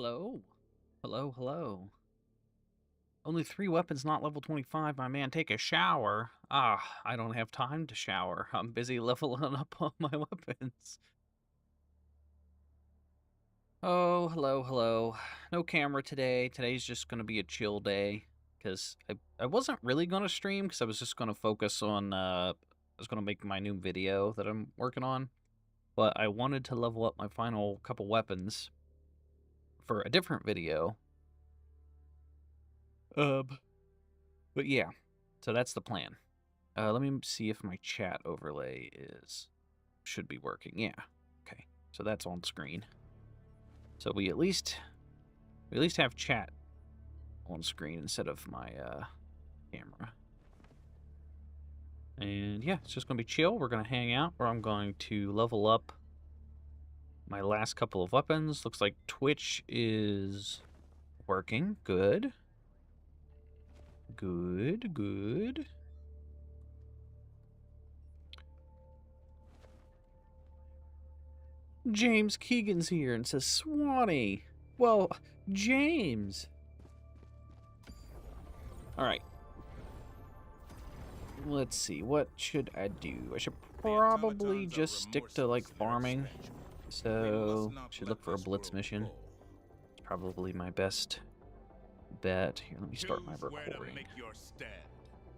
Hello. Hello, hello. Only 3 weapons not level 25, my man. Take a shower. Ah, I don't have time to shower. I'm busy leveling up on my weapons. Oh, hello, hello. No camera today. Today's just going to be a chill day. Because I wasn't really going to stream, because I was just going to focus on, I was going to make my new video that I'm working on. But I wanted to level up my final couple weapons for a different video. But yeah, so that's the plan. Let me see if my chat overlay should be working. Yeah, okay. So that's on screen. So we at least have chat on screen instead of my camera. And yeah, it's just gonna be chill. We're gonna hang out, where I'm going to level up my last couple of weapons. Looks like Twitch is working. Good. Good, good. James Keegan's here and says, Swanee. Well, James. Alright. Let's see, what should I do? I should probably just stick to, like, farming. So, should look for a blitz mission. It's probably my best bet. Here, let me start my recording.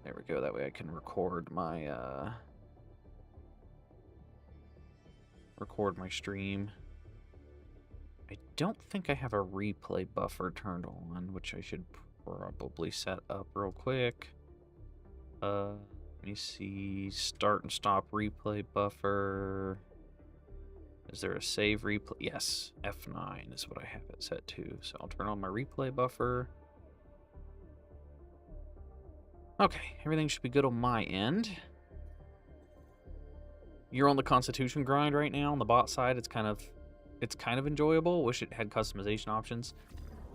There we go, that way I can record my, stream. I don't think I have a replay buffer turned on, which I should probably set up real quick. Let me see, start and stop replay buffer. Is there a save replay? Yes, F9 is what I have it set to. So I'll turn on my replay buffer. Okay, everything should be good on my end. You're on the Constitution grind right now on the bot side. It's kind of enjoyable. Wish it had customization options.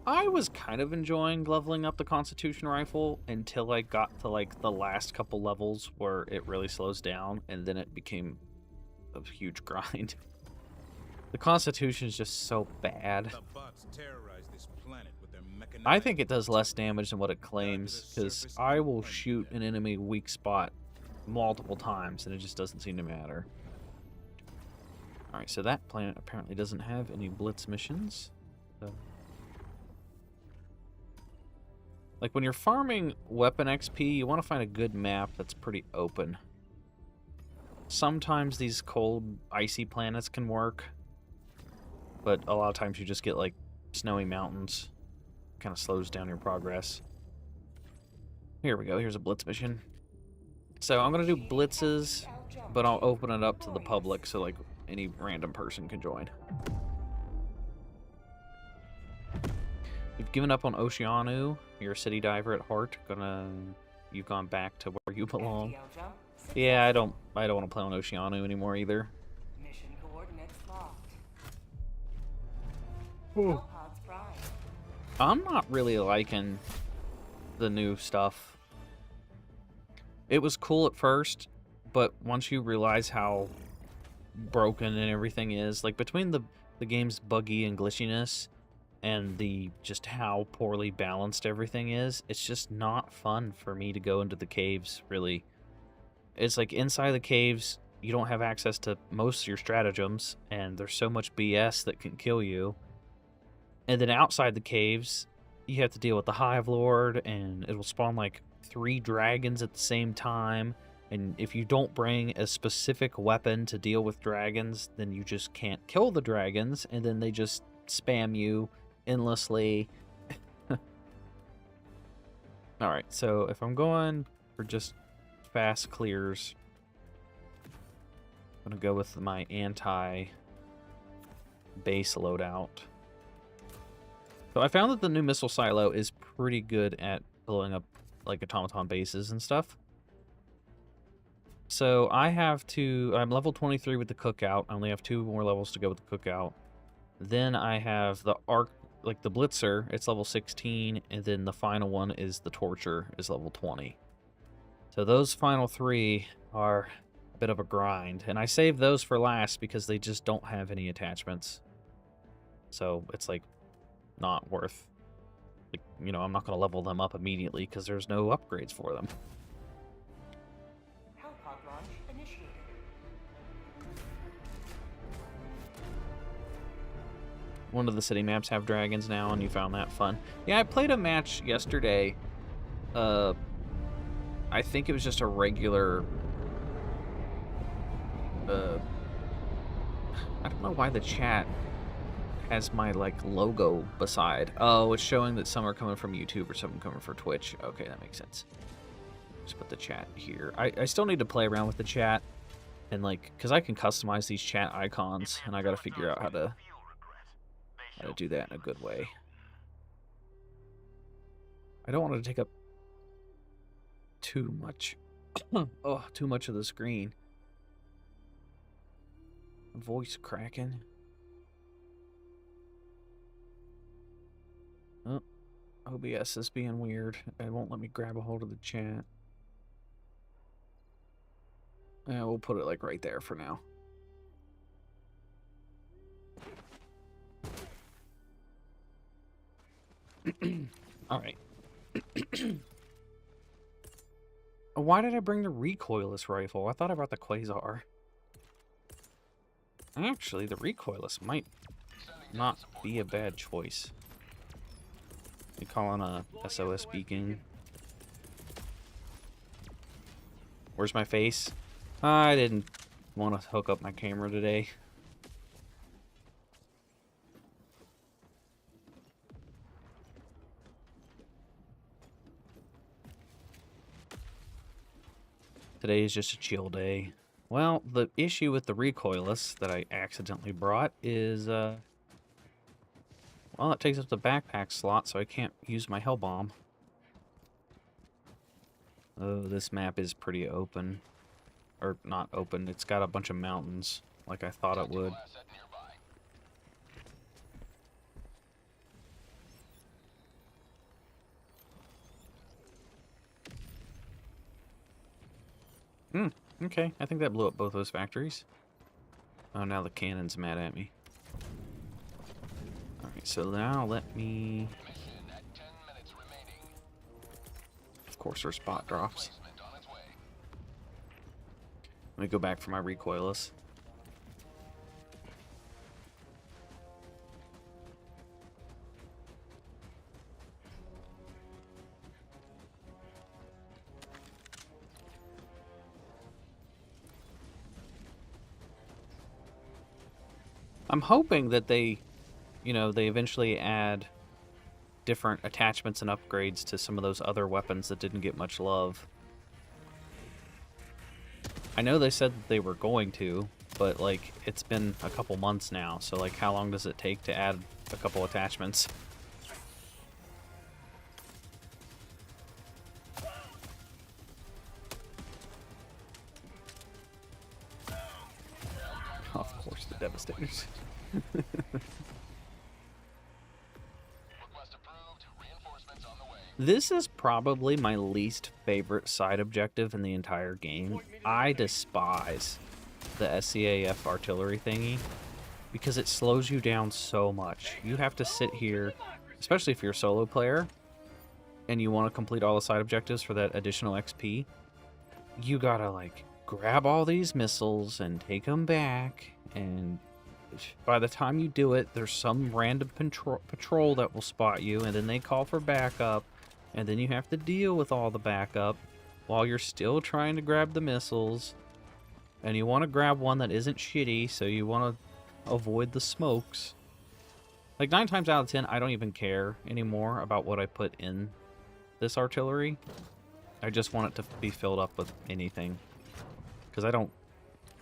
I was kind of enjoying leveling up the Constitution rifle until I got to like the last couple levels where it really slows down, and then it became a huge grind. The Constitution is just so bad. I think it does less damage than what it claims, because I will shoot an enemy weak spot multiple times, and it just doesn't seem to matter. Alright, so that planet apparently doesn't have any blitz missions. So. Like, when you're farming weapon XP, you want to find a good map that's pretty open. Sometimes these cold, icy planets can work, but a lot of times you just get, like, snowy mountains. Kind of slows down your progress. Here we go, here's a blitz mission. So I'm gonna do blitzes, but I'll open it up to the public so like any random person can join. You've given up on Oceanu. You're a city diver at heart. You've gone back to where you belong. Yeah, I don't want to play on Oceanu anymore either. Mission coordinates locked. Ooh. I'm not really liking the new stuff. It was cool at first, but once you realize how broken and everything is, like between the game's buggy and glitchiness and just how poorly balanced everything is, it's just not fun for me to go into the caves, really. It's like inside the caves, you don't have access to most of your stratagems, and there's so much BS that can kill you. And then outside the caves, you have to deal with the Hive Lord, and it'll spawn like 3 dragons at the same time. And if you don't bring a specific weapon to deal with dragons, then you just can't kill the dragons, and then they just spam you endlessly. Alright, so if I'm going for just fast clears, I'm going to go with my anti-base loadout. So I found that the new missile silo is pretty good at blowing up like automaton bases and stuff. So I'm level 23 with the cookout. I only have 2 more levels to go with the cookout. Then I have the the blitzer, it's level 16, and then the final one is the torture, is level 20. So those final 3 are a bit of a grind, and I saved those for last because they just don't have any attachments. So it's like not worth, like, you know, I'm not going to level them up immediately because there's no upgrades for them. Hellpod launch initiated. One of the city maps have dragons now, and you found that fun. Yeah, I played a match yesterday. I think it was just a regular... I don't know why the chat has my, like, logo beside. Oh, it's showing that some are coming from YouTube or some coming from Twitch. Okay, that makes sense. Just put the chat here. I still need to play around with the chat. And, like, because I can customize these chat icons, and I gotta figure out how to do that in a good way. I don't want to take up too much. Oh, too much of the screen. Voice cracking. Oh, OBS is being weird. It won't let me grab a hold of the chat. Yeah, we'll put it like right there for now. All right. Why did I bring the recoilless rifle? I thought I brought the Quasar. Actually, the recoilless might not be a bad choice. You call on a SOS beacon. Where's my face? I didn't want to hook up my camera today. Today is just a chill day. Well, the issue with the recoilless that I accidentally brought is, well, it takes up the backpack slot, so I can't use my hell bomb. Oh, this map is pretty open. Or not open, it's got a bunch of mountains, like I thought it would. Okay, I think that blew up both those factories. Oh, now the cannon's mad at me. Alright, so now let me... Of course, there's spot drops. Let me go back for my recoilless. I'm hoping that they, you know, they eventually add different attachments and upgrades to some of those other weapons that didn't get much love. I know they said that they were going to, but, like, it's been a couple months now, so, like, how long does it take to add a couple attachments? Of course, the Devastators. This is probably my least favorite side objective in the entire game. I despise the SCAF artillery thingy because it slows you down so much. You have to sit here, especially if you're a solo player and you want to complete all the side objectives for that additional XP. You gotta, like, grab all these missiles and take them back, and by the time you do it, there's some random patrol that will spot you, and then they call for backup, and then you have to deal with all the backup while you're still trying to grab the missiles, and you want to grab one that isn't shitty, so you want to avoid the smokes. Like, 9 times out of 10, I don't even care anymore about what I put in this artillery. I just want it to be filled up with anything. Because I don't,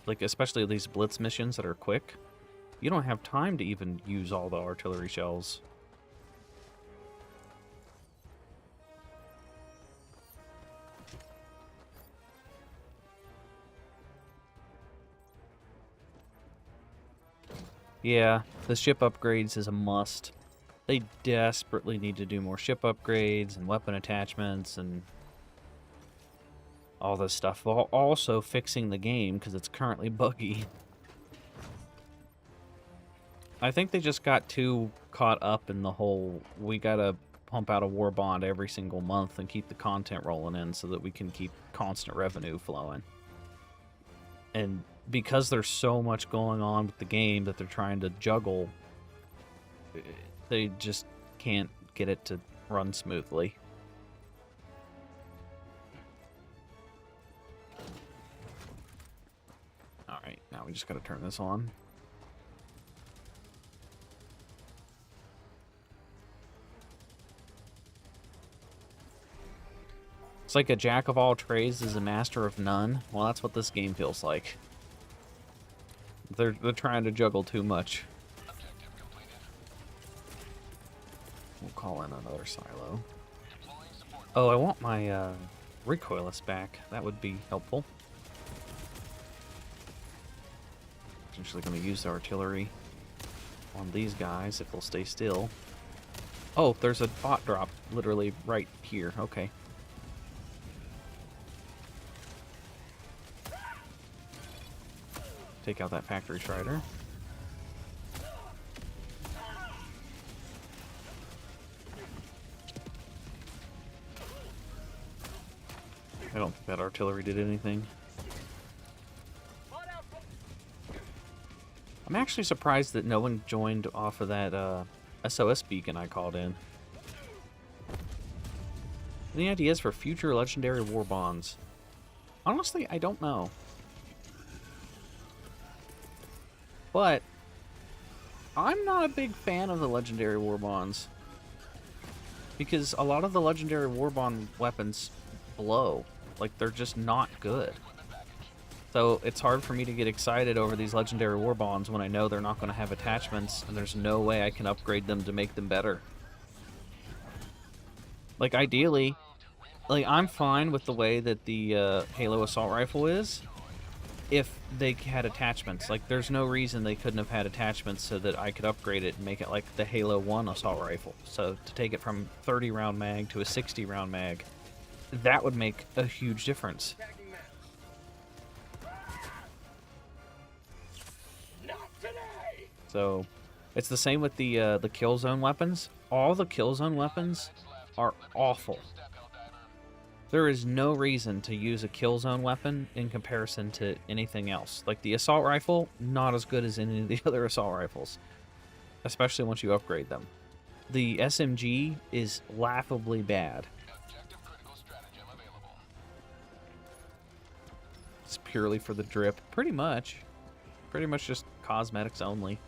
like, especially these blitz missions that are quick, you don't have time to even use all the artillery shells. Yeah, the ship upgrades is a must. They desperately need to do more ship upgrades and weapon attachments and all this stuff, while also fixing the game because it's currently buggy. I think they just got too caught up in the whole, we gotta pump out a Warbond every single month and keep the content rolling in so that we can keep constant revenue flowing. And because there's so much going on with the game that they're trying to juggle, they just can't get it to run smoothly. Alright, now we just gotta turn this on. It's like a jack of all trades is a master of none. Well, that's what this game feels like. They're trying to juggle too much. We'll call in another silo. Oh, I want my recoilless back. That would be helpful. Essentially going to use the artillery on these guys if they'll stay still. Oh, there's a bot drop literally right here. Okay. Take out that factory strider. I don't think that artillery did anything. I'm actually surprised that no one joined off of that SOS beacon I called in. Any ideas for future legendary Warbonds? Honestly, I don't know. But I'm not a big fan of the legendary Warbonds. Because a lot of the legendary Warbond weapons blow. Like, they're just not good. So it's hard for me to get excited over these legendary Warbonds when I know they're not going to have attachments and there's no way I can upgrade them to make them better. Like, ideally, like, I'm fine with the way that the Halo Assault Rifle is if they had attachments. Like, there's no reason they couldn't have had attachments so that I could upgrade it and make it like the Halo 1 Assault Rifle. So to take it from 30 round mag to a 60 round mag, that would make a huge difference. So it's the same with the kill zone weapons. All the kill zone weapons are awful. There is no reason to use a kill zone weapon in comparison to anything else. Like the assault rifle, not as good as any of the other assault rifles, especially once you upgrade them. The SMG is laughably bad. It's purely for the drip, pretty much just cosmetics only.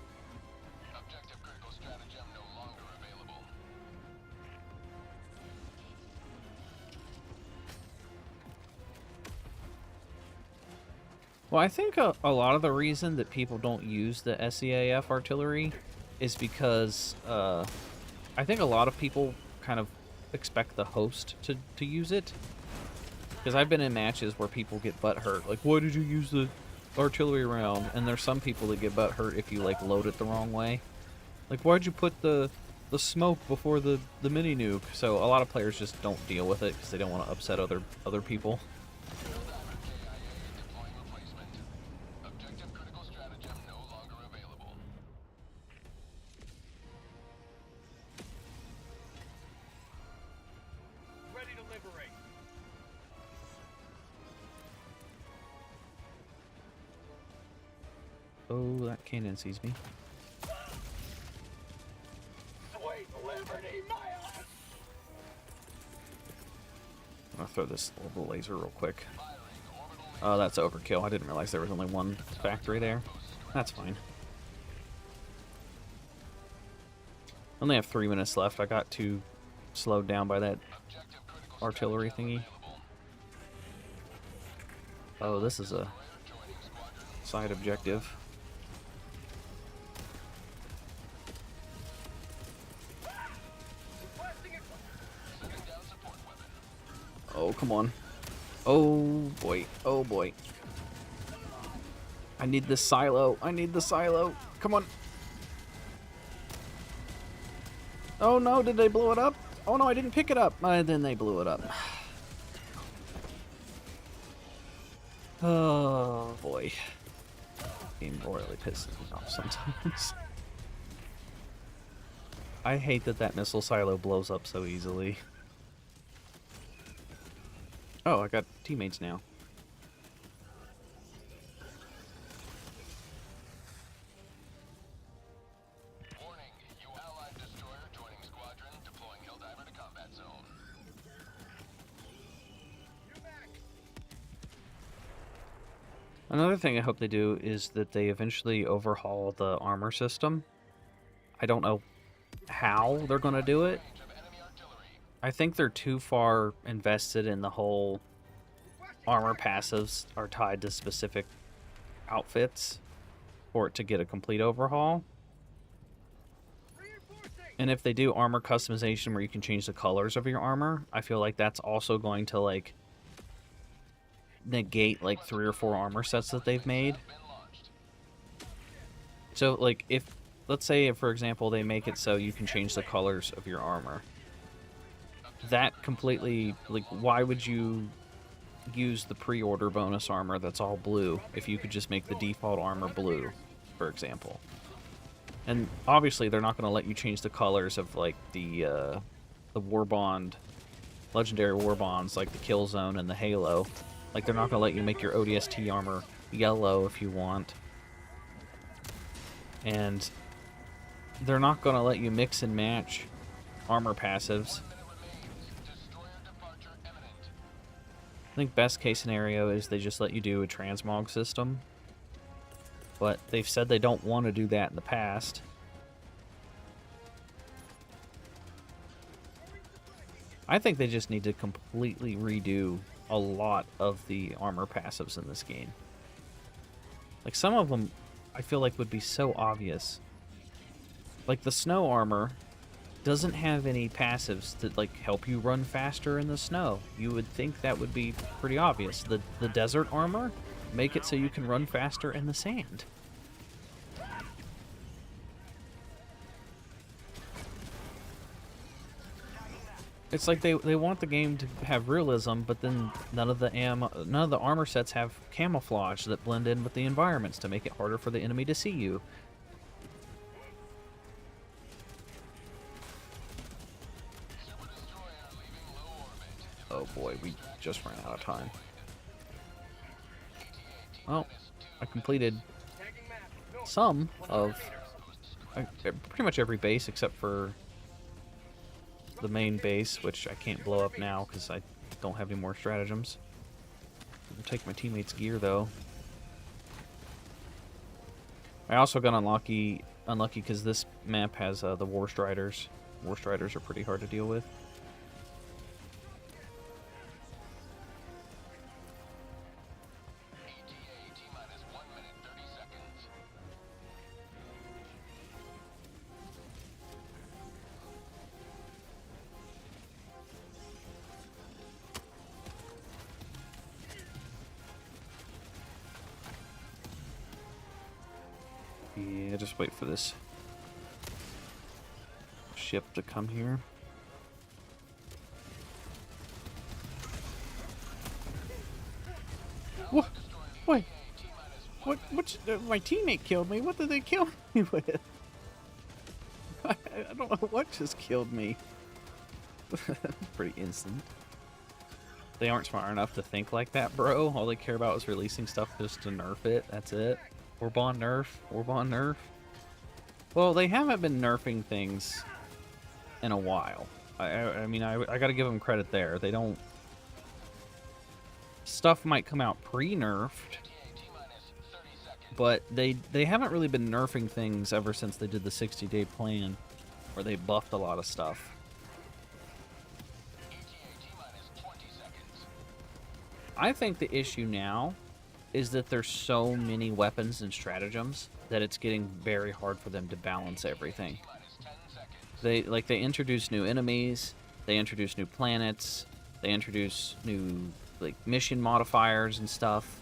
Well, I think a lot of the reason that people don't use the SEAF artillery is because I think a lot of people kind of expect the host to use it. Because I've been in matches where people get butt hurt. Like, why did you use the artillery round? And there's some people that get butt hurt if you, like, load it the wrong way. Like, why'd you put the smoke before the mini nuke? So a lot of players just don't deal with it because they don't want to upset other people. Oh, that cannon sees me. Sweet liberty, my ass. I'm gonna throw this little laser real quick. Oh, that's overkill. I didn't realize there was only one factory there. That's fine. Only have 3 minutes left. I got too slowed down by that artillery thingy. Oh, this is a side objective. Oh, come on. Oh, boy. Oh, boy. I need this silo. I need the silo. Come on. Oh, no. Did they blow it up? Oh, no. I didn't pick it up. Then they blew it up. Oh, boy. Game royally pisses me off sometimes. I hate that that missile silo blows up so easily. Oh, I got teammates now. Warning, you allied destroyer joining squadron, deploying Helldiver to combat zone. Another thing I hope they do is that they eventually overhaul the armor system. I don't know how they're going to do it. I think they're too far invested in the whole armor passives are tied to specific outfits for it to get a complete overhaul. And if they do armor customization where you can change the colors of your armor, I feel like that's also going to like negate like 3 or 4 armor sets that they've made. So like if, let's say if, for example, they make it so you can change the colors of your armor. That completely, like, why would you use the pre-order bonus armor that's all blue if you could just make the default armor blue, for example? And obviously they're not going to let you change the colors of like the Warbond, legendary Warbonds like the Killzone and the Halo. Like they're not going to let you make your ODST armor yellow if you want. And they're not going to let you mix and match armor passives. I think best case scenario is they just let you do a transmog system. But they've said they don't want to do that in the past. I think they just need to completely redo a lot of the armor passives in this game. Like some of them I feel like would be so obvious. Like the snow armor doesn't have any passives that like help you run faster in the snow. You would think that would be pretty obvious. The desert armor, make it so you can run faster in the sand. It's like they want the game to have realism, but then none of the armor sets have camouflage that blend in with the environments to make it harder for the enemy to see you. Oh boy, we just ran out of time. Well, I completed some of pretty much every base except for the main base, which I can't blow up now because I don't have any more stratagems. I'll take my teammates' gear though. I also got unlucky because this map has the War Striders. War Striders are pretty hard to deal with. Yeah, just wait for this ship to come here. What? Wait. What? My teammate killed me. What did they kill me with? I don't know what just killed me. Pretty instant. They aren't smart enough to think like that, bro. All they care about is releasing stuff just to nerf it. That's it. Warbond nerf. Warbond nerf. Well, they haven't been nerfing things in a while. I mean, I gotta give them credit there. They don't... Stuff might come out pre-nerfed, but they haven't really been nerfing things ever since they did the 60-day plan, where they buffed a lot of stuff. I think the issue now is that there's so many weapons and stratagems that it's getting very hard for them to balance everything. They introduce new enemies, they introduce new planets, they introduce new like mission modifiers and stuff.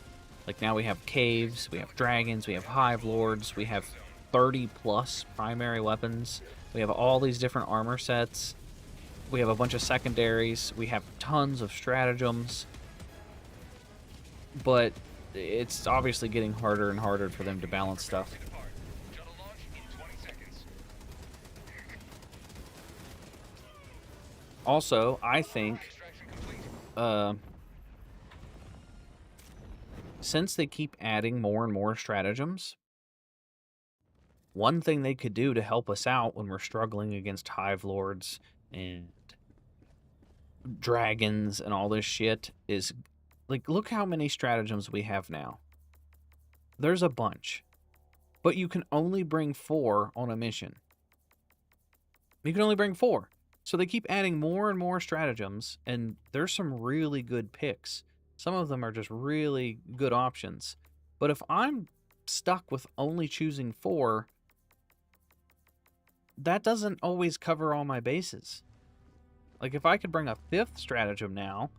Like now we have caves, we have dragons, we have hive lords, we have 30 plus primary weapons, we have all these different armor sets, we have a bunch of secondaries, we have tons of stratagems, but it's obviously getting harder and harder for them to balance stuff. Also, I think since they keep adding more and more stratagems, one thing they could do to help us out when we're struggling against Hive Lords and dragons and all this shit is, like, look how many stratagems we have now. There's a bunch. But you can only bring 4 on a mission. You can only bring 4. So they keep adding more and more stratagems, and there's some really good picks. Some of them are just really good options. But if I'm stuck with only choosing 4, that doesn't always cover all my bases. Like, if I could bring a 5th stratagem now,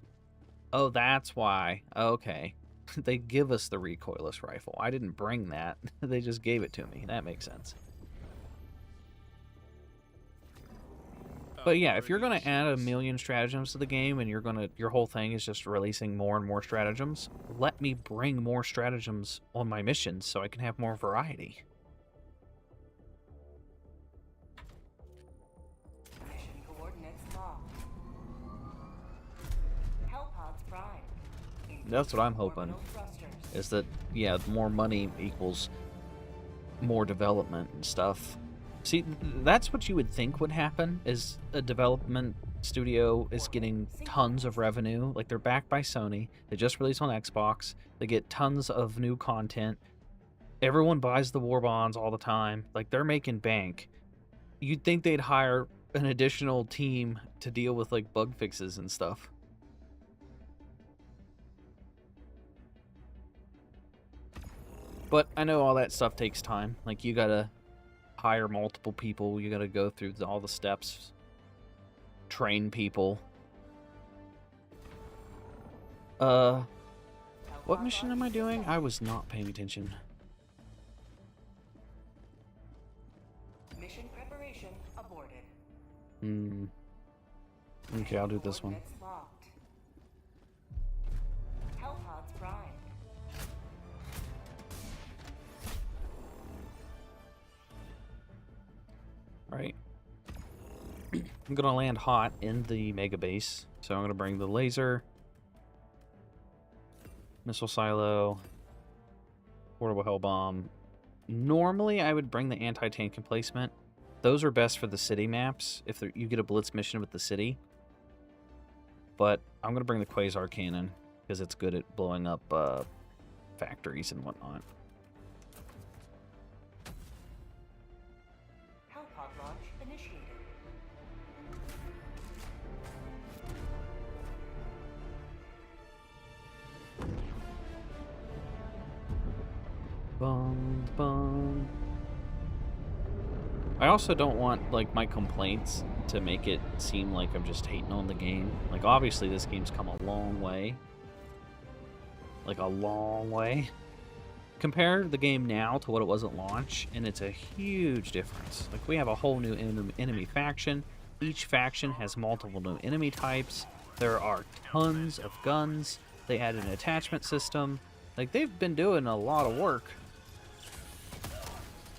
oh, that's why. Okay. They give us the recoilless rifle. I didn't bring that. They just gave it to me. That makes sense. But yeah, if you're going to add 1,000,000 stratagems to the game and your whole thing is just releasing more and more stratagems, let me bring more stratagems on my missions so I can have more variety. Mission coordinates locked. Hellpod's prime. That's what I'm hoping. Is that, yeah, more money equals more development and stuff. See, that's what you would think would happen, is a development studio is getting tons of revenue. Like, they're backed by Sony. They just released on Xbox. They get tons of new content. Everyone buys the Warbonds all the time. Like, they're making bank. You'd think they'd hire an additional team to deal with, like, bug fixes and stuff. But I know all that stuff takes time. Like, you gotta hire multiple people. You gotta go through all the steps. Train people. What mission am I doing? I was not paying attention. Mission preparation aborted. Okay, I'll do this one. Coordinates locked. Hellpod's prime. Alright. I'm gonna land hot in the mega base. So I'm gonna bring the laser, missile silo, portable hell bomb. Normally I would bring the anti-tank emplacement. Those are best for the city maps if you get a blitz mission with the city. But I'm gonna bring the quasar cannon because it's good at blowing up factories and whatnot. Hellpod launch initiated. Bum, bum. I also don't want, like, my complaints to make it seem like I'm just hating on the game. Like, obviously this game's come a long way. Like, a long way. Compare the game now to what it was at launch, and it's a huge difference. Like, we have a whole new enemy faction. Each faction has multiple new enemy types. There are tons of guns. They added an attachment system. Like, they've been doing a lot of work.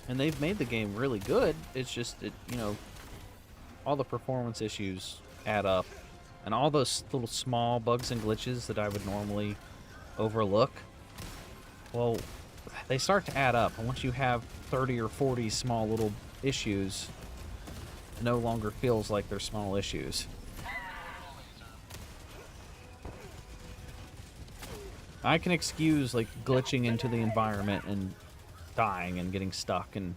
And they've made the game really good. It's just, you know, all the performance issues add up. And all those little small bugs and glitches that I would normally overlook, well, they start to add up. And once you have 30 or 40 small little issues, it no longer feels like they're small issues. I can excuse, like, glitching into the environment and dying and getting stuck and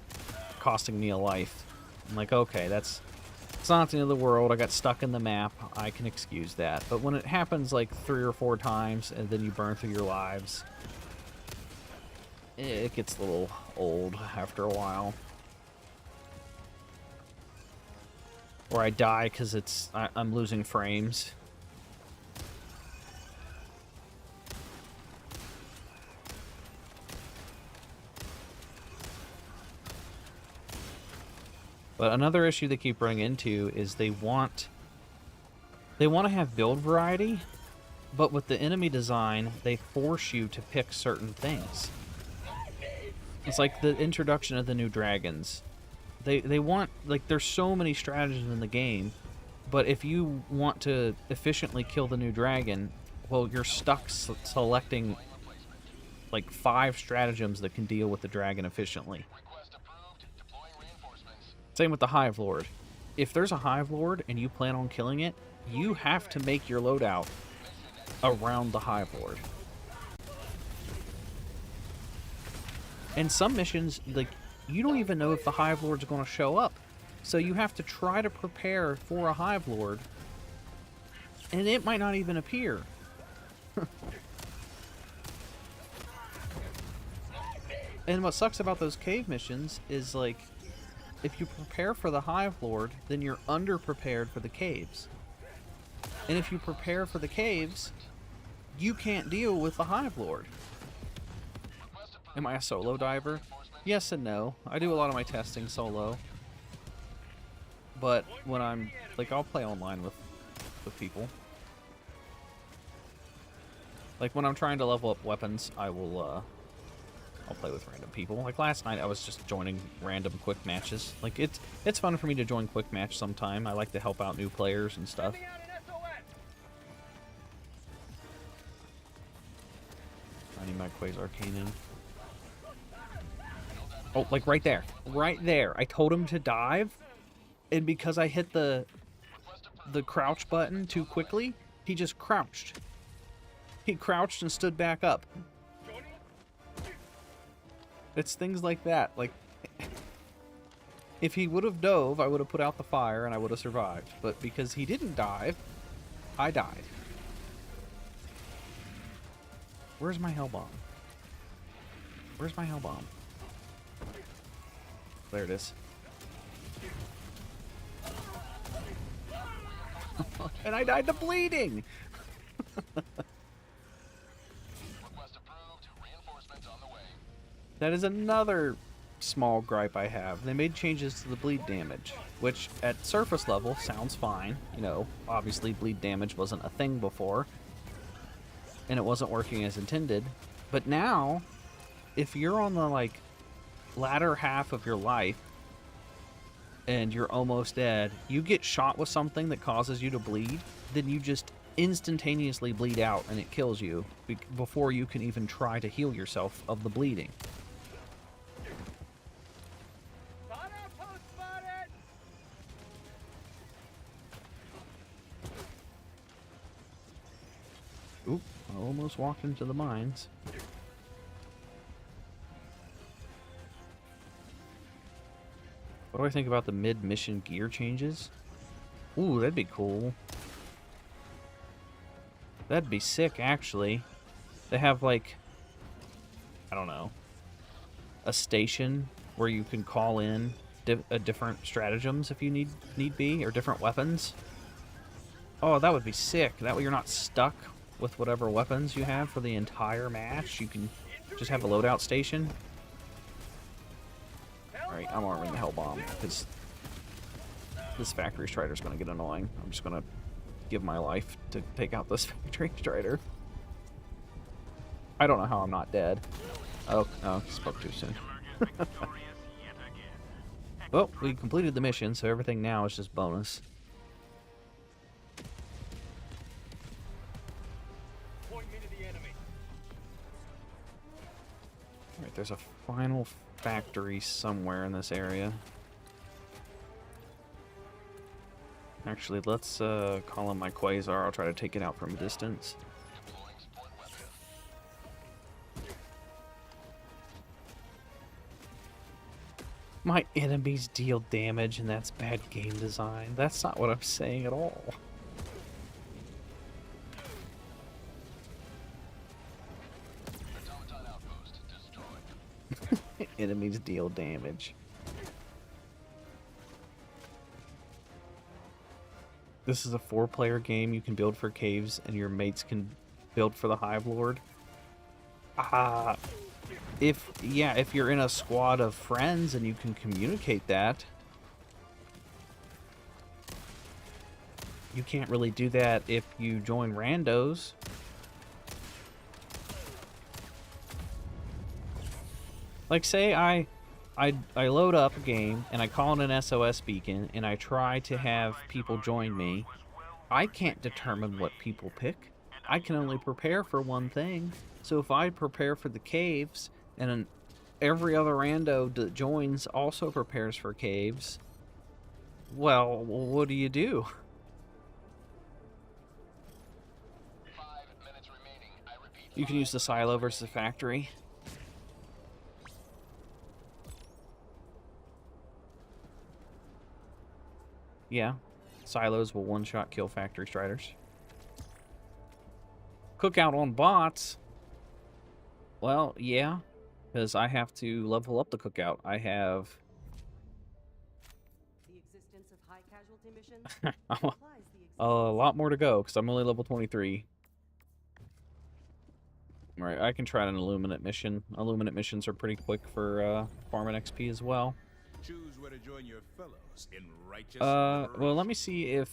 costing me a life. I'm like, okay, it's not the end of the world. I got stuck in the map. I can excuse that. But when it happens like 3 or 4 times and then you burn through your lives, it gets a little old after a while. Or I die because I'm losing frames. But another issue they keep running into is they want to have build variety, but with the enemy design, they force you to pick certain things. It's like the introduction of the new dragons. They want, like, there's so many strategies in the game, But if you want to efficiently kill the new dragon, well, you're stuck selecting like 5 stratagems that can deal with the dragon efficiently. Request approved. Deploying reinforcements. Same with the Hive Lord. If there's a Hive Lord and you plan on killing it, you have to make your loadout around the Hive Lord. And some missions, like, you don't even know if the Hive Lord's going to show up. So you have to try to prepare for a Hive Lord, and it might not even appear. And what sucks about those cave missions is, like, if you prepare for the Hive Lord, then you're under-prepared for the caves. And if you prepare for the caves, you can't deal with the Hive Lord. Am I a solo diver? Yes and no. I do a lot of my testing solo. But when I'm, like, I'll play online with people. Like, when I'm trying to level up weapons, I'll play with random people. Like, last night I was just joining random quick matches. Like, it's fun for me to join quick match sometime. I like to help out new players and stuff. I need my Quasar Cannon. Oh, like right there. Right there. I told him to dive, and because I hit the crouch button too quickly, he just crouched. He crouched and stood back up. It's things like that. Like, if he would have dove, I would have put out the fire and I would have survived. But because he didn't dive, I died. Where's my hell bomb? Where's my hell bomb? There it is. And I died to bleeding! Request approved. Reinforcements on the way. That is another small gripe I have. They made changes to the bleed damage, which at surface level sounds fine. You know, obviously bleed damage wasn't a thing before, and it wasn't working as intended. But now, if you're on the, like, latter half of your life, and you're almost dead, you get shot with something that causes you to bleed, then you just instantaneously bleed out and it kills you before you can even try to heal yourself of the bleeding. Oop, I almost walked into the mines. What do I think about the mid-mission gear changes? Ooh, that'd be cool. That'd be sick, actually. They have, like, I don't know, a station where you can call in different stratagems if you need be, or different weapons. Oh, that would be sick. That way you're not stuck with whatever weapons you have for the entire match. You can just have a loadout station. Alright, I'm arming the Hell Bomb, because this Factory Strider is going to get annoying. I'm just going to give my life to take out this Factory Strider. I don't know how I'm not dead. Oh, no, spoke too soon. Well, we completed the mission, so everything now is just bonus. Alright, there's a final factory somewhere in this area. Actually, let's call in my Quasar. I'll try to take it out from a distance. Deploying support weapon. My enemies deal damage, and that's bad game design. That's not what I'm saying at all. Automaton outpost destroyed. Enemies deal damage. This is a 4-player game. You can build for caves, and your mates can build for the Hive Lord. If you're in a squad of friends and you can communicate that. You can't really do that if you join randos. Like, say I I load up a game, and I call in an SOS beacon, and I try to have people join me. I can't determine what people pick. I can only prepare for one thing. So if I prepare for the caves, and every other rando that joins also prepares for caves, well, what do you do? 5 minutes remaining. I repeat. You can use the silo versus the factory. Yeah, silos will one-shot kill factory striders. Cookout on bots. Well, yeah, because I have to level up the cookout. I have The existence of high casualty missions a implies the lot more to go because I'm only level 23. Alright, I can try an Illuminate mission. Illuminate missions are pretty quick for farming XP as well. Choose where to join your fellows in righteous Well, let me see if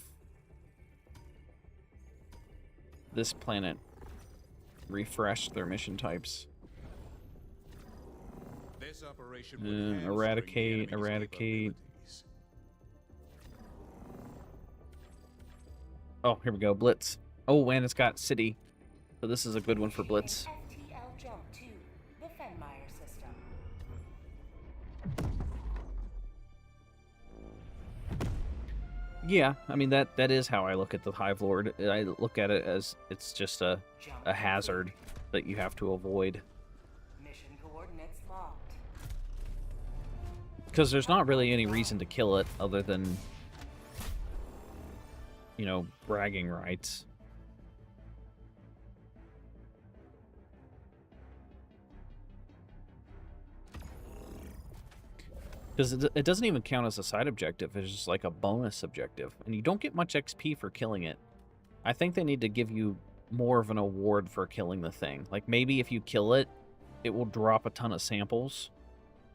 this planet refreshed their mission types. This operation will enhance Eradicate, your enemy's eradicate. capabilities. Oh, here we go, Blitz. Oh, and it's got City. So this is a good one for Blitz. FTL jump to the Fenmeyer system. Yeah, I mean, that is how I look at the Hive Lord. I look at it as it's just a hazard that you have to avoid. Mission coordinates locked. Because there's not really any reason to kill it other than, you know, bragging rights. Because it doesn't even count as a side objective. It's just like a bonus objective. And you don't get much XP for killing it. I think they need to give you more of an award for killing the thing. Like, maybe if you kill it, it will drop a ton of samples.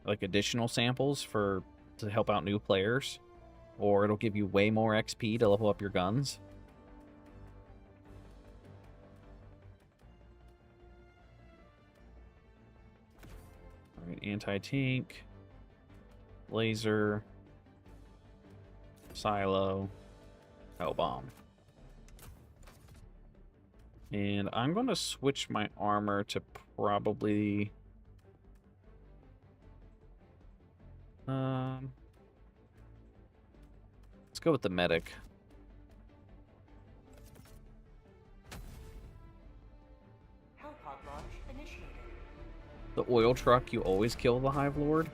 Like, additional samples to help out new players. Or it'll give you way more XP to level up your guns. Alright, anti-tank. Laser, silo, Hellbomb. And I'm going to switch my armor to probably... let's go with the medic. Hellpod launch initiated. The oil truck, you always kill the Hive Lord.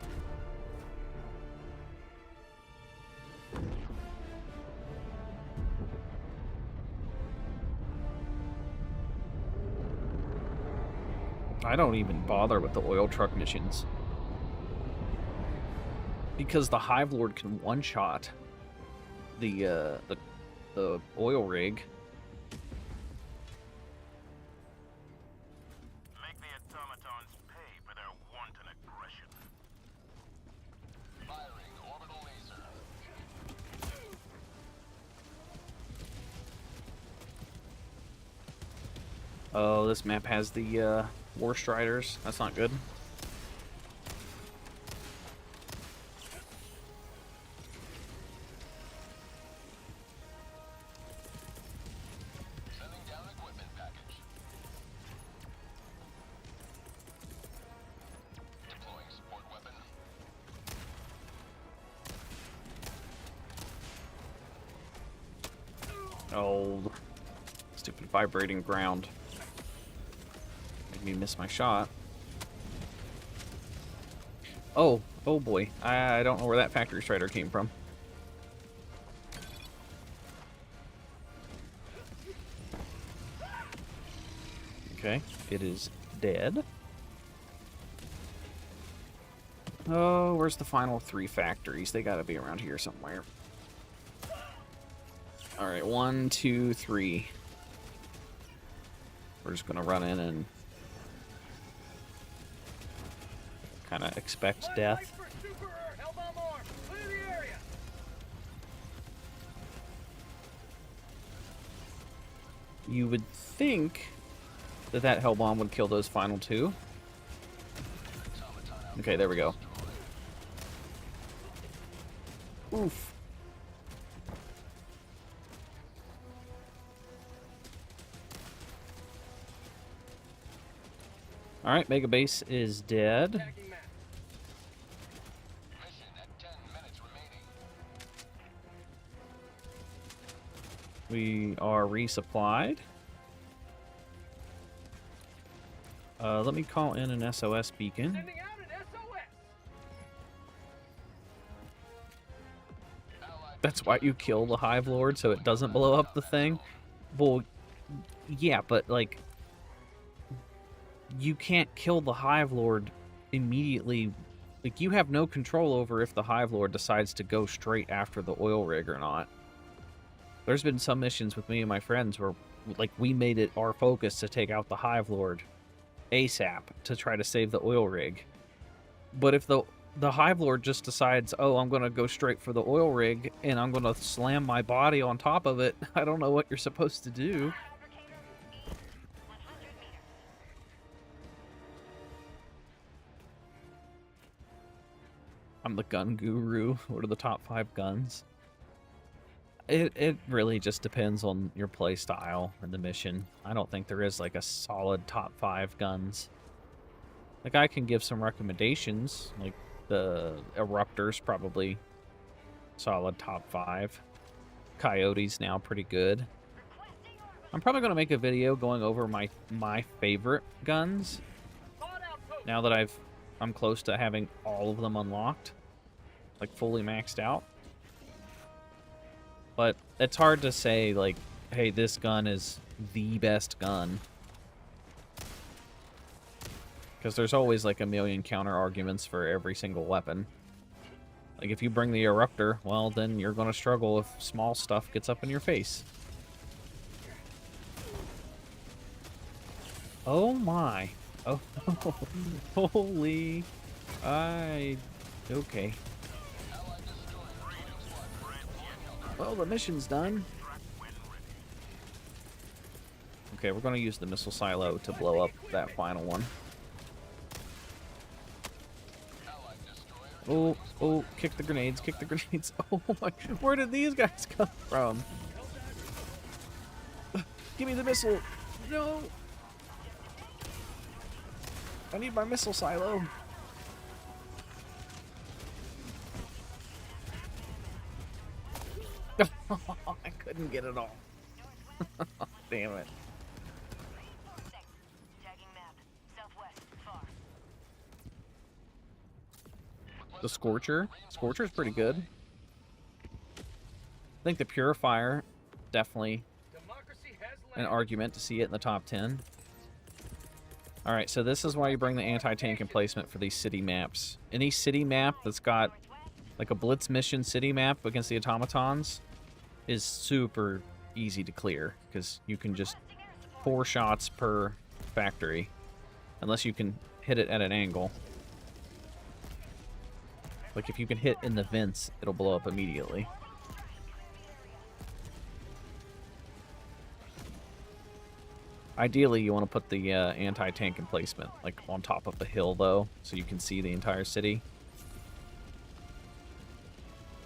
I don't even bother with the oil truck missions. Because the Hive Lord can one-shot the oil rig. Make the automatons pay for their wanton aggression. Firing orbital laser. Oh, this map has the War Striders. That's not good. Sending down equipment package. Deploying support weapon. Oh, stupid vibrating ground. Made me miss my shot. Oh boy. I don't know where that factory strider came from. Okay, it is dead. Oh, where's the final 3 factories? They gotta be around here somewhere. Alright, 1, 2, 3. We're just gonna run in and kind of expect death. You would think that Hellbomb would kill those final 2. Okay, there we go. Oof. Alright, Mega Base is dead. Mission at 10 minutes remaining. We are resupplied. Let me call in an SOS beacon. Sending out an SOS. That's why you kill the Hive Lord, so it doesn't blow up the thing. Well, yeah, but, like, you can't kill the Hive Lord immediately. Like, you have no control over if the Hive Lord decides to go straight after the oil rig or not. There's been some missions with me and my friends where, like, we made it our focus to take out the Hive Lord ASAP to try to save the oil rig. But if the Hive Lord just decides, oh, I'm going to go straight for the oil rig and I'm going to slam my body on top of it, I don't know what you're supposed to do. I'm the gun guru. What are the top 5 guns? It really just depends on your play style and the mission. I don't think there is like a solid top 5 guns. Like, I can give some recommendations. Like, the Eruptor's probably solid top 5. Coyote's now pretty good. I'm probably going to make a video going over my favorite guns. Now that I'm close to having all of them unlocked. Like, fully maxed out. But it's hard to say, like, hey, this gun is the best gun. Because there's always, like, a million counter-arguments for every single weapon. Like, if you bring the Eruptor, well, then you're going to struggle if small stuff gets up in your face. Oh, my. Oh, holy. Okay. Well, the mission's done. Okay, we're going to use the missile silo to blow up that final one. Oh, oh, kick the grenades, kick the grenades. Oh my, where did these guys come from? Give me the missile. No. I need my missile silo. I couldn't get it all. Damn it. The Scorcher. Scorcher's pretty good. I think the Purifier, definitely an argument to see it in the top 10. Alright, so this is why you bring the anti-tank emplacement for these city maps. Any city map that's got like a Blitz mission city map against the automatons is super easy to clear, because you can just 4 shots per factory, unless you can hit it at an angle. Like, if you can hit in the vents, it'll blow up immediately. Ideally, you want to put the anti-tank emplacement, like, on top of the hill, though, so you can see the entire city.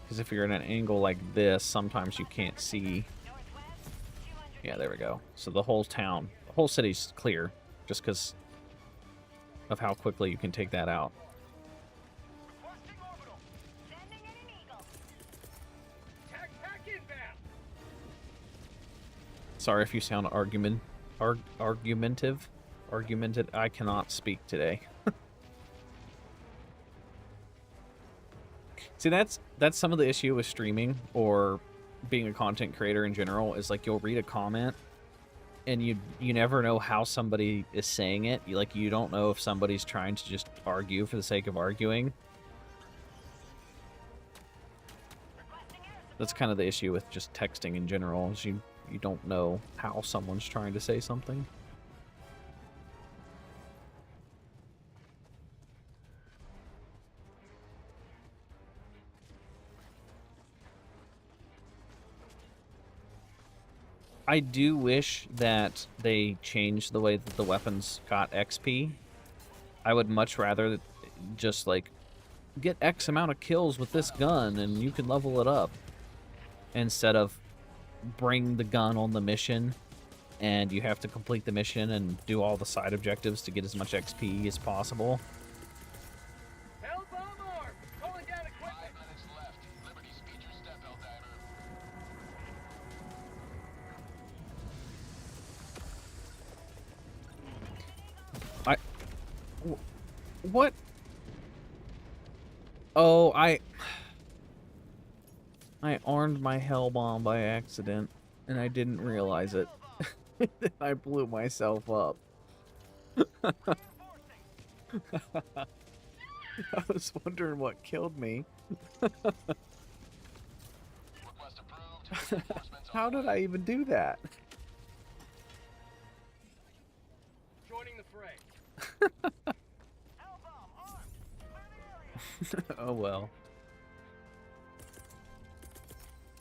Because if you're at an angle like this, sometimes you can't see. Yeah, there we go. So the whole town, the whole city's clear, just because of how quickly you can take that out. Sorry if you sound argumentative. I cannot speak today. See, that's some of the issue with streaming or being a content creator in general, is like, you'll read a comment and you never know how somebody is saying it. You don't know if somebody's trying to just argue for the sake of arguing. That's kind of the issue with just texting in general, is you don't know how someone's trying to say something. I do wish that they changed the way that the weapons got XP. I would much rather just, like, get X amount of kills with this gun and you can level it up. Instead of bring the gun on the mission and you have to complete the mission and do all the side objectives to get as much XP as possible. Hellbomb arm! Calling down equipment! 5 minutes left. Liberty, speed your step, Helldiver. What? Oh, I armed my hell bomb by accident, and I didn't realize it. I blew myself up. I was wondering what killed me. Request approved. Reinforcements How did I even do that? joining the fray. Oh well.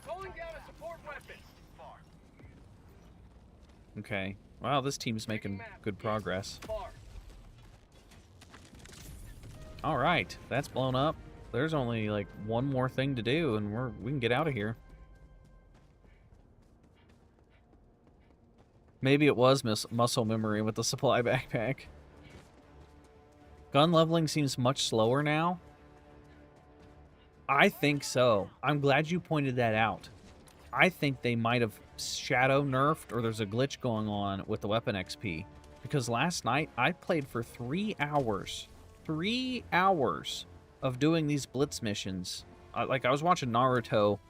Calling down a support weapon. Far. Okay. Wow, this team's making good progress. Far. All right, that's blown up. There's only like one more thing to do, and we can get out of here. Maybe it was muscle memory with the supply backpack. Gun leveling seems much slower now. I think so. I'm glad you pointed that out. I think they might have shadow nerfed, or there's a glitch going on with the weapon XP. Because last night, I played for 3 hours. 3 hours of doing these blitz missions. I was watching Naruto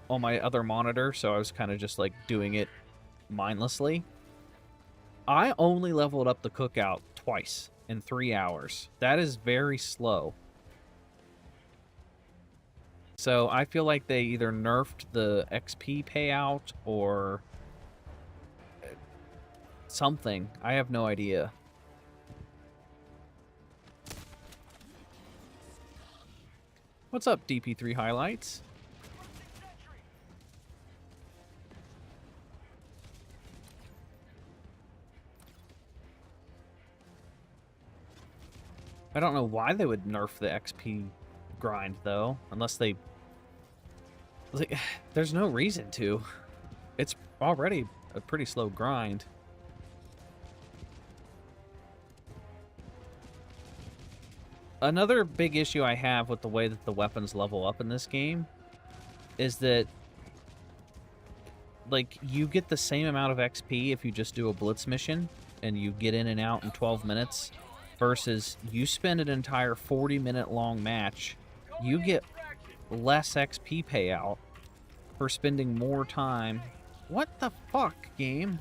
on my other monitor, so I was kind of just like doing it mindlessly. I only leveled up the cookout twice in 3 hours. That is very slow. So I feel like they either nerfed the XP payout or something. I have no idea. What's up, DP3 Highlights? I don't know why they would nerf the XP grind, though, unless they... Like, there's no reason to. It's already a pretty slow grind. Another big issue I have with the way that the weapons level up in this game is that, like, you get the same amount of XP if you just do a blitz mission and you get in and out in 12 minutes versus you spend an entire 40-minute long match, you get less XP payout for spending more time. What the fuck, game?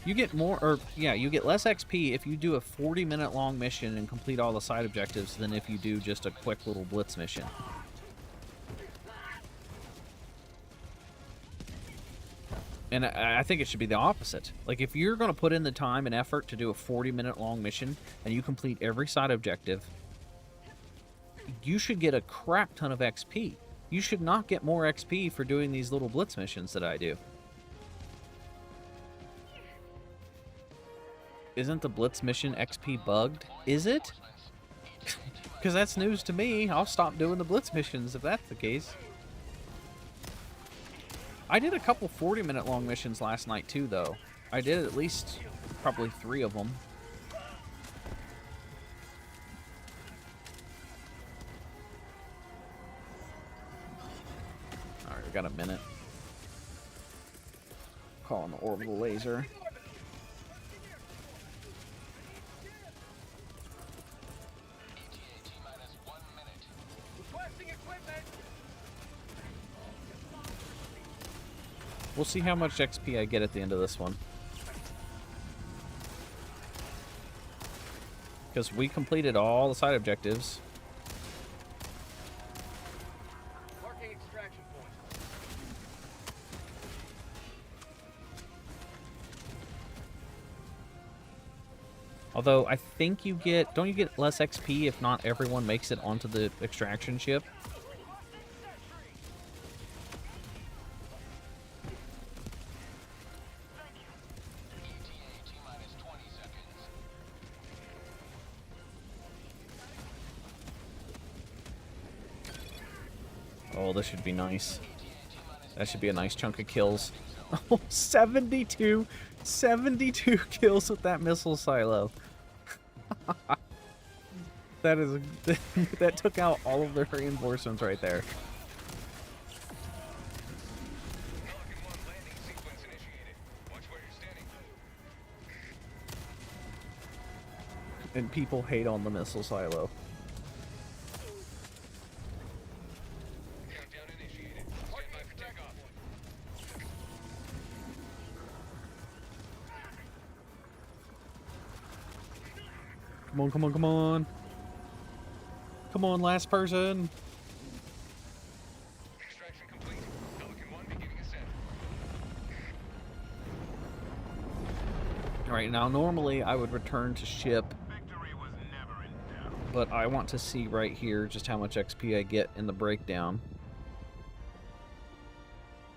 You get more, or yeah, you get less XP if you do a 40-minute long mission and complete all the side objectives than if you do just a quick little blitz mission. And I think it should be the opposite. Like, if you're going to put in the time and effort to do a 40-minute long mission and you complete every side objective, you should get a crap ton of XP. You should not get more XP for doing these little blitz missions that I do. Isn't the blitz mission XP bugged? Is it? Because that's news to me. I'll stop doing the blitz missions if that's the case. I did a couple 40-minute long missions last night too, though. I did at least probably 3 of them. Alright, we got a minute. Calling the orbital laser. We'll see how much XP I get at the end of this one. Because we completed all the side objectives. Marking extraction point. Although, I think you get... Don't you get less XP if not everyone makes it onto the extraction ship? Oh, this should be nice. That should be a nice chunk of kills. Oh, 72 kills with that missile silo. That is that took out all of their reinforcements right there. And people hate on the missile silo. Come on, come on, come on. Come on, last person. Extraction complete. Pelican 1 beginning ascent. Alright, now normally I would return to ship, Victory was never in doubt. but I want to see right here just how much XP I get in the breakdown.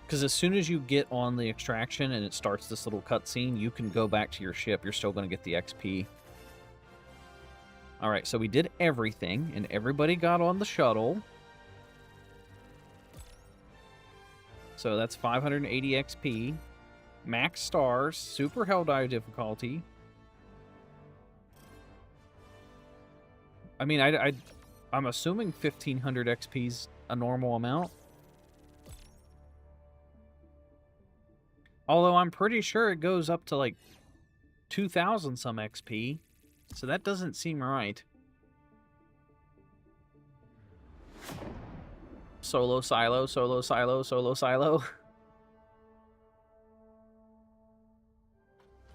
Because as soon as you get on the extraction and it starts this little cutscene, you can go back to your ship. You're still going to get the XP. Alright, so we did everything, and everybody got on the shuttle. So that's 580 XP. Max stars, super Helldive difficulty. I mean, I'm assuming 1500 XP's a normal amount. Although I'm pretty sure it goes up to like 2000 some XP. So that doesn't seem right. Solo silo, solo silo, solo silo.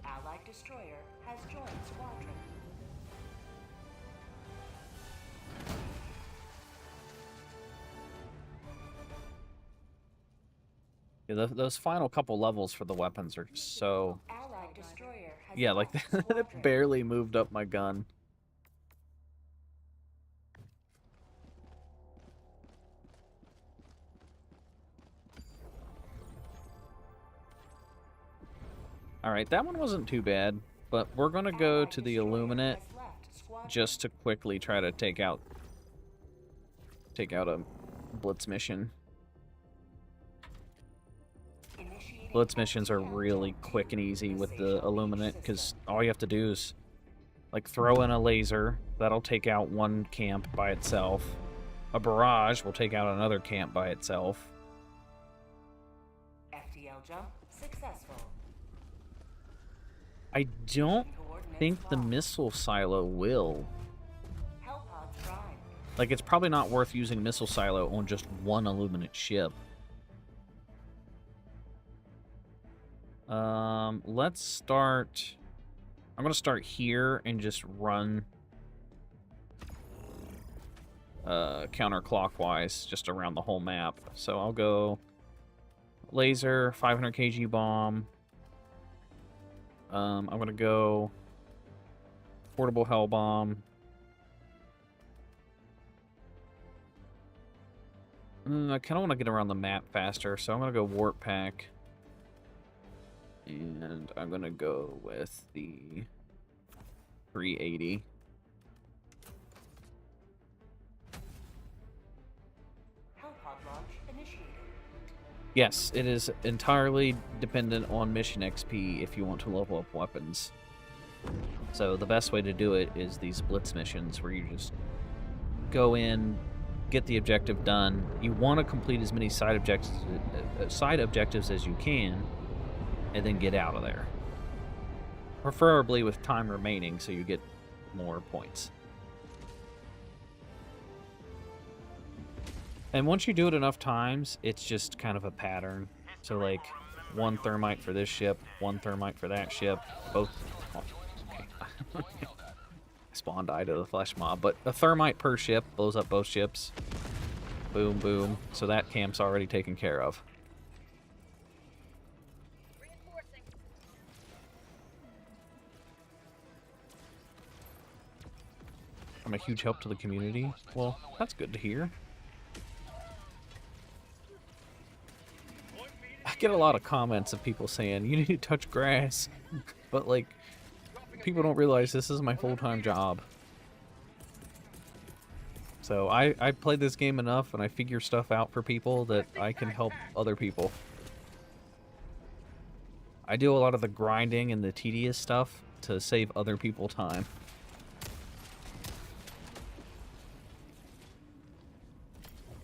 Allied destroyer has joined squadron. Yeah, those final couple levels for the weapons are so... Allied destroyer has Yeah, like left that squadron. barely moved up my gun. Alright, that one wasn't too bad, but we're gonna go Allied to the destroyer Illuminate has left squadron. just to quickly try to take out a blitz mission. Initiating Blitz missions are FTL really jump quick and easy to with the the Sabre Illuminate, system. because all you have to do is like throw in a laser. That'll take out one camp by itself. A barrage will take out another camp by itself. FTL jump successful. I don't Mission coordinates think the locked. missile silo will. Hellpod prime. Like, it's probably not worth using missile silo on just one Illuminate ship. Let's start... I'm gonna start here and just run counterclockwise just around the whole map. So I'll go laser, 500 kg bomb. I'm gonna go portable hell bomb. I kind of want to get around the map faster, so I'm gonna go warp pack. And I'm gonna go with the 380. Hellpod launch initiated. Yes, it is entirely dependent on mission XP if you want to level up weapons. So the best way to do it is these blitz missions where you just go in, get the objective done. You want to complete as many side objectives as you can, and then get out of there. Preferably with time remaining so you get more points. And once you do it enough times, it's just kind of a pattern. So like, one thermite for this ship, one thermite for that ship, both... Oh, okay. Spawn died to the Fleshmob, but a thermite per ship blows up both ships. Boom, boom. So that camp's already taken care of. I'm a huge help to the community. Well, that's good to hear. I get a lot of comments of people saying, you need to touch grass. But, like, people don't realize this is my full-time job. So I played this game enough and I figure stuff out for people that I can help other people. I do a lot of the grinding and the tedious stuff to save other people time.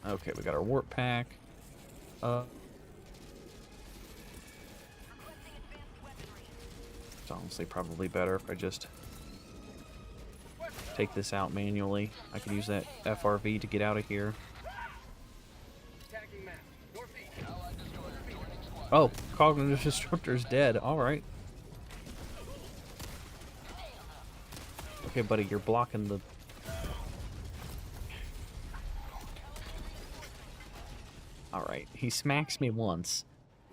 Okay, we got our warp pack. It's honestly probably better if I just take this out manually. I can use that FRV to get out of here. Oh, Cognitive Disruptor's dead. Alright. Okay, buddy, you're blocking the... Alright, he smacks me once.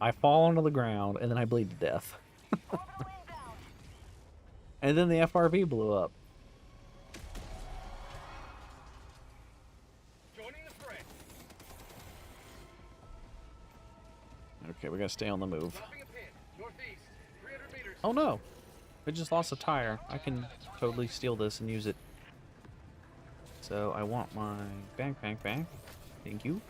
I fall onto the ground, and then I bleed to death. And then the FRV blew up. Okay, we gotta stay on the move. Oh no! I just lost a tire. I can totally steal this and use it. So I want my backpack back. Thank you.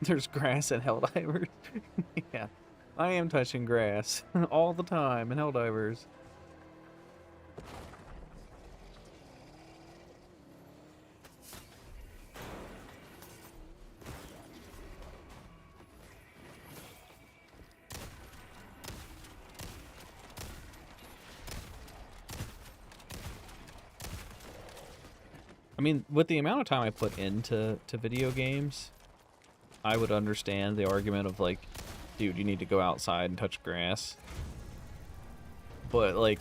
There's grass in Helldivers. Yeah, I am touching grass all the time in Helldivers. I mean, with the amount of time I put into video games, I would understand the argument of like, dude, you need to go outside and touch grass. But like,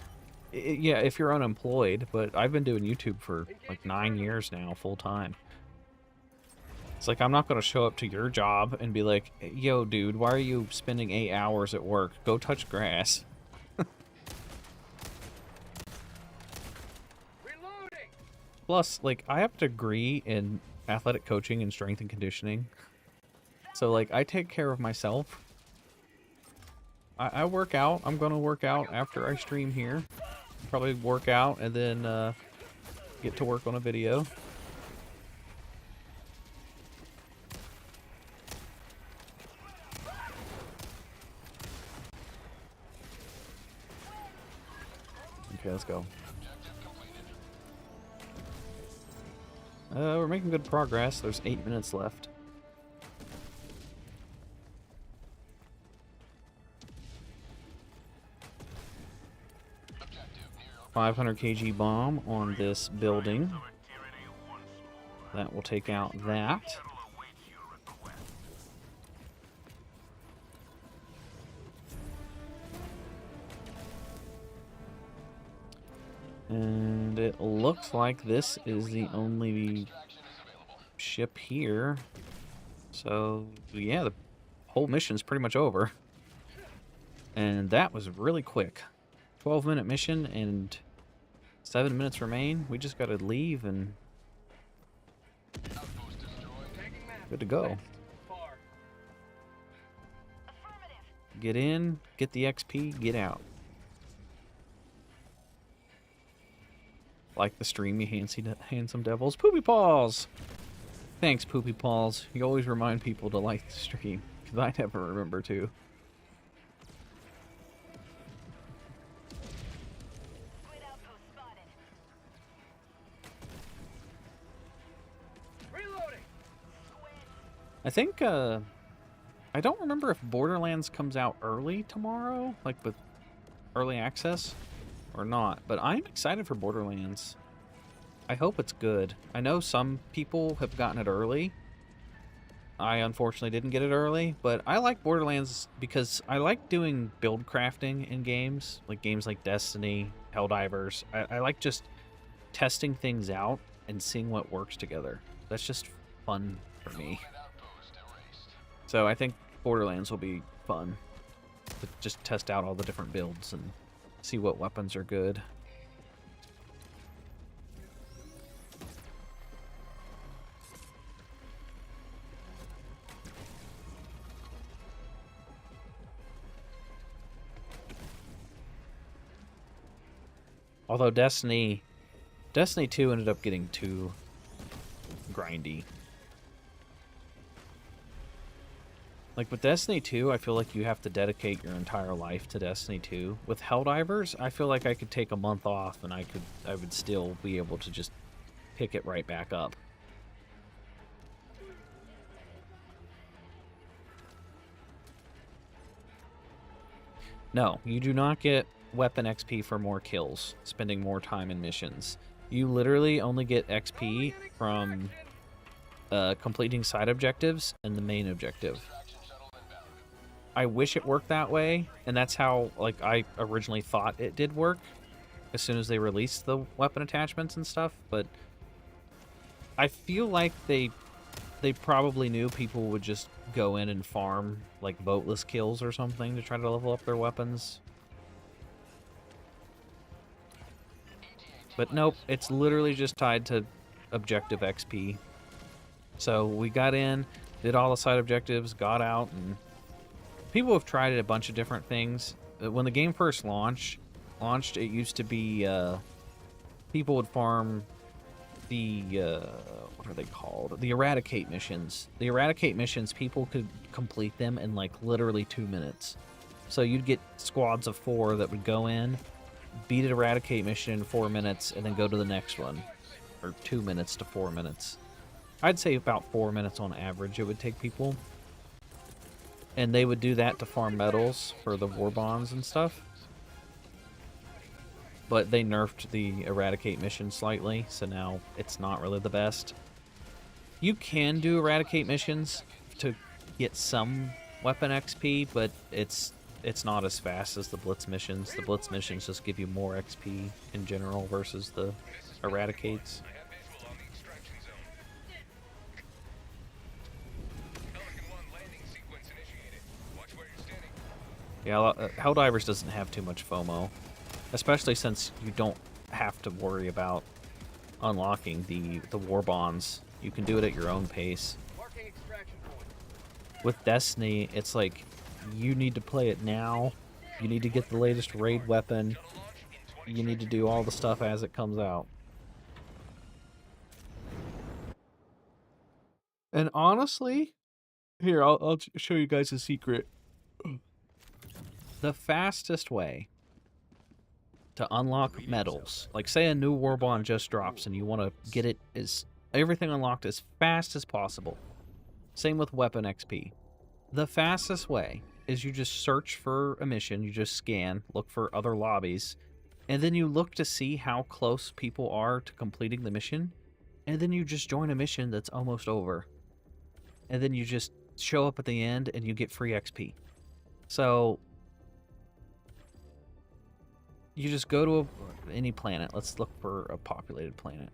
yeah, if you're unemployed, but I've been doing YouTube for like 9 years now, full time. It's like, I'm not going to show up to your job and be like, yo, dude, why are you spending 8 hours at work? Go touch grass. Plus, like, I have a degree in athletic coaching and strength and conditioning. So, like, I take care of myself. I work out. I'm going to work out after I stream here. Probably work out and then get to work on a video. Okay, let's go. We're making good progress. There's 8 minutes left. .500 kg bomb on this building. That will take out that. And it looks like this is the only ship here. So, yeah, the whole mission's pretty much over. And that was really quick. 12-minute mission and 7 minutes remain. We just gotta leave and good to go. Get in, get the XP, get out. Like the stream, you handsome devils. Poopy Paws! Thanks, Poopy Paws. You always remind people to like the stream, because I never remember to. I think, I don't remember if Borderlands comes out early tomorrow, like with early access, or not, but I'm excited for Borderlands. I hope it's good. I know some people have gotten it early. I unfortunately didn't get it early, but I like Borderlands because I like doing build crafting in games like Destiny, Helldivers. I like just testing things out and seeing what works together. That's just fun for me. So I think Borderlands will be fun to just test out all the different builds and see what weapons are good. Although Destiny 2 ended up getting too grindy. Like with Destiny 2, I feel like you have to dedicate your entire life to Destiny 2. With Helldivers, I feel like I could take a month off and I would still be able to just pick it right back up. No, you do not get weapon XP for more kills, spending more time in missions. You literally only get XP from completing side objectives and the main objective. I wish it worked that way, and that's how like I originally thought it did work as soon as they released the weapon attachments and stuff, but I feel like they probably knew people would just go in and farm like voteless kills or something to try to level up their weapons. But nope, it's literally just tied to objective XP. So we got in, did all the side objectives, got out, and people have tried a bunch of different things. When the game first launched, it used to be people would farm the what are they called? The Eradicate missions. The Eradicate missions, people could complete them in like literally 2 minutes. So you'd get squads of 4 that would go in, beat an Eradicate mission in 4 minutes, and then go to the next one. Or 2 minutes to 4 minutes. I'd say about 4 minutes on average it would take people. And they would do that to farm medals for the Warbonds and stuff. But they nerfed the Eradicate mission slightly, so now it's not really the best. You can do Eradicate missions to get some weapon XP, but it's not as fast as the Blitz missions. The Blitz missions just give you more XP in general versus the Eradicates. Yeah, Helldivers doesn't have too much FOMO, especially since you don't have to worry about unlocking the Warbonds. You can do it at your own pace. With Destiny, it's like you need to play it now. You need to get the latest raid weapon. You need to do all the stuff as it comes out. And honestly, here, I'll show you guys a secret. The fastest way to unlock medals, like say a new Warbond just drops and you want to get it is everything unlocked as fast as possible. Same with weapon XP. The fastest way is you just search for a mission, you just scan, look for other lobbies, and then you look to see how close people are to completing the mission, and then you just join a mission that's almost over. And then you just show up at the end and you get free XP. So you just go to any planet. Let's look for a populated planet.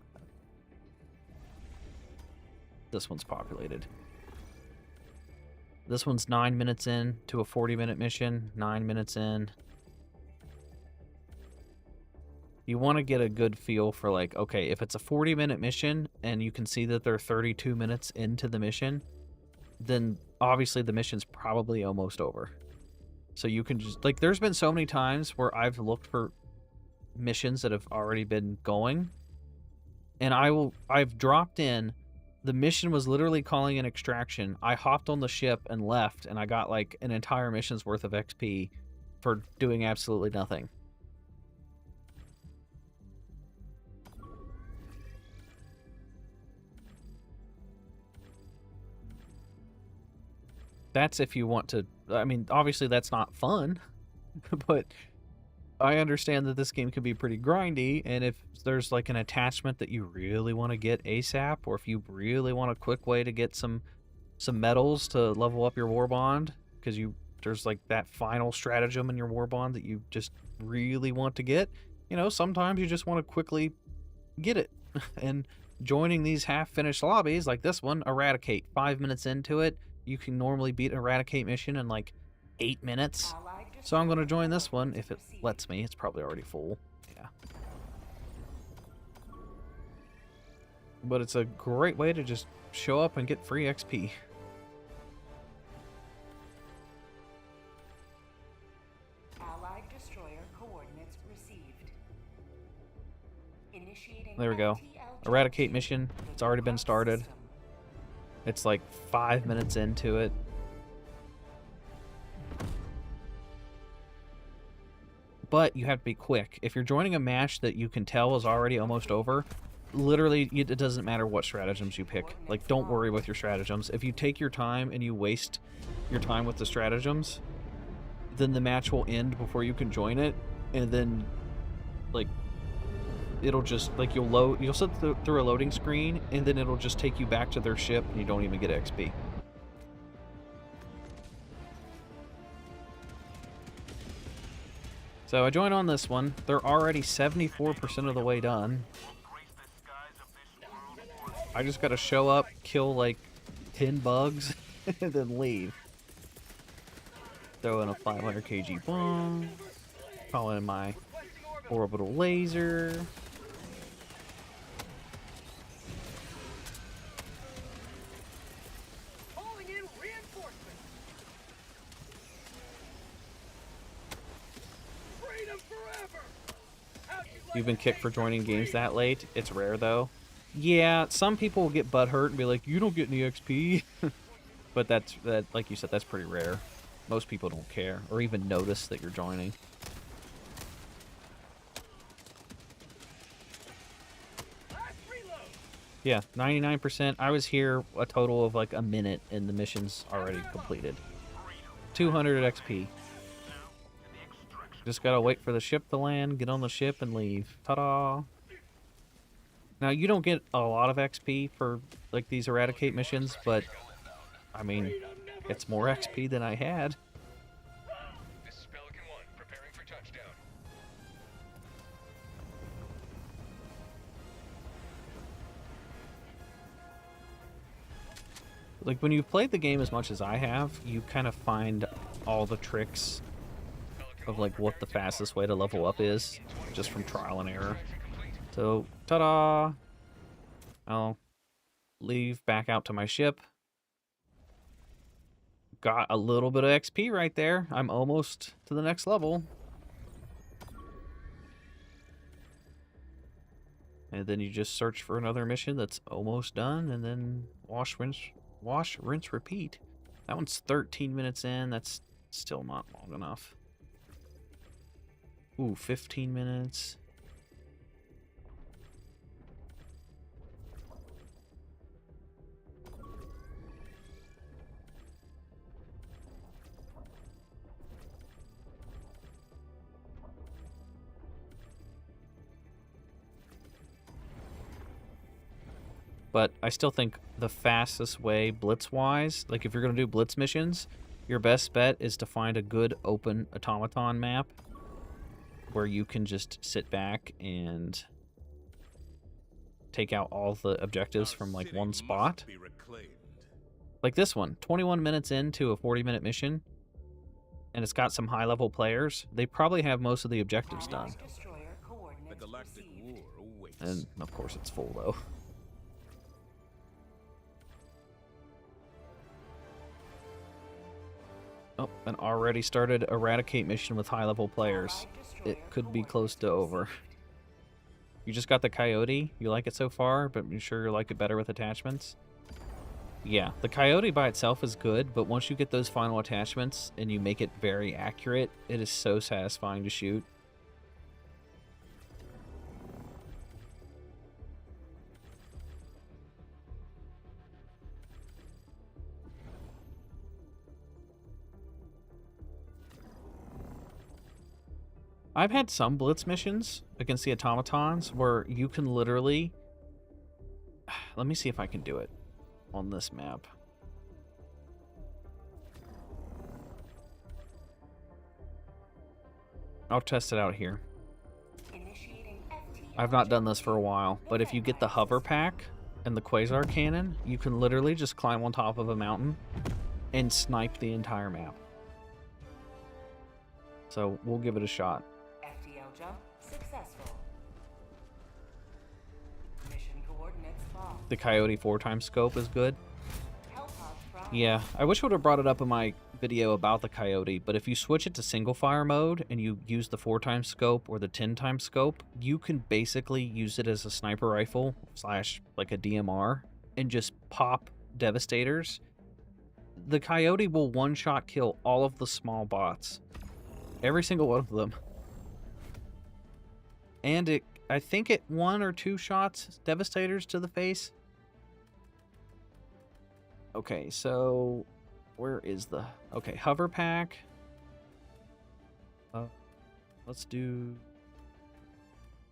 This one's populated. This one's 9 minutes in to a 40-minute mission. 9 minutes in. You want to get a good feel for like, okay, if it's a 40-minute mission and you can see that they're 32 minutes into the mission, then obviously the mission's probably almost over. So you can just, like, there's been so many times where I've looked for missions that have already been going, and I've dropped in, the mission was literally calling an extraction. I hopped on the ship and left, and I got like an entire mission's worth of XP for doing absolutely nothing. That's if you want to, I mean, obviously that's not fun, but I understand that this game can be pretty grindy, and if there's like an attachment that you really want to get ASAP, or if you really want a quick way to get some medals to level up your Warbond, because there's like that final stratagem in your Warbond that you just really want to get, you know, sometimes you just want to quickly get it. And joining these half-finished lobbies, like this one, Eradicate, 5 minutes into it, you can normally beat an Eradicate mission in like 8 minutes. So I'm going to join this one if it lets me. It's probably already full. Yeah. But it's a great way to just show up and get free XP. Allied destroyer coordinates received. Initiating There we go. FTL Eradicate mission. It's already been started. system. It's like 5 minutes into it. But you have to be quick. If you're joining a match that you can tell is already almost over, literally, it doesn't matter what stratagems you pick. Like, don't worry with your stratagems. If you take your time and you waste your time with the stratagems, then the match will end before you can join it, and then, like, it'll just, like, you'll sit through a loading screen, and then it'll just take you back to their ship, and you don't even get XP. So I joined on this one. They're already 74% of the way done. I just gotta show up, kill like 10 bugs, and then leave. Throw in a 500 kg bomb. Call in my orbital laser. You've been kicked for joining games that late. It's rare though. Yeah, some people will get butthurt and be like, "You don't get any XP," but that, like you said, that's pretty rare. Most people don't care or even notice that you're joining. Yeah, 99%. I was here a total of like a minute, and the mission's already completed. 200 XP. Just gotta wait for the ship to land, get on the ship, and leave. Ta-da! Now, you don't get a lot of XP for, like, these Eradicate missions, but, I mean, it's more XP than I had. This is Pelican 1, preparing for touchdown. Like, when you've played the game as much as I have, you kind of find all the tricks of, like, what the fastest way to level up is, just from trial and error. So, ta-da! I'll leave back out to my ship. Got a little bit of XP right there. I'm almost to the next level. And then you just search for another mission that's almost done, and then wash, rinse, repeat. That one's 13 minutes in. That's still not long enough. Ooh, 15 minutes. But I still think the fastest way, blitz-wise, like if you're going to do blitz missions, your best bet is to find a good open automaton map where you can just sit back and take out all the objectives from like one spot. Like this one, 21 minutes into a 40-minute mission, and it's got some high-level players. They probably have most of the objectives done. The Galactic War awaits. And of course it's full though. Oh, an already started Eradicate mission with high-level players. It could be close to over. You just got the Coyote. You like it so far, but you sure you like it better with attachments? Yeah, the Coyote by itself is good, but once you get those final attachments and you make it very accurate, it is so satisfying to shoot. I've had some blitz missions against the automatons where you can literally... Let me see if I can do it on this map. I'll test it out here. I've not done this for a while, but if you get the hover pack and the quasar cannon, you can literally just climb on top of a mountain and snipe the entire map. So we'll give it a shot. Jump successful. Mission coordinates locked. The Coyote 4x scope is good. Hellpod prime. Yeah, I wish I would have brought it up in my video about the Coyote, but if you switch it to single fire mode and you use the 4x scope or the 10x scope, you can basically use it as a sniper rifle slash like a DMR and just pop Devastators. The Coyote will one-shot kill all of the small bots. Every single one of them. And I think it 1 or 2 shots Devastators to the face. Okay, so where is the... Okay, hover pack. Let's do...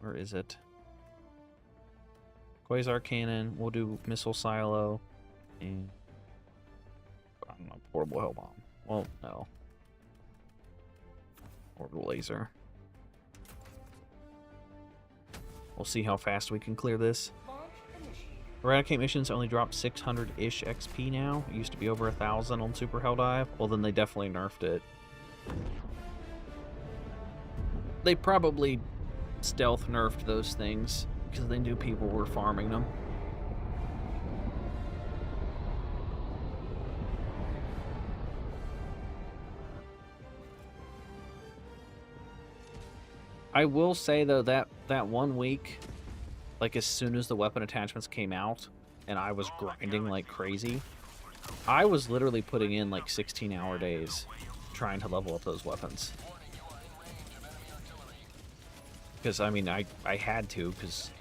Where is it? Quasar cannon. We'll do missile silo. And... I don't know, portable hell bomb. Well, no. Orbital laser. We'll see how fast we can clear this. Launch initiated. Eradicate missions only drop 600-ish XP now. It used to be over 1,000 on Super Helldive. Well, then they definitely nerfed it. They probably stealth nerfed those things because they knew people were farming them. I will say, though, that 1 week, like as soon as the weapon attachments came out and I was grinding like crazy, I was literally putting in like 16-hour days trying to level up those weapons. Because, I mean, I had to, because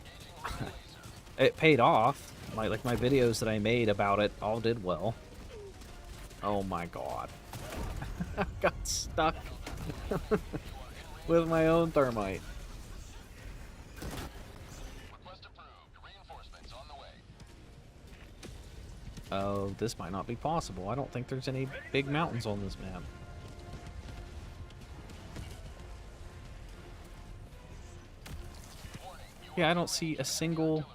it paid off. My videos that I made about it all did well. Oh my god. I got stuck with my own thermite. Request approved. Reinforcements on the way. Oh, this might not be possible. I don't think there's any big mountains on this map. Yeah, I don't see a single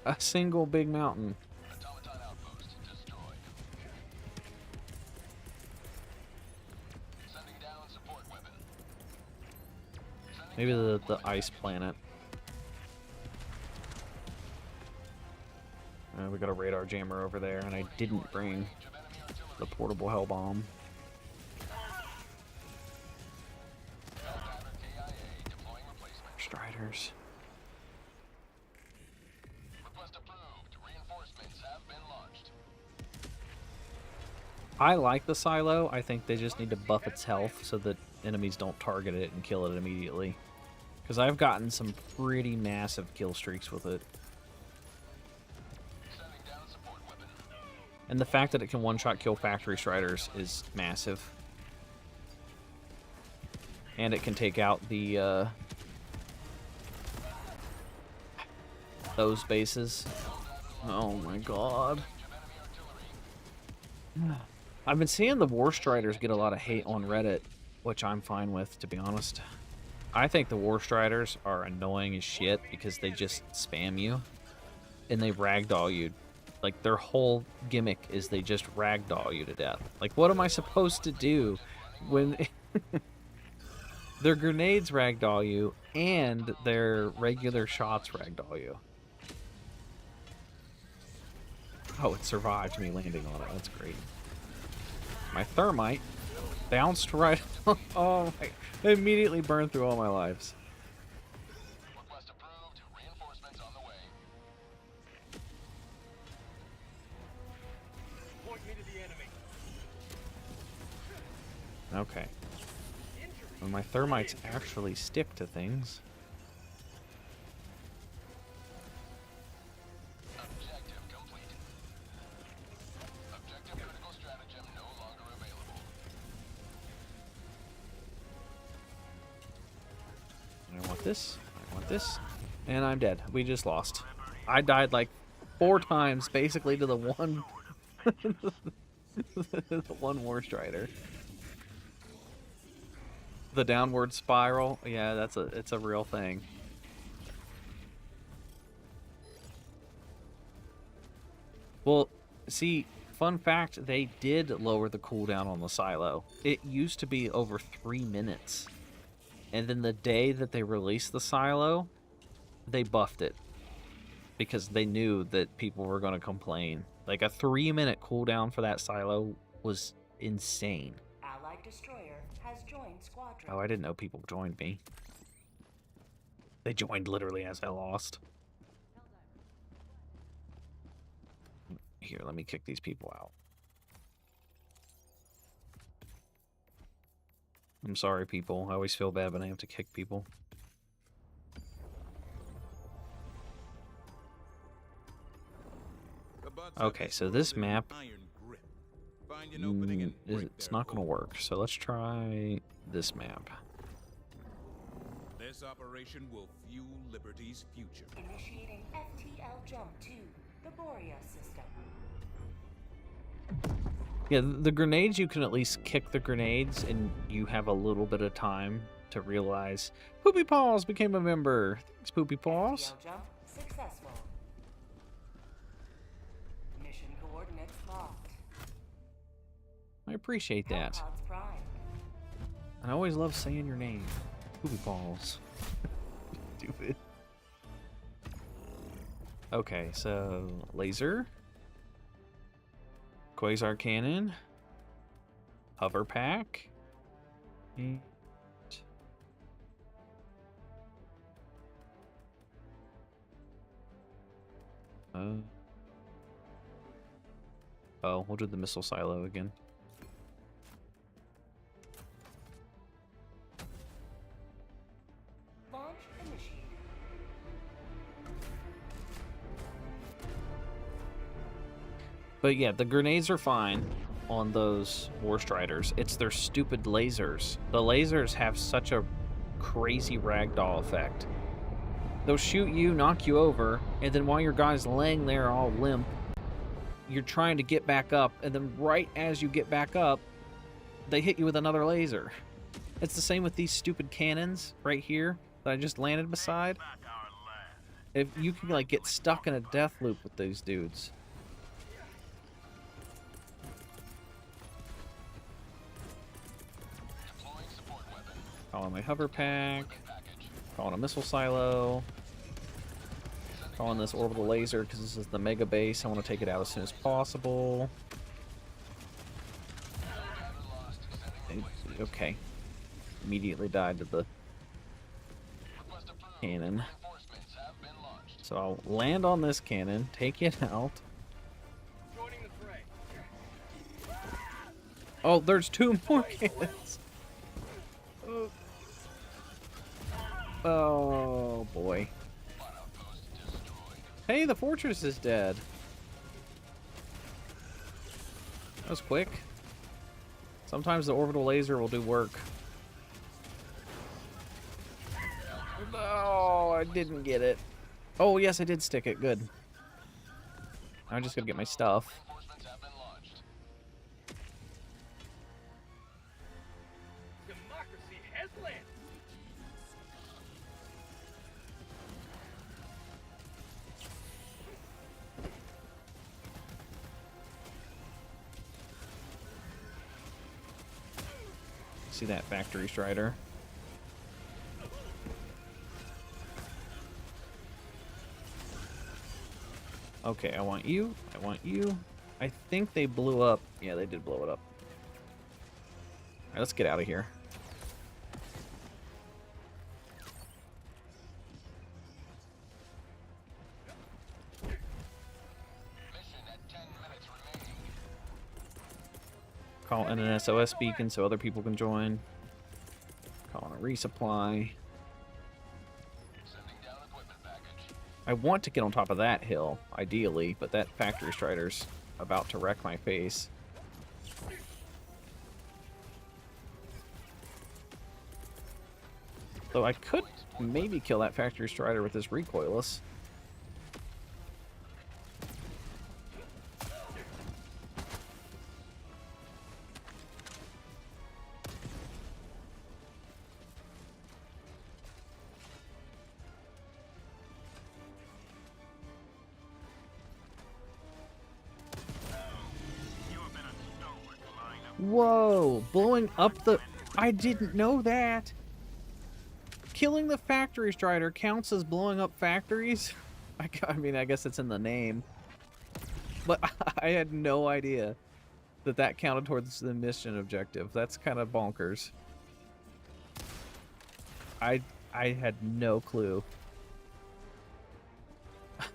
big mountain. Automaton outpost destroyed. Sending down support weapon. Maybe the ice planet. We got a radar jammer over there, and I didn't bring the portable hell bomb. Striders. Request approved. Reinforcements have been launched. I like the silo. I think they just need to buff its health so that enemies don't target it and kill it immediately. Because I've gotten some pretty massive kill streaks with it. Sending down support weapon. And the fact that it can one-shot kill factory striders is massive. And it can take out the those bases. Oh my god. I've been seeing the War Striders get a lot of hate on Reddit, which I'm fine with, to be honest. I think the War Striders are annoying as shit because they just spam you and they ragdoll you. Like, their whole gimmick is they just ragdoll you to death. Like, what am I supposed to do when their grenades ragdoll you and their regular shots ragdoll you? Oh, it survived me landing on it. That's great. My thermite bounced right... Oh, my... I immediately burned through all my lives. Request approved. Reinforcements on the way. Point me to the enemy. Okay. When my thermites actually stick to things... Objective complete. Objective critical stratagem no longer available. I want this, I want this, and I'm dead. We just lost. I died like 4 times, basically, to the one... the one War Strider. The downward spiral, yeah, it's a real thing. Well, see, fun fact, they did lower the cooldown on the silo. It used to be over 3 minutes. And then the day that they released the silo, they buffed it. Because they knew that people were going to complain. Like, a 3-minute cooldown for that silo was insane. Allied destroyer has joined squadron. Oh, I didn't know people joined me. They joined literally as I lost. Here, let me kick these people out. I'm sorry, people. I always feel bad when I have to kick people. Okay, so this map, it's not going to work. So let's try this map. This operation will fuel Liberty's future. Initiating FTL jump to the Borea system. Yeah, the grenades, you can at least kick the grenades, and you have a little bit of time to realize Poopy Paws became a member. Thanks, Poopy Paws. FTL jump successful. Mission coordinates locked. I appreciate that. Hellpods prime. And I always love saying your name. Poopy Paws. Stupid. Okay, so laser. Quasar cannon. Hover pack. And oh, we'll do the missile silo again. Launch initiated. But yeah, the grenades are fine on those War Striders. It's their stupid lasers. The lasers have such a crazy ragdoll effect. They'll shoot you, knock you over, and then while your guy's laying there all limp, you're trying to get back up, and then right as you get back up, they hit you with another laser. It's the same with these stupid cannons right here that I just landed beside. Back our land. If you can like get stuck in a death loop with those dudes. Deploying support weapon. Calling my hover pack. Package. Calling a missile silo. Calling this orbital laser because this is the mega base. I want to take it out as soon as possible. Okay. Immediately died to the Request approved. cannon. Reinforcements have been launched. So I'll land on this cannon, take it out. Joining the fray. Oh, there's two more cannons. Oh boy. Outpost destroyed. Hey, the fortress is dead. That was quick. Sometimes the orbital laser will do work. No, I didn't get it. Oh, yes, I did stick it. Good. I'm just gonna get my stuff. Reinforcements have been launched. Democracy has landed. See that factory strider? Okay, I want you. I want you. I think they blew up. Yeah, they did blow it up. Alright, let's get out of here. Mission at 10 minutes remaining. Call in an SOS beacon so other people can join. Call in a resupply. Sending down equipment package. I want to get on top of that hill, ideally, but that factory strider's about to wreck my face. Though I could maybe kill that factory strider with this recoilless. You have been a stalwart, lineup. Whoa, blowing up the... I didn't know that. Killing the factory strider counts as blowing up factories? I mean, I guess it's in the name. But I had no idea. that counted towards the mission objective. That's kind of bonkers. I had no clue.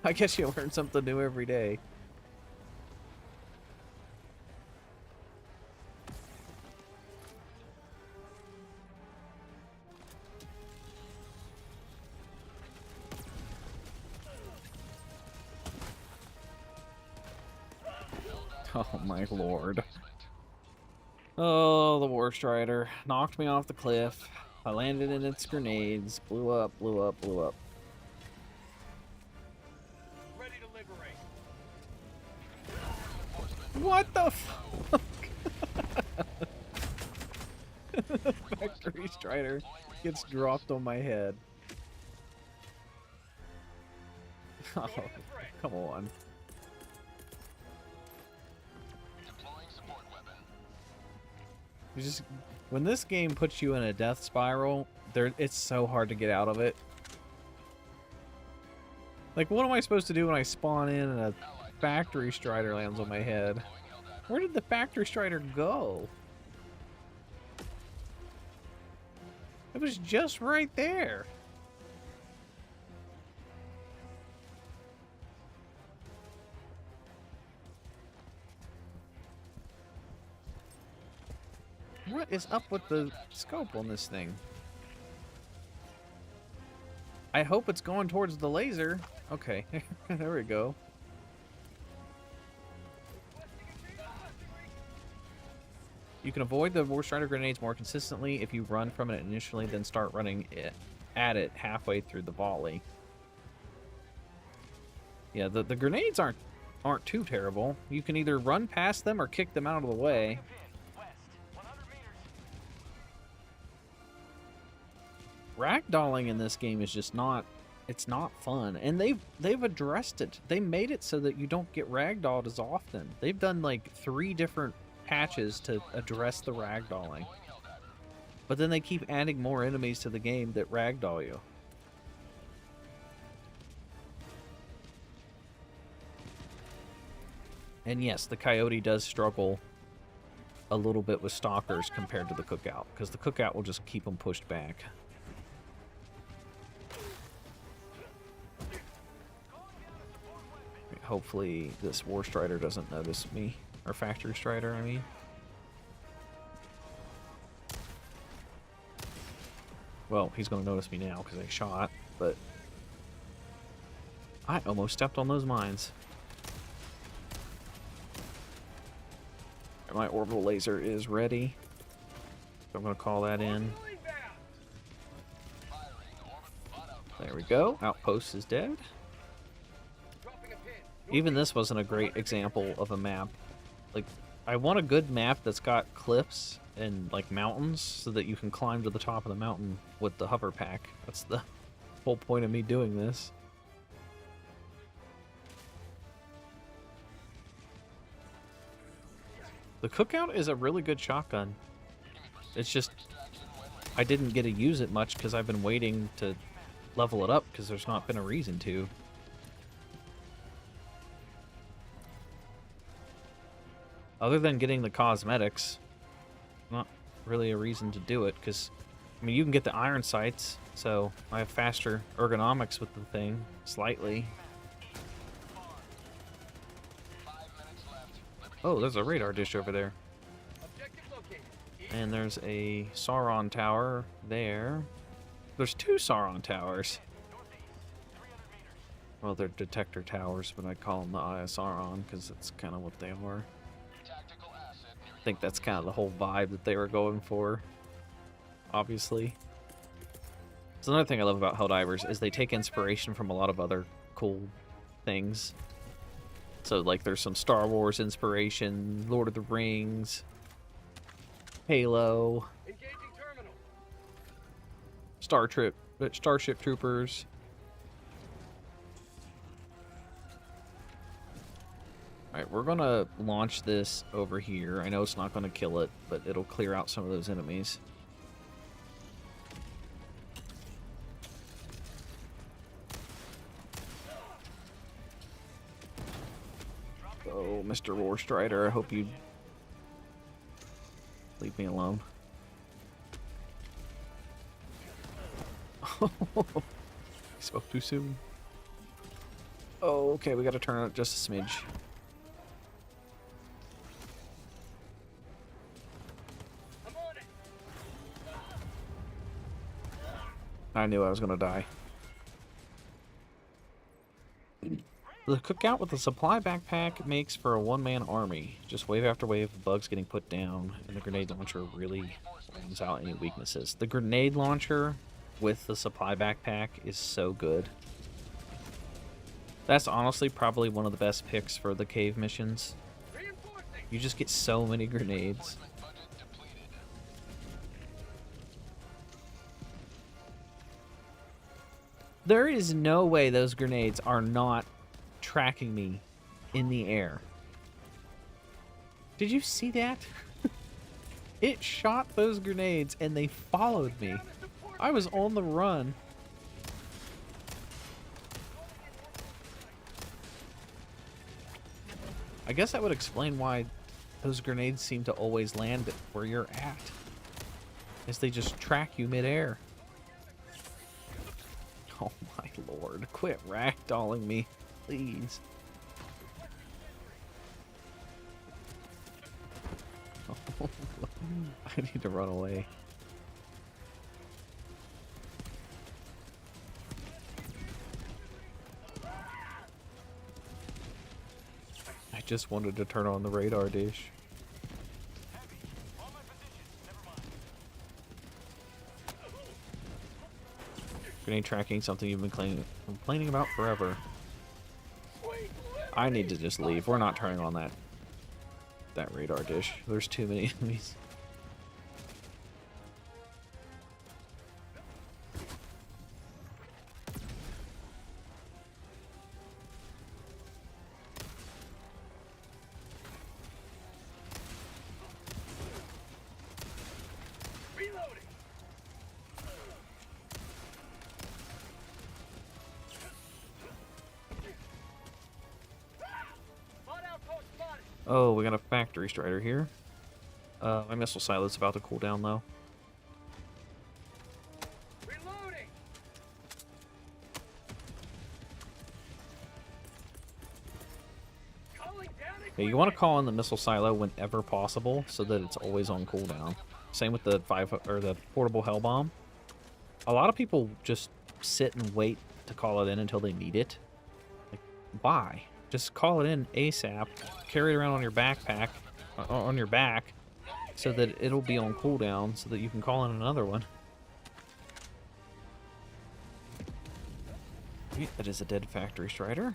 I guess you learn something new every day. Oh my lord. Oh, the War Strider knocked me off the cliff. I landed in its grenades. Blew up, blew up, blew up. Ready to liberate. What the fuck? Factory Strider gets dropped on my head. Oh, come on. You just, when this game puts you in a death spiral, it's so hard to get out of it. Like, what am I supposed to do when I spawn in and a Factory Strider lands on my head? Where did the Factory Strider go? It was just right there. What is up with the scope on this thing? I hope it's going towards the laser. Okay, there we go. You can avoid the War Strider grenades more consistently if you run from it initially, then start running at it halfway through the volley. Yeah, the grenades aren't too terrible. You can either run past them or kick them out of the way. Ragdolling in this game is just not, it's not fun. And they've addressed it. They made it so that you don't get ragdolled as often. They've done like 3 different patches to address the ragdolling. But then they keep adding more enemies to the game that ragdoll you. And yes, the Coyote does struggle a little bit with stalkers compared to the Cookout, because the Cookout will just keep them pushed back. Hopefully this War Strider doesn't notice me. Or Factory Strider, I mean. Well, he's going to notice me now because I shot, but I almost stepped on those mines. My orbital laser is ready. So I'm going to call that in. There we go. Outpost is dead. Even this wasn't a great example of a map. Like, I want a good map that's got cliffs and, like, mountains so that you can climb to the top of the mountain with the hover pack. That's the whole point of me doing this. The Cookout is a really good shotgun. It's just, I didn't get to use it much because I've been waiting to level it up because there's not been a reason to. Other than getting the cosmetics, not really a reason to do it, because, I mean, you can get the iron sights, so I have faster ergonomics with the thing, slightly. Oh, there's a radar dish over there. And there's a Sauron tower there. There's 2 Sauron towers. Well, they're detector towers, but I call them the Eye of Sauron, because that's kind of what they are. I think that's kind of the whole vibe that they were going for, obviously. So another thing I love about Helldivers is they take inspiration from a lot of other cool things. So, like, there's some Star Wars inspiration, Lord of the Rings, Halo, Starship Troopers. Alright, we're gonna launch this over here. I know it's not gonna kill it, but it'll clear out some of those enemies. Oh, Mr. War Strider, I hope you Leave me alone. Spoke too soon. Oh, okay, we gotta turn it just a smidge. I knew I was gonna die. The cookout with the supply backpack makes for a one-man army. Just wave after wave of bugs getting put down, and the grenade launcher really brings out any weaknesses. The grenade launcher with the supply backpack is so good. That's honestly probably one of the best picks for the cave missions. You just get so many grenades. There is no way those grenades are not tracking me in the air. Did you see that? It shot those grenades and they followed me. I was on the run. I guess that would explain why those grenades seem to always land where you're at. Is they just track you midair. Oh my lord, quit ragdolling me, please. I need to run away. I just wanted to turn on the radar dish. Grenade tracking, something you've been complaining about forever. I need to just leave. We're not turning on that radar dish. There's too many enemies. Oh, we got a factory strider here. My missile silo's about to cool down, though. Reloading. Yeah, you want to call in the missile silo whenever possible, so that it's always on cooldown. Same with the the portable hell bomb. A lot of people just sit and wait to call it in until they need it. Like, why? Just call it in ASAP, carry it around on your backpack, on your back, so that it'll be on cooldown, so that you can call in another one. That is a dead factory strider.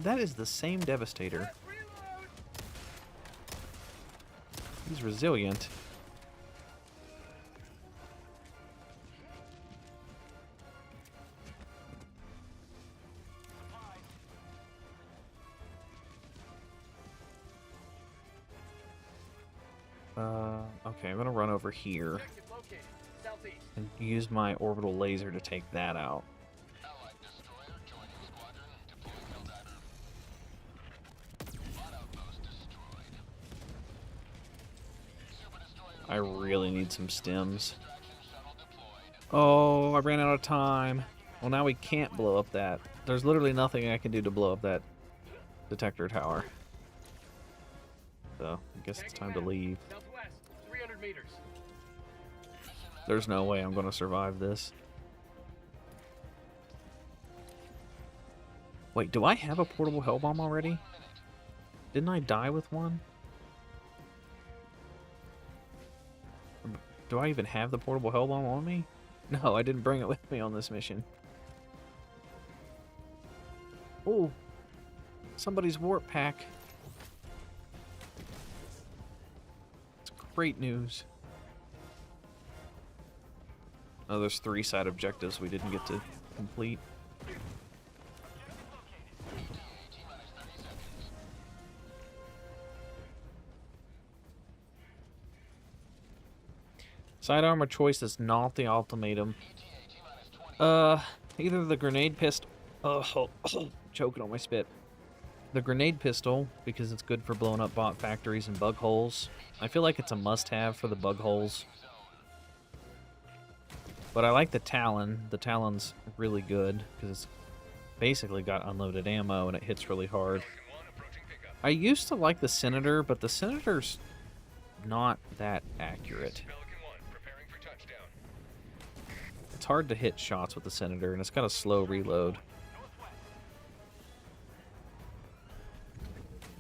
That is the same Devastator. He's resilient. Okay, I'm gonna run over here and use my orbital laser to take that out. Allied destroyer joining squadron, deploying Helldiver. Bot outpost destroyed. Super destroyer I really need some stims. extraction shuttle deployed. Oh, I ran out of time. Well, now we can't blow up that. There's literally nothing I can do to blow up that detector tower. So, I guess it's time to leave. Southwest, 300 meters. There's no way I'm going to survive this. Wait, do I have a portable hell bomb already? Didn't I die with one? Do I even have the portable hell bomb on me? No, I didn't bring it with me on this mission. Oh, somebody's warp pack. It's great news. Oh, there's 3 side objectives we didn't get to complete. Sidearm of choice is not the ultimatum. Either the grenade pistol. Oh, choking on my spit. The grenade pistol, because it's good for blowing up bot factories and bug holes. I feel like it's a must-have for the bug holes. But I like the Talon. The Talon's really good, because it's basically got unloaded ammo and it hits really hard. I used to like the Senator, but the Senator's not that accurate. It's hard to hit shots with the Senator, and it's got a slow reload.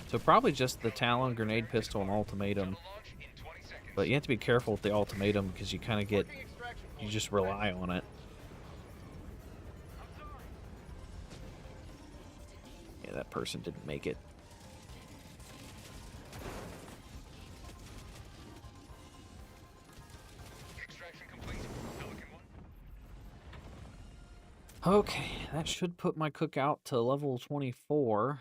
So probably just the Talon, grenade pistol, and ultimatum. But you have to be careful with the ultimatum, because you kind of get... You just rely on it. Yeah, that person didn't make it. Okay, that should put my cookout to level 24.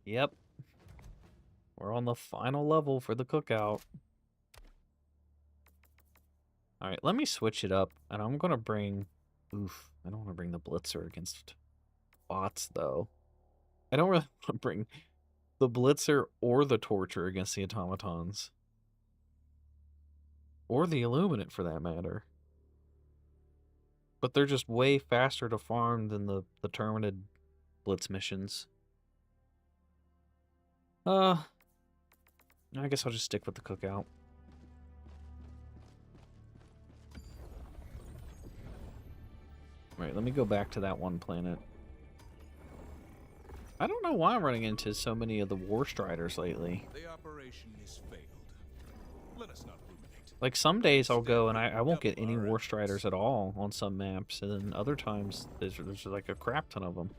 Yep. We're on the final level for the cookout. Alright, let me switch it up, and I'm going to bring... Oof, I don't want to bring the Blitzer against bots, though. I don't really want to bring the Blitzer or the Torture against the automatons. Or the Illuminate, for that matter. But they're just way faster to farm than the Terminid Blitz missions. I guess I'll just stick with the cookout. Right, let me go back to that one planet. I don't know why I'm running into so many of the War Striders lately. The operation is failed. Let us not ruminate. Like, some days I'll go and I won't get any War Striders at all on some maps, and then other times there's like a crap ton of them.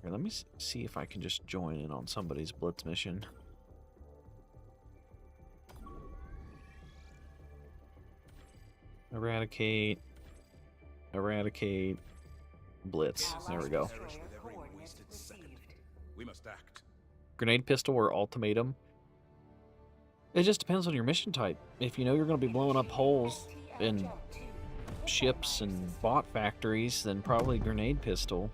Here, let me see if I can just join in on somebody's Blitz mission. Eradicate. Eradicate. Blitz. There we go. We must act. Grenade pistol or ultimatum. It just depends on your mission type. If you know you're going to be blowing up holes in ships and bot factories, then probably grenade pistol.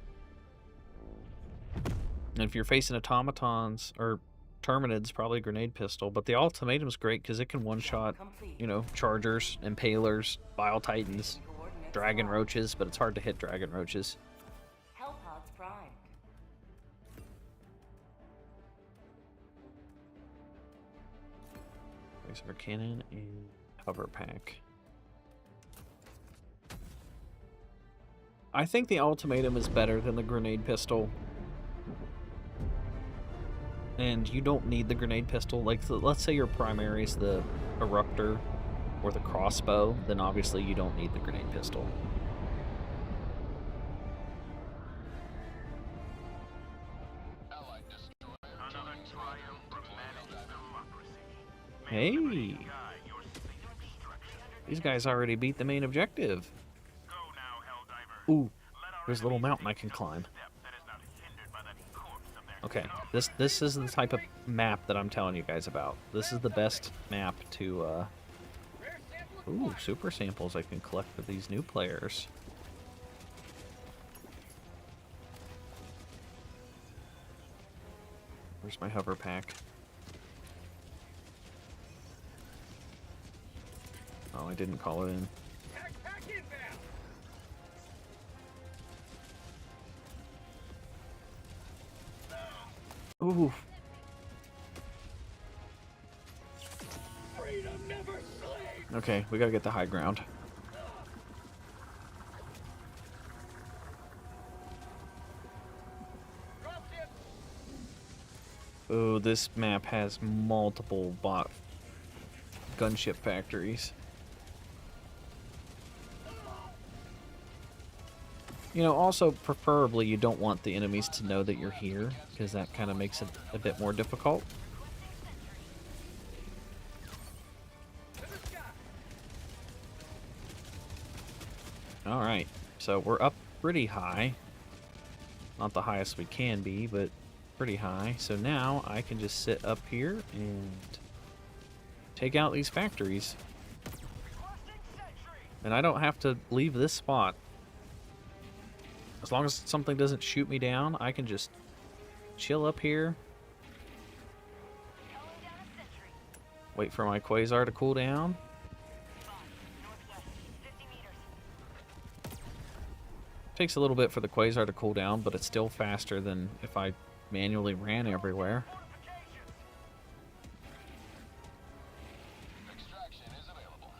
And if you're facing automatons or Terminids, probably grenade pistol. But the ultimatum's great because it can one-shot, you know, chargers, impalers, bile titans, Dragonroaches, but it's hard to hit Dragonroaches. Hellpods primed. Laser cannon and hover pack. I think the ultimatum is better than the grenade pistol. And you don't need the grenade pistol. Like, let's say your primary is the eruptor or the crossbow, then obviously you don't need the grenade pistol. Another triumph for managed democracy. Hey, Guide your speed destruction. these guys already beat the main objective. Go now, Helldivers. Ooh, Let our there's a little enemies mountain I take can just a climb. step that is not hindered by the corpse of their Okay, colleague. this is the type of map that I'm telling you guys about. This is the best map to, Ooh, super samples I can collect for these new players. Where's my hover pack? Oh, I didn't call it in. Ooh. Okay, we gotta get the high ground. Oh, this map has multiple bot gunship factories. You know, also, preferably, you don't want the enemies to know that you're here, because that kind of makes it a bit more difficult. Alright, so we're up pretty high. Not the highest we can be, but pretty high. So now I can just sit up here and take out these factories. And I don't have to leave this spot. As long as something doesn't shoot me down, I can just chill up here. Wait for my quasar to cool down. Takes a little bit for the quasar to cool down, but it's still faster than if I manually ran everywhere. Extraction is available.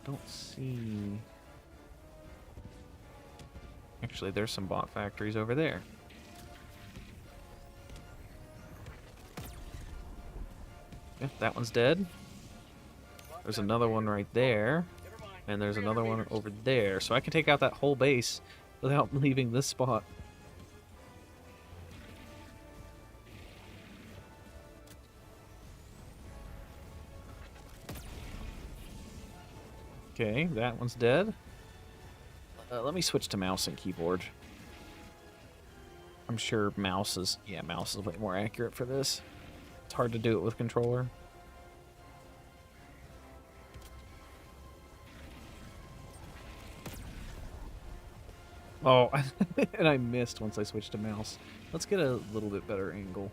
Don't see... Actually, there's some bot factories over there. Yeah, that one's dead. There's another one right there. And there's another one over there. So I can take out that whole base without leaving this spot. Okay, that one's dead. Let me switch to mouse and keyboard. I'm sure mouse is... Yeah, mouse is way more accurate for this. It's hard to do it with controller. Oh, and I missed once I switched to mouse. Let's get a little bit better angle.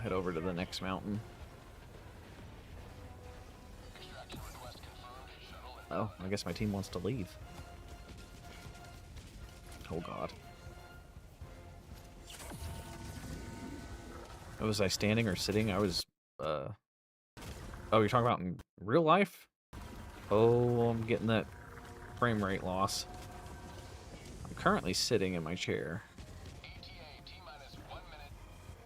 Head over to the next mountain. Extraction request confirmed. Shuttle in. Oh, I guess my team wants to leave. Oh god. Was I standing or sitting? I was, Oh, you're talking about in real life? Oh, I'm getting that frame rate loss. I'm currently sitting in my chair. ETA T-minus 1 minute.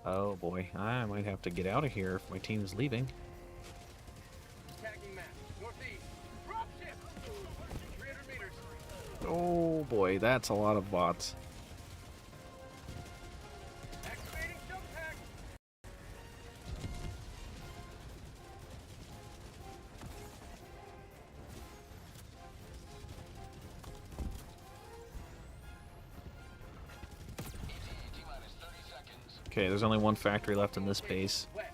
Oh boy, I might have to get out of here if my team's leaving. Tagging map. Northeast. Dropship. 300 meters. Oh boy, that's a lot of bots. Activating jump pack. ETA T-minus 30 seconds. Okay, there's only one factory left in this base. West.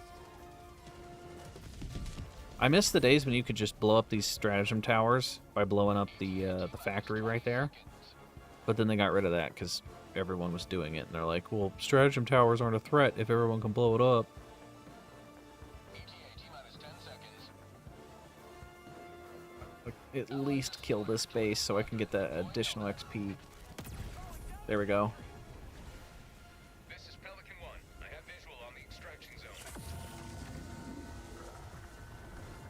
I miss the days when you could just blow up these stratagem towers by blowing up the factory right there. But then they got rid of that because everyone was doing it. And they're like, well, stratagem towers aren't a threat if everyone can blow it up. ETA T-minus 10 seconds. At least kill this base so I can get that additional XP. There we go. This is Pelican 1. I have visual on the extraction zone.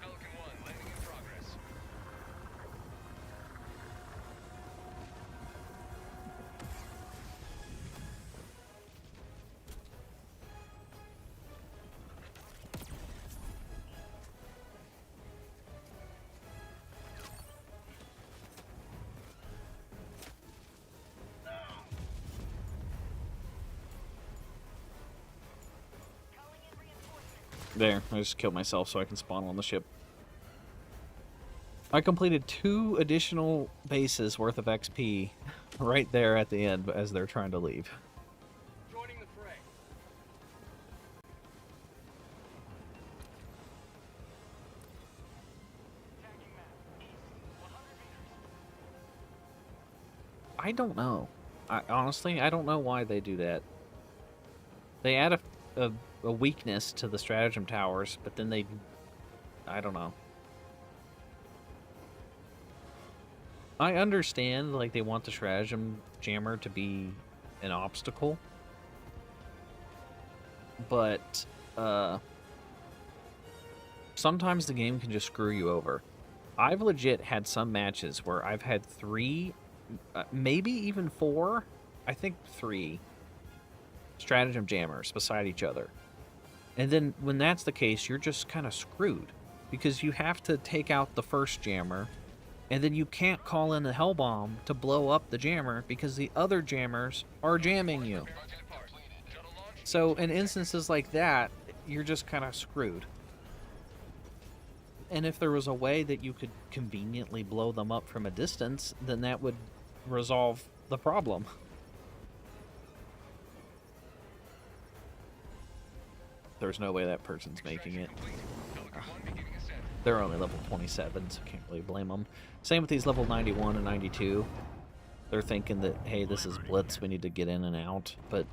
Pelican 1 landing in progress. There, I just killed myself so I can spawn on the ship. I completed 2 additional bases worth of XP right there at the end as they're trying to leave. Joining the fray. Tagging map. East. 100 meters. I don't know. Honestly, I don't know why they do that. They add a weakness to the stratagem towers, but then they... I don't know. I understand, like, they want the stratagem jammer to be an obstacle. But, sometimes the game can just screw you over. I've legit had some matches where I've had 3, maybe even 4, I think 3 stratagem jammers beside each other. And then when that's the case, you're just kind of screwed. Because you have to take out the first jammer, and then you can't call in the hell bomb to blow up the jammer because the other jammers are jamming you. So in instances like that, you're just kind of screwed. And if there was a way that you could conveniently blow them up from a distance, then that would resolve the problem. there's no way that person's making it. They're only level 27, so can't really blame them. Same with these level 91 and 92. They're thinking that, hey, this is Blitz, we need to get in and out. But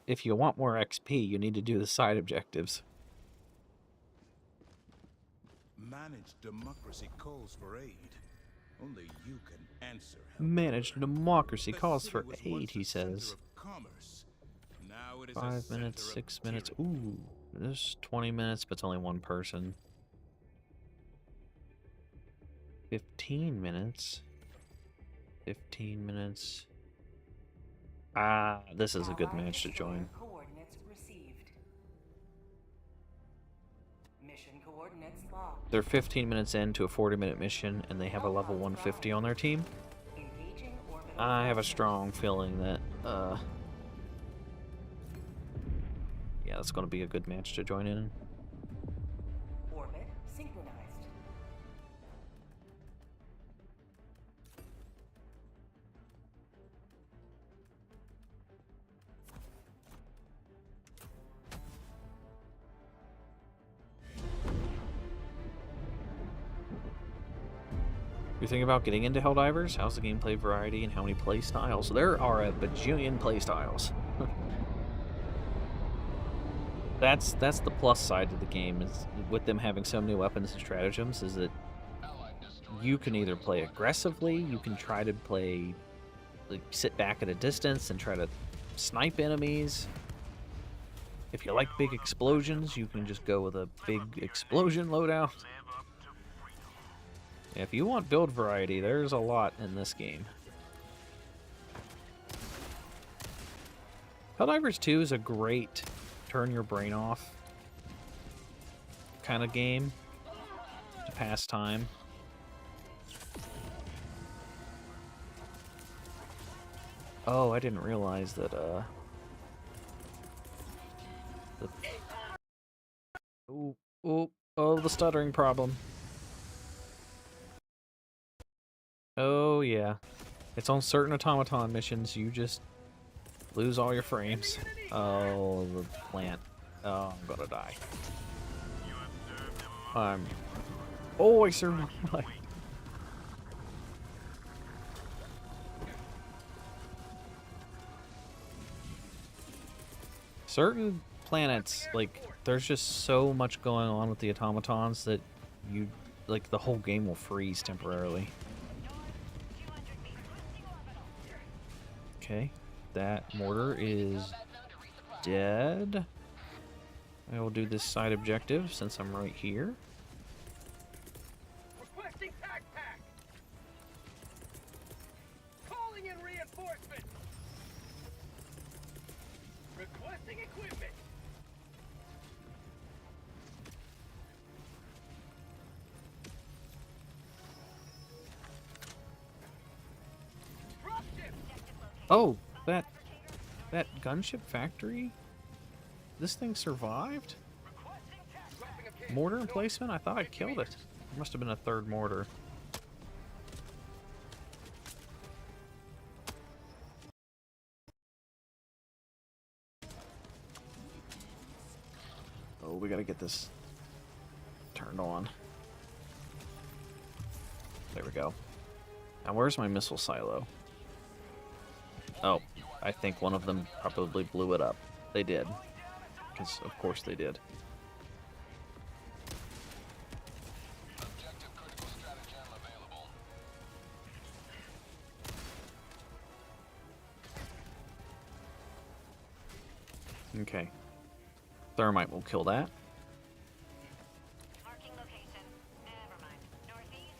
if you want more XP, you need to do the side objectives. Managed democracy calls for aid. Only you can answer. Managed democracy calls for aid, he says. 5 minutes, 6 minutes. Ooh, there's 20 minutes, but it's only one person. 15 minutes. 15 minutes. Ah, this is a good match to join. Coordinates received. Mission coordinates locked. They're 15 minutes into a 40-minute mission, and they have a level 150 on their team. Engaging orbital. I have a strong feeling that, yeah, that's going to be a good match to join in. Orbit synchronized. You're thinking about getting into Helldivers? How's the gameplay variety and how many play styles? There are a bajillion play styles. That's the plus side of the game, is with them having so many weapons and stratagems, is that you can either play aggressively, you can try to play, like, sit back at a distance and try to snipe enemies. If you like big explosions, you can just go with a big explosion loadout. If you want build variety, there's a lot in this game. Helldivers 2 is a great turn your brain off kind of game to pass time. Oh, I didn't realize that, the stuttering problem. Oh, yeah. It's on certain automaton missions, you just lose all your frames. Oh, the plant. Oh, I'm gonna die. Oh, I survived. Certain planets, like, there's just so much going on with the automatons that you, like, the whole game will freeze temporarily. Okay, that mortar is dead. I will do this side objective since I'm right here. Requesting tac pack. Calling in reinforcements. Requesting equipment. Oh, that gunship factory? This thing survived? Mortar emplacement? I thought I killed it. There must have been a third mortar. Oh, we gotta get this turned on. There we go. Now where's my missile silo? Oh, I think one of them probably blew it up. They did. Because, of course, they did. Objective critical stratagem available. Okay. Thermite will kill that. Marking location. Never mind. Northeast.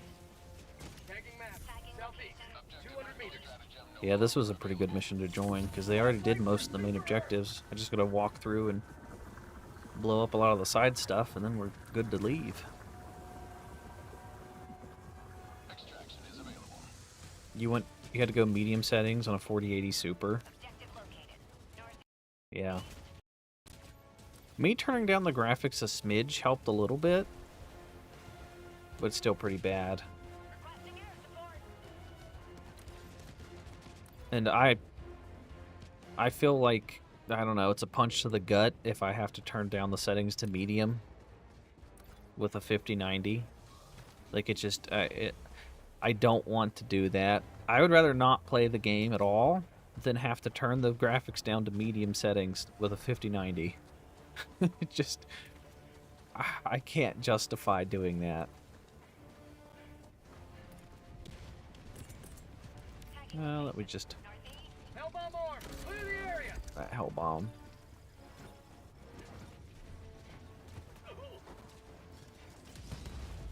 Tagging map. Tagging Southeast. location. 200 meters. Yeah, this was a pretty good mission to join, because they already did most of the main objectives. I just gotta walk through and blow up a lot of the side stuff, and then we're good to leave. Extraction is available. You had to go medium settings on a 4080 Super. Objective located. North. Yeah. Me turning down the graphics a smidge helped a little bit, but it's still pretty bad. Requesting air support. And I feel like I don't know, it's a punch to the gut if I have to turn down the settings to medium with a 5090. Like, it just, I don't want to do that. I would rather not play the game at all than have to turn the graphics down to medium settings with a 5090. It just, I can't justify doing that. Well, let me just... Hellbomb arm! Clear the area! That Hellbomb.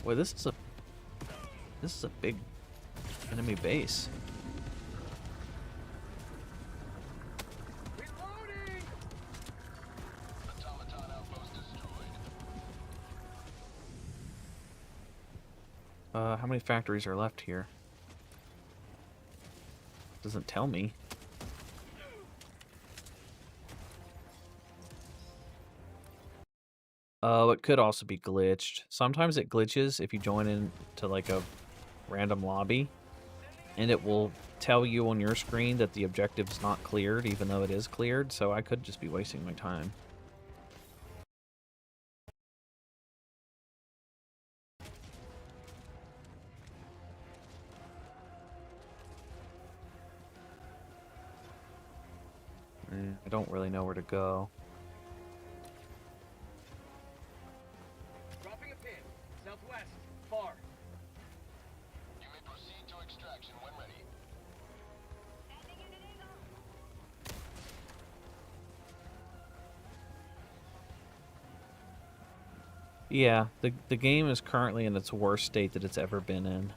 Boy, this is a big enemy base. Reloading! Automaton outpost destroyed. How many factories are left here? Doesn't tell me. Oh, it could also be glitched. Sometimes it glitches if you join into like a random lobby, and it will tell you on your screen that the objective's not cleared, even though it is cleared, so I could just be wasting my time. I don't really know where to go. Dropping a pin. Southwest. Far. You may proceed to extraction when ready. Sending in an eagle. Yeah, the game is currently in its worst state that it's ever been in.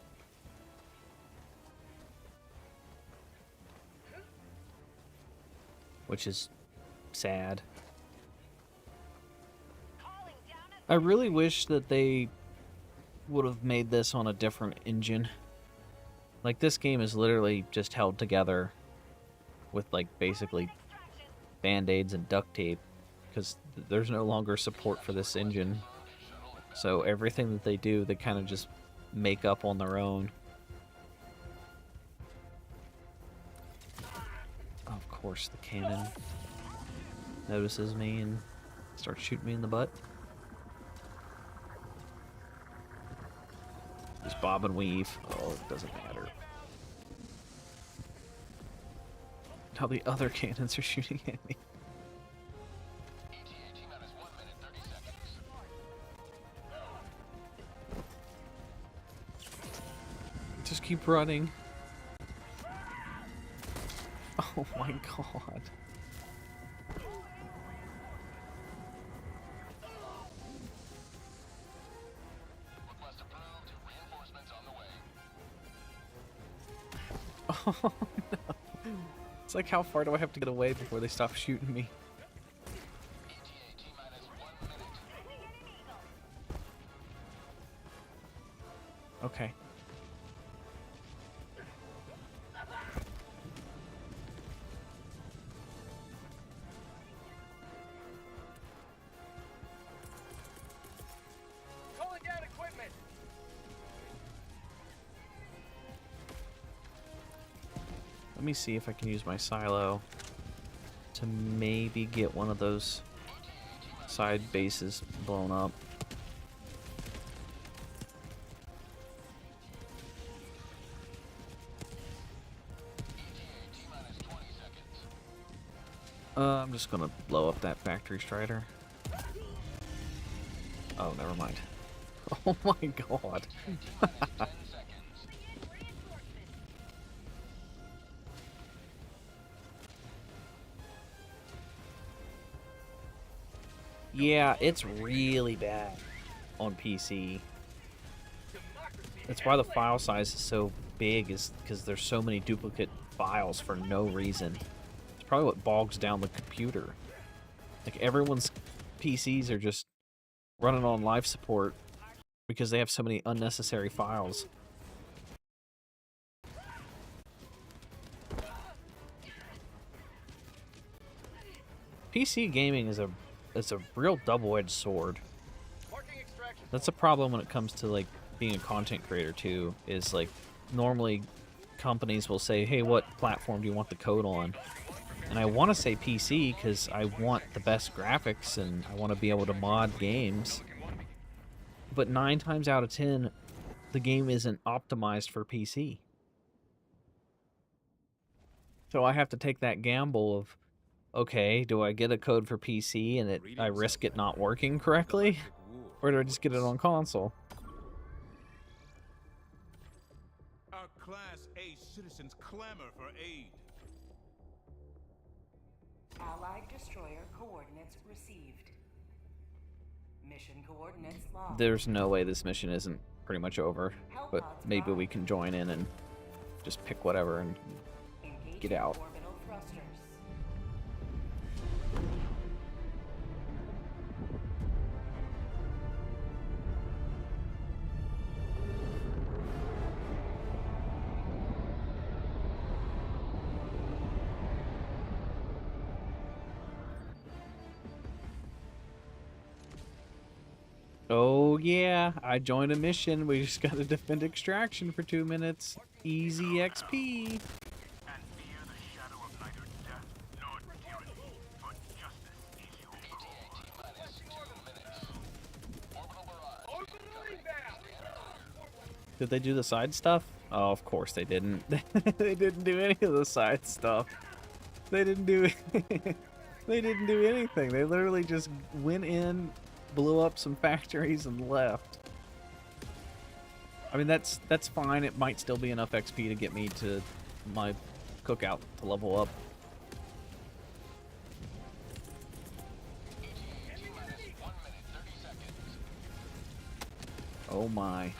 Which is sad. Calling down a I really wish that they would have made this on a different engine. Like, this game is literally just held together with, like, basically extraction. band-aids and duct tape, because there's no longer support for this engine. So everything that they do, they kind of just make up on their own. Of course, the cannon notices me and starts shooting me in the butt. Just bob and weave. Oh, it doesn't matter. Now the other cannons are shooting at me. ETA T-minus 1 minute 30 seconds. Just keep running. Oh my god. Request approved. Reinforcements on the way. Oh no. It's like, how far do I have to get away before they stop shooting me? ETA T-minus 1 minute. Okay. Calling down equipment. Let me see if I can use my silo to maybe get one of those side bases blown up. ETA T-minus 20 seconds. I'm just gonna blow up that factory strider. Oh, never mind. Oh my god. T-minus 10 seconds. Yeah, it's really bad on PC. That's why the file size is so big, is because there's so many duplicate files for no reason. It's probably what bogs down the computer. Like, everyone's PCs are just running on life support because they have so many unnecessary files. PC gaming is a real double-edged sword. Marking extraction. That's a problem when it comes to, like, being a content creator too, is like, normally companies will say, hey, what platform do you want the code on? And I want to say PC because I want the best graphics and I want to be able to mod games. But 9 times out of 10, the game isn't optimized for PC. So I have to take that gamble of, okay, do I get a code for PC and I risk it not working correctly? Or do I just get it on console? Our Class A citizens clamor for aid. Allied destroyer coordinates received. Mission coordinates locked. There's no way this mission isn't pretty much over. But maybe we can join in and just pick whatever and get out. Orbital thrusters. Oh yeah, I joined a mission. We just gotta defend extraction for 2 minutes. Easy XP. And fear the shadow of neither death nor tyranny, for justice is your cause. Minus 2 minutes. Orbital barrage. Did they do the side stuff? Oh, of course they didn't. They didn't do any of the side stuff. They didn't do they didn't do anything. They literally just went in, blew up some factories and left. I mean, that's fine. It might still be enough XP to get me to my cookout to level up. Oh my.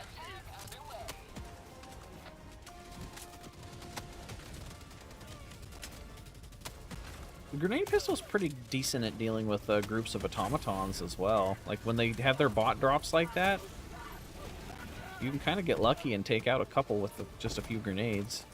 The grenade pistol's pretty decent at dealing with groups of automatons as well. Like when they have their bot drops like that, you can kind of get lucky and take out a couple with just a few grenades.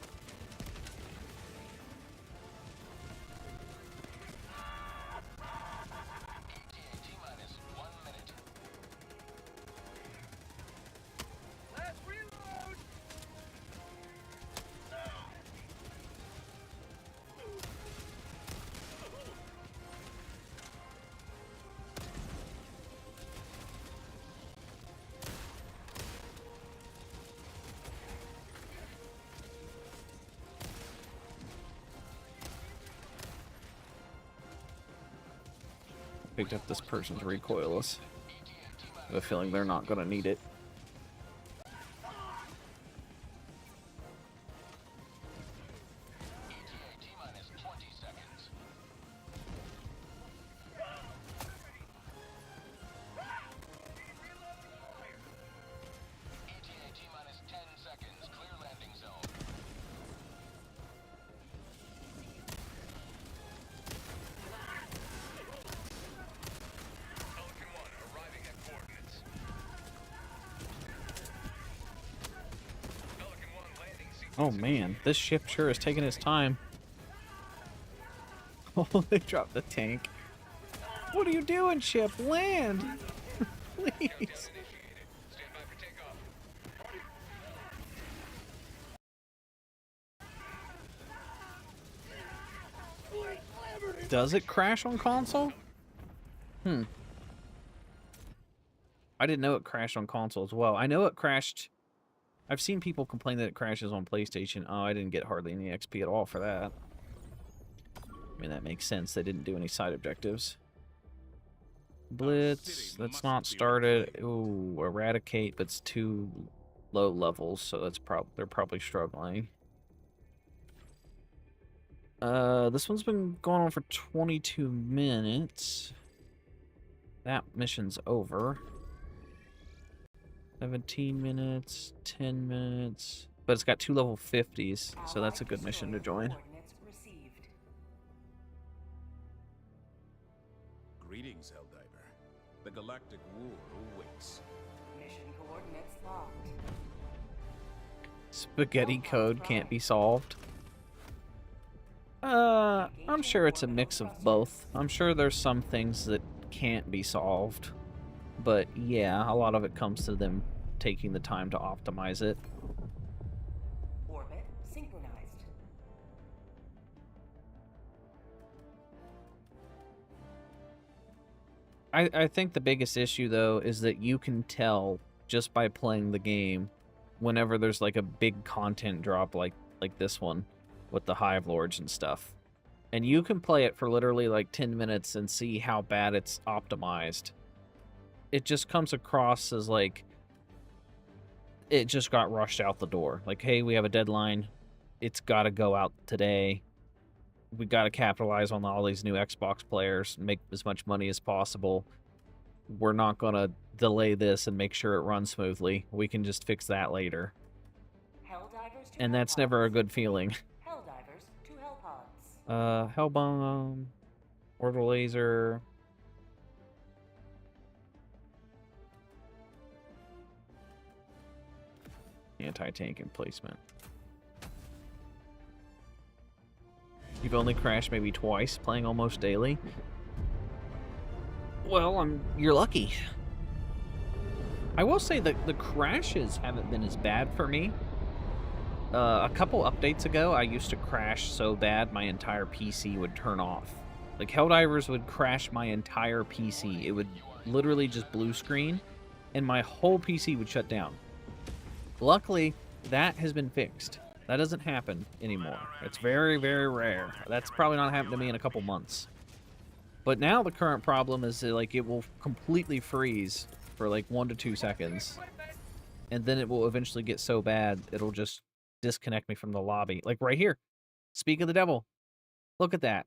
Picked up this person's recoilless. I have a feeling they're not going to need it. Oh man, this ship sure is taking its time. Oh, they dropped the tank. What are you doing, ship? Land! Please. Does it crash on console? I didn't know it crashed on console as well. I know it crashed. I've seen people complain that it crashes on PlayStation. Oh, I didn't get hardly any XP at all for that. I mean, that makes sense. They didn't do any side objectives. Blitz. That's not started. Ooh, Eradicate. But it's too low levels, so that's they're probably struggling. This one's been going on for 22 minutes. That mission's over. 17 minutes, 10 minutes. But it's got 2 level 50s, so that's a good mission to join. Greetings, Helldiver. The Galactic War awaits. Mission coordinates locked. Spaghetti code can't be solved. I'm sure it's a mix of both. I'm sure there's some things that can't be solved. But yeah, a lot of it comes to them taking the time to optimize it. Orbit synchronized. I think the biggest issue, though, is that you can tell just by playing the game whenever there's, like, a big content drop like this one with the Hive Lords and stuff. And you can play it for literally, like, 10 minutes and see how bad it's optimized. It just comes across as, like, it just got rushed out the door. Like, hey, we have a deadline. It's got to go out today. We got to capitalize on all these new Xbox players, make as much money as possible. We're not going to delay this and make sure it runs smoothly. We can just fix that later. Helldivers to And that's Hellpods. never a good feeling. Helldivers to Hellpods. Hellbomb, Orbital Laser. Anti-tank emplacement. You've only crashed maybe twice, playing almost daily. Well, you're lucky. I will say that the crashes haven't been as bad for me. A couple updates ago, I used to crash so bad my entire PC would turn off. Like, Helldivers would crash my entire PC. It would literally just blue screen, and my whole PC would shut down. Luckily, that has been fixed. That doesn't happen anymore. It's very, very rare. That's probably not happened to me in a couple months. But now the current problem is that, like, it will completely freeze for like 1 to 2 seconds. And then it will eventually get so bad, it'll just disconnect me from the lobby. Like right here. Speak of the devil. Look at that.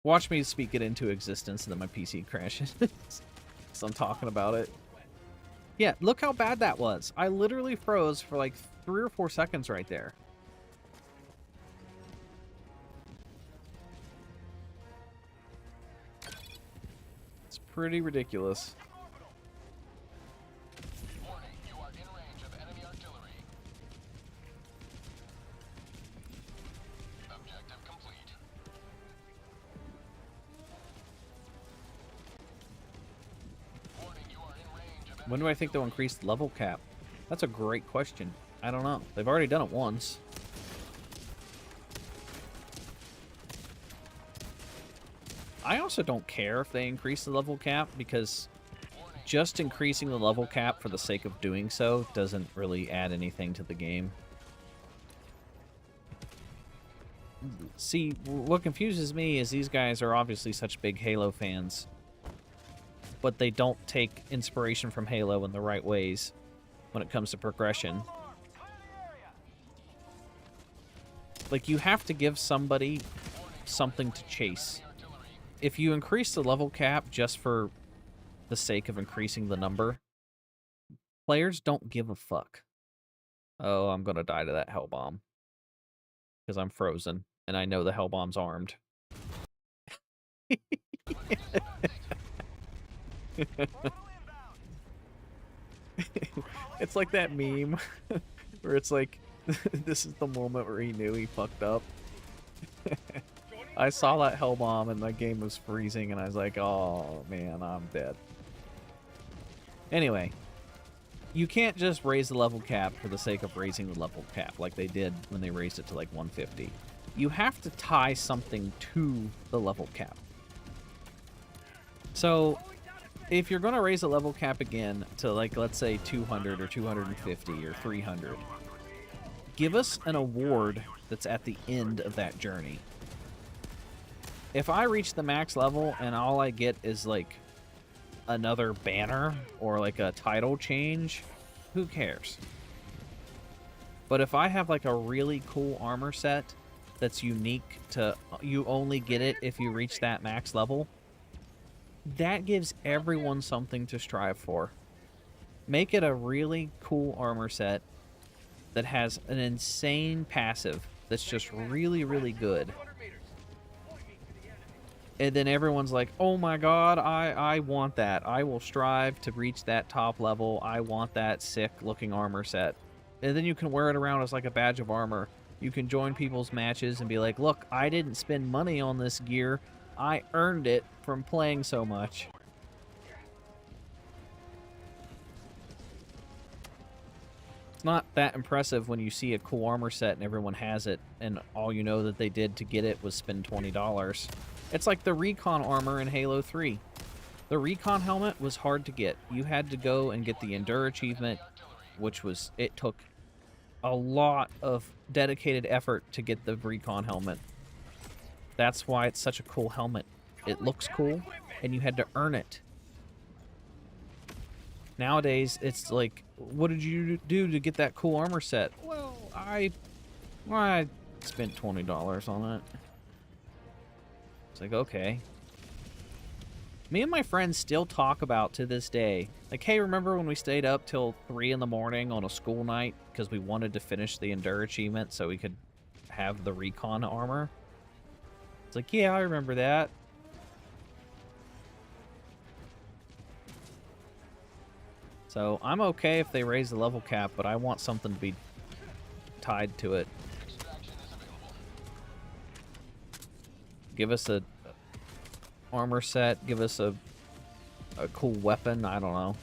Watch me speak it into existence and then my PC crashes. So I'm talking about it. Yeah, look how bad that was. I literally froze for like 3 or 4 seconds right there. It's pretty ridiculous. Warning, you are in range of enemy artillery. Objective complete. Warning, you are in range of When do I think they'll increase the level cap? That's a great question. I don't know. They've already done it once. I also don't care if they increase the level cap, because just increasing the level cap for the sake of doing so doesn't really add anything to the game. See, what confuses me is these guys are obviously such big Halo fans, but they don't take inspiration from Halo in the right ways when it comes to progression. Like, you have to give somebody something to chase. If you increase the level cap just for the sake of increasing the number, players don't give a fuck. Oh, I'm gonna die to that Hellbomb. Because I'm frozen, and I know the Hellbomb's armed. It's like that meme where it's like, this is the moment where he knew he fucked up. I saw that Hellbomb and my game was freezing and I was like, oh man, I'm dead. Anyway, you can't just raise the level cap for the sake of raising the level cap like they did when they raised it to like 150. You have to tie something to the level cap. So, if you're going to raise the level cap again to, like, let's say 200 or 250 or 300, give us an award that's at the end of that journey. If I reach the max level and all I get is, like, another banner or, like, a title change, who cares? But if I have, like, a really cool armor set that's unique to... You only get it if you reach that max level, that gives everyone something to strive for. Make it a really cool armor set that has an insane passive that's just really, really good. And then everyone's like, oh my god, I want that. I will strive to reach that top level. I want that sick looking armor set. And then you can wear it around as like a badge of armor. You can join people's matches and be like, look, I didn't spend money on this gear. I earned it from playing so much. It's not that impressive when you see a cool armor set and everyone has it, and all you know that they did to get it was spend $20. It's like the recon armor in Halo 3. The recon helmet was hard to get. You had to go and get the Endure achievement, which was, it took a lot of dedicated effort to get the recon helmet. That's why it's such a cool helmet. It looks cool, and you had to earn it. Nowadays, it's like, what did you do to get that cool armor set? Well, I spent $20 on it. It's like, okay. Me and my friends still talk about to this day, like, hey, remember when we stayed up till 3 in the morning on a school night because we wanted to finish the Endure achievement so we could have the recon armor? It's like, yeah, I remember that. So I'm okay if they raise the level cap, but I want something to be tied to it. Give us a armor set, give us a cool weapon, I don't know.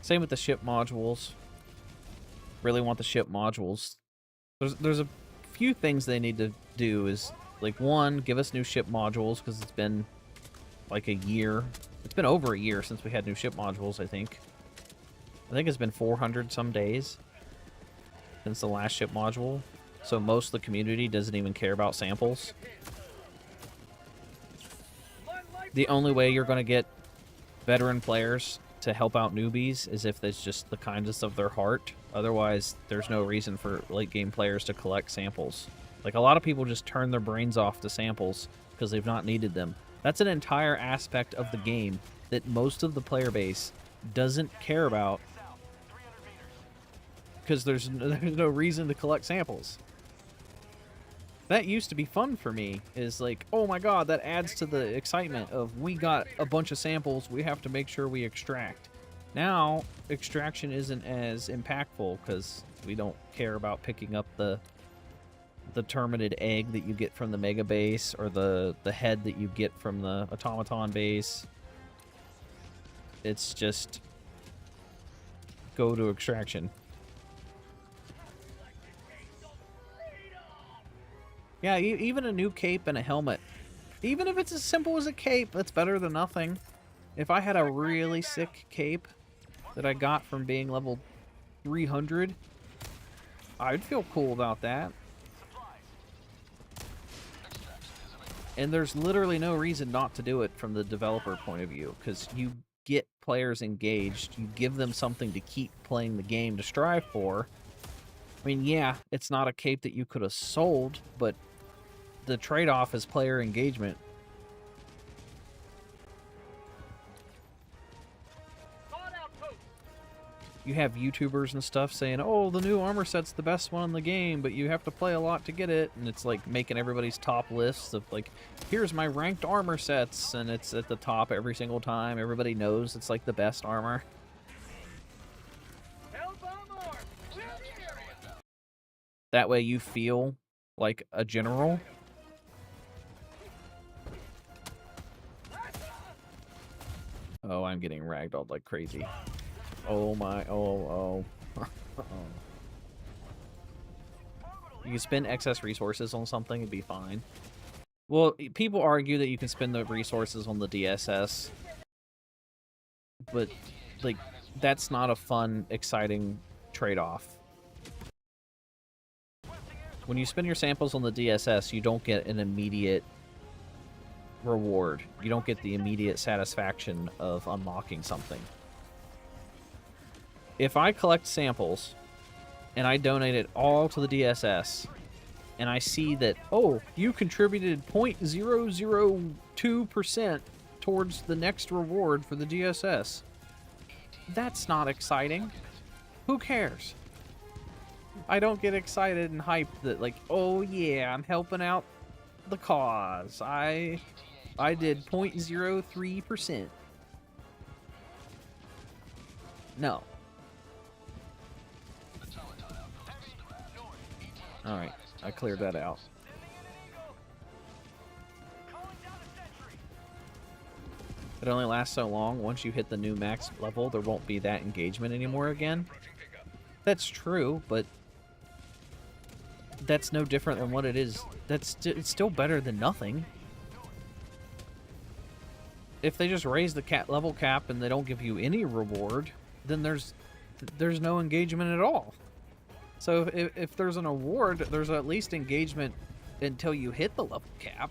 Same with the ship modules. Really want the ship modules. There's a few things they need to do is, like, one, give us new ship modules, because it's been like a year. It's been over a year since we had new ship modules, I think. I think it's been 400 some days since the last ship module. So most of the community doesn't even care about samples. The only way you're going to get veteran players to help out newbies is if it's just the kindness of their heart. Otherwise, there's no reason for late game players to collect samples. Like, a lot of people just turn their brains off to samples because they've not needed them. That's an entire aspect of the game that most of the player base doesn't care about because there's no reason to collect samples. That used to be fun for me, is like, oh my god, that adds to the excitement of, we got a bunch of samples, we have to make sure we extract. Now, extraction isn't as impactful because we don't care about picking up the terminid egg that you get from the mega base, or the head that you get from the automaton base. It's just go to extraction. Yeah, even a new cape and a helmet. Even if it's as simple as a cape, that's better than nothing. If I had a really sick cape that I got from being level 300, I'd feel cool about that. And there's literally no reason not to do it from the developer point of view, because you get players engaged, you give them something to keep playing the game to strive for. I mean, yeah, it's not a cape that you could have sold, but the trade-off is player engagement. You have YouTubers and stuff saying, oh, the new armor set's the best one in the game, but you have to play a lot to get it. And it's like making everybody's top lists of, like, here's my ranked armor sets, and it's at the top every single time. Everybody knows it's like the best armor. That way you feel like a general. Oh, I'm getting ragdolled like crazy. Oh my, oh. You can spend excess resources on something, it'd be fine. Well, people argue that you can spend the resources on the DSS, but, like, that's not a fun, exciting trade-off. When you spend your samples on the DSS, you don't get an immediate reward. You don't get the immediate satisfaction of unlocking something. If I collect samples and I donate it all to the DSS and I see that, oh, you contributed 0.002% towards the next reward for the DSS, that's not exciting. Who cares? I don't get excited and hyped that, like, oh yeah, I'm helping out the cause. I did 0.03%. No. Alright, I cleared that out. It only lasts so long. Once you hit the new max level, there won't be that engagement anymore again. That's true, but that's no different than what it is. It's still better than nothing. If they just raise the level cap and they don't give you any reward, then there's no engagement at all. So if there's an award, there's at least engagement until you hit the level cap.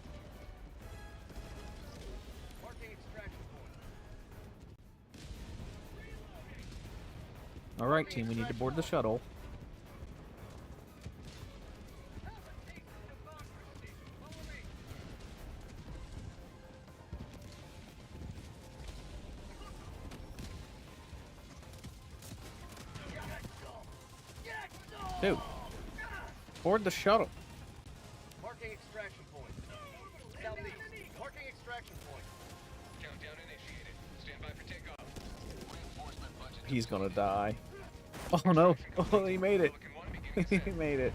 All right, team, we need to board the shuttle. Dude, board the shuttle. Marking extraction point. Southeast. Marking extraction point. Countdown initiated. Stand by for takeoff. Reinforcement budget. He's gonna die. Oh no! Oh, he made it. He made it.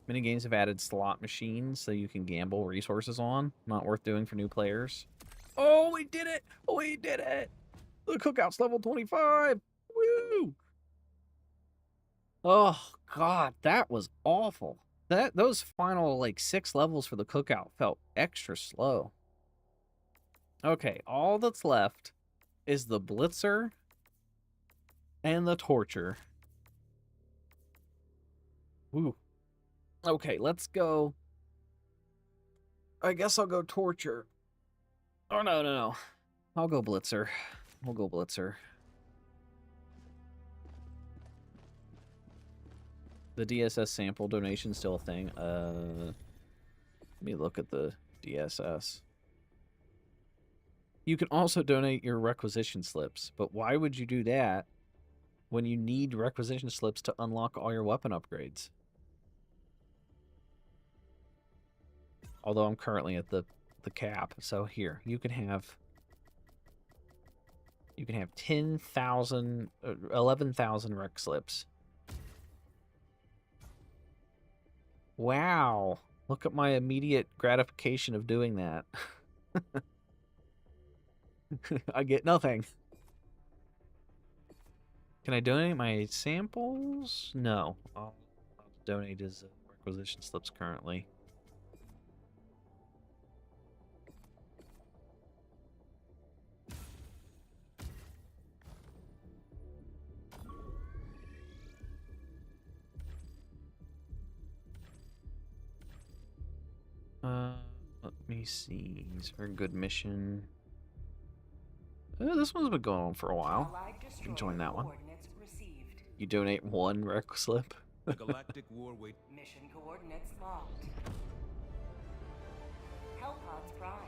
Many games have added slot machines so you can gamble resources on. Not worth doing for new players. Oh, we did it! Oh, we did it! The cookout's level 25! Woo! Oh god, that was awful. Those final like 6 levels for the cookout felt extra slow. Okay, all that's left is the Blitzer and the Torture. Woo. Okay, let's go. I guess I'll go Torture. Oh, no. I'll go Blitzer. We'll go Blitzer. The DSS sample donation still a thing. Let me look at the DSS. You can also donate your requisition slips, but why would you do that when you need requisition slips to unlock all your weapon upgrades? Although I'm currently at the cap, so here, you can have 10,000, 11,000 rec slips. Wow. Look at my immediate gratification of doing that. I get nothing. Can I donate my samples? No. I'll donate his requisition slips currently. Let me see. Is there a good mission? This one's been going on for a while. You can join that one. You donate 1 rec slip. The Galactic Warway. Mission coordinates locked. Hellpods primed.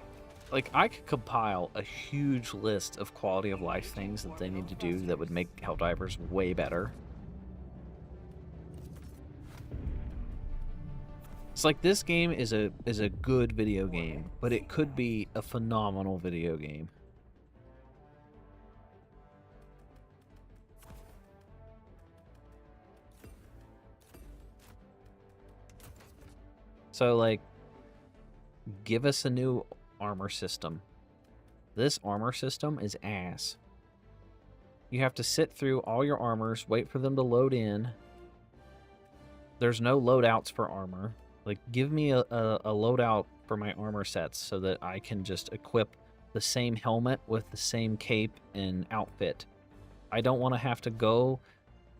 Like, I could compile a huge list of quality of life things that they need to do that would make Helldivers way better. It's like this game is a good video game, but it could be a phenomenal video game. So, like, give us a new armor system. This armor system is ass. You have to sit through all your armors, wait for them to load in. There's no loadouts for armor. Like, give me a loadout for my armor sets so that I can just equip the same helmet with the same cape and outfit. I don't want to have to go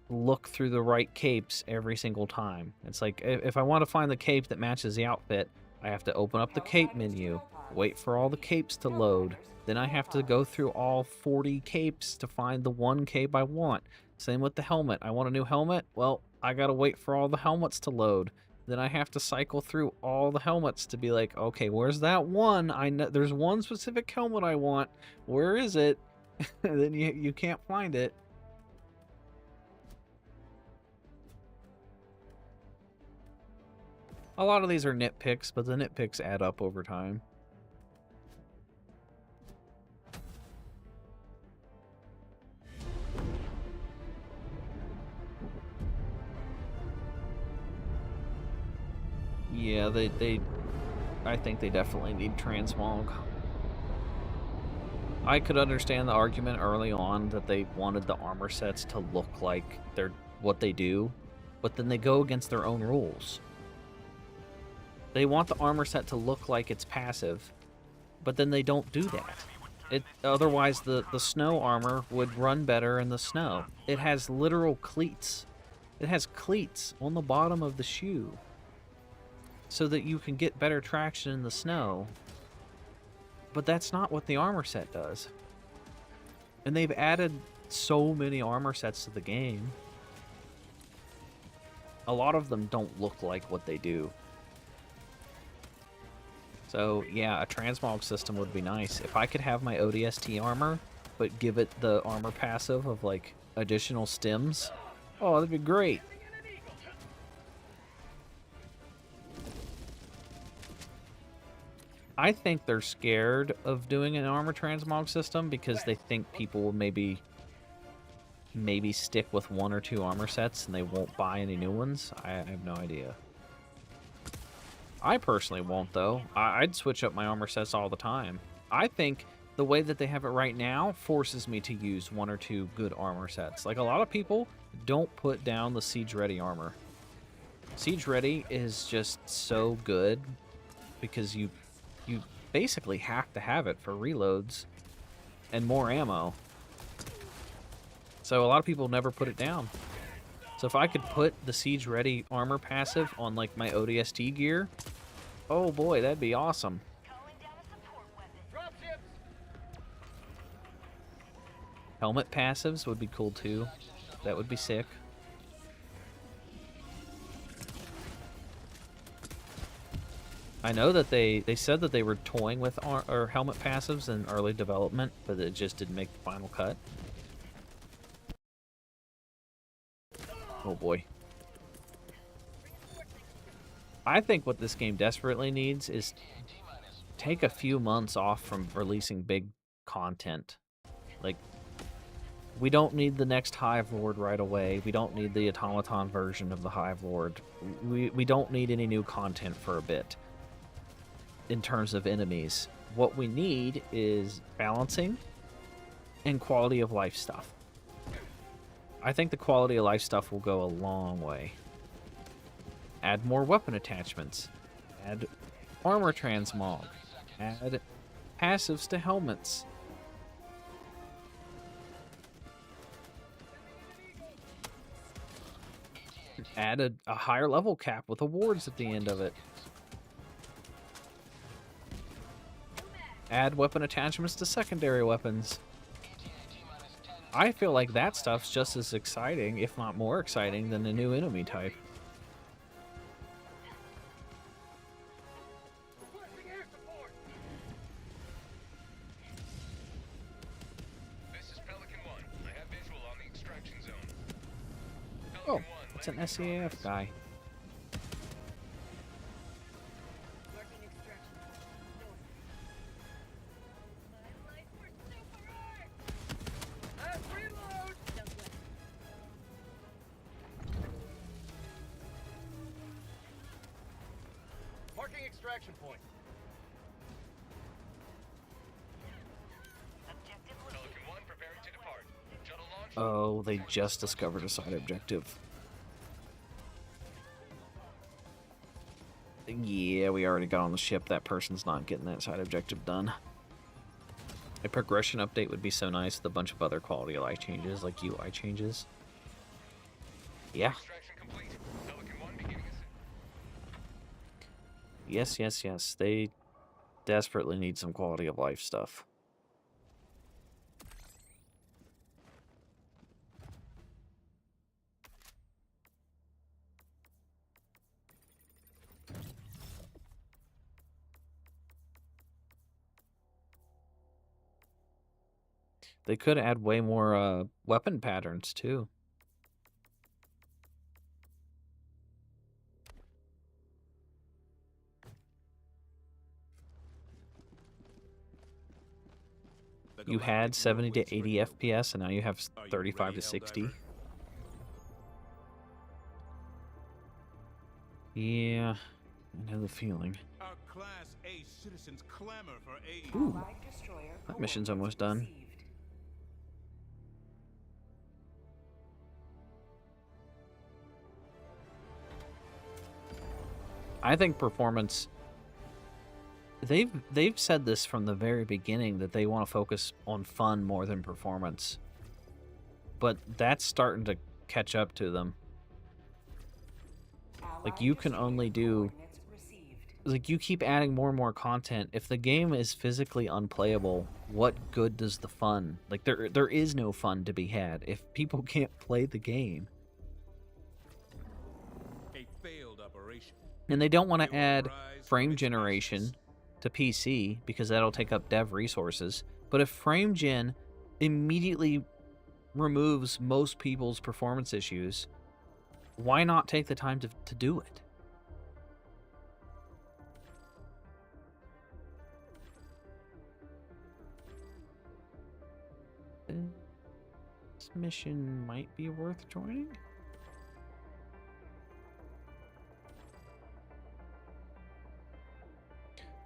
look through the right capes every single time. It's like, if I want to find the cape that matches the outfit, I have to open up the cape menu, wait for all the capes to load, then I have to go through all 40 capes to find the one cape I want. Same with the helmet. I want a new helmet? Well, I gotta wait for all the helmets to load. Then I have to cycle through all the helmets to be like, okay, where's that one? I know there's one specific helmet I want. Where is it? Then you can't find it. A lot of these are nitpicks, but the nitpicks add up over time. Yeah, they I think they definitely need transmog. I could understand the argument early on that they wanted the armor sets to look like they're what they do, but then they go against their own rules. They want the armor set to look like it's passive, but then they don't do that. Otherwise, the snow armor would run better in the snow. It has literal cleats. It has cleats on the bottom of the shoe so that you can get better traction in the snow. But that's not what the armor set does. And they've added so many armor sets to the game. A lot of them don't look like what they do. So, yeah, a transmog system would be nice. If I could have my ODST armor, but give it the armor passive of, like, additional stims, oh, that'd be great. I think they're scared of doing an armor transmog system because they think people will maybe stick with 1 or 2 armor sets and they won't buy any new ones. I have no idea. I personally won't, though. I'd switch up my armor sets all the time. I think the way that they have it right now forces me to use 1 or 2 good armor sets. Like, a lot of people don't put down the Siege Ready armor. Siege Ready is just so good because you basically have to have it for reloads and more ammo. So a lot of people never put it down. So if I could put the Siege Ready armor passive on, like, my ODST gear, oh boy, that'd be awesome. Calling down a support weapon. Dropships! Helmet passives would be cool too. That would be sick. I know that they said that they were toying with or helmet passives in early development, but it just didn't make the final cut. Oh boy. I think what this game desperately needs is take a few months off from releasing big content. Like, we don't need the next Hive Lord right away. We don't need the automaton version of the Hive Lord. We don't need any new content for a bit. In terms of enemies, what we need is balancing and quality of life stuff. I think the quality of life stuff will go a long way. Add more weapon attachments. Add armor transmog. Add passives to helmets. Add a higher level cap with awards at the end of it. Add weapon attachments to secondary weapons. I feel like that stuff's just as exciting, if not more exciting, than the new enemy type. Requesting air support! This is Pelican 1. I have visual on the extraction zone. Oh, Pelican 1, it's an landing in SCAF guy. Marking extraction. North. My life for super art! progress. Reload! Southwest. Marking extraction point. Objective Pelican 1 preparing to depart. Shuttle launch. Oh, they just discovered a side objective. Yeah, we already got on the ship. That person's not getting that side objective done. A progression update would be so nice with a bunch of other quality of life changes, like UI changes. Yeah. Extraction complete. Pelican 1 beginning Yes, yes, yes. They desperately need some quality of life stuff. They could add way more weapon patterns too. You had 70 to 80 FPS, and now you have 35 to 60. Yeah, I know the feeling. A Class A citizens clamor for aid. Ooh, Allied destroyer that mission's coordinates almost done. received. I think performance. They've said this from the very beginning that they want to focus on fun more than performance, but that's starting to catch up to them. Like, Allied you can destroyer only do, coordinates received. like, you keep adding more and more content. If the game is physically unplayable, what good does the fun? Like, there is no fun to be had if people can't play the game. A failed operation. And they don't want They to will add rise from frame its generation ashes. to PC because that'll take up dev resources. But if frame gen immediately removes most people's performance issues, why not take the time to do it? This mission might be worth joining.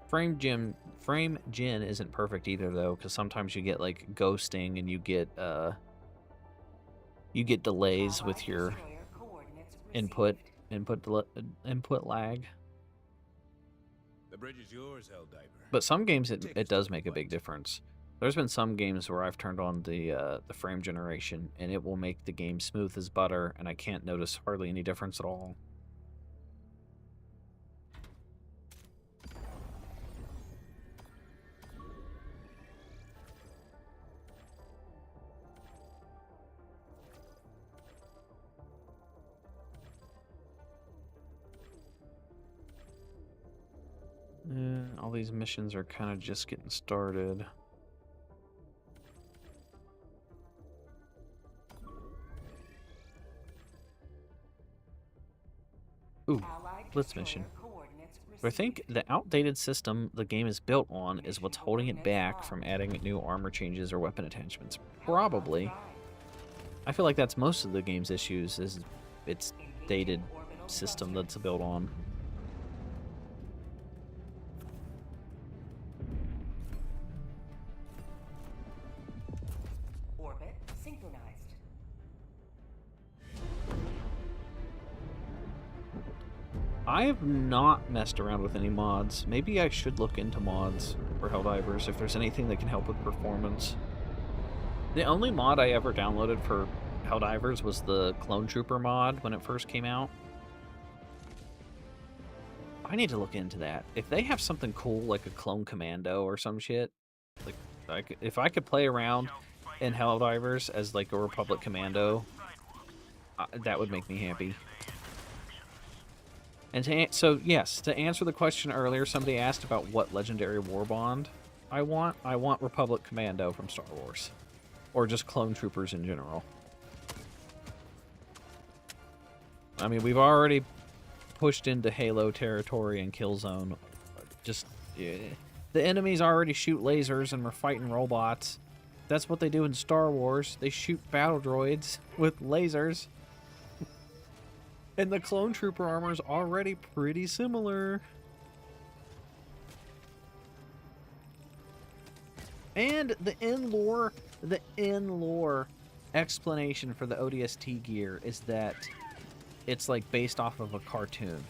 Frame gen isn't perfect either though, because sometimes you get like ghosting and you get delays with Allied your destroyer coordinates input received. input lag. The bridge is yours, Helldiver. But some games Take it us does to make a the big fight. difference. There's been some games where I've turned on the frame generation and it will make the game smooth as butter, and I can't notice hardly any difference at all. All these missions are kind of just getting started. Ooh, Allied Blitz destroyer mission. coordinates But I think received. the outdated system the game is built on is what's holding it back from adding new armor changes or weapon attachments. Probably. Hellbound I feel like that's most of the game's issues, is its Drive. dated Engaging orbital system thrusters. that's built on. Orbit synchronized. I have not messed around with any mods. Maybe I should look into mods for Helldivers if there's anything that can help with performance. The only mod I ever downloaded for Helldivers was the Clone Trooper mod when it first came out. I need to look into that. If they have something cool like a Clone Commando or some shit, like if I could play around in Helldivers as like a Republic Commando, that would make me happy. And so yes, to answer the question earlier, somebody asked about what legendary warbond I want. I want Republic Commando from Star Wars, or just clone troopers in general. I mean, we've already pushed into Halo territory and Killzone. Just the enemies already shoot lasers, and we're fighting robots. That's what they do in Star Wars. They shoot battle droids with lasers. And the clone trooper armor is already pretty similar. And the in-lore explanation for the ODST gear is that it's like based off of a cartoon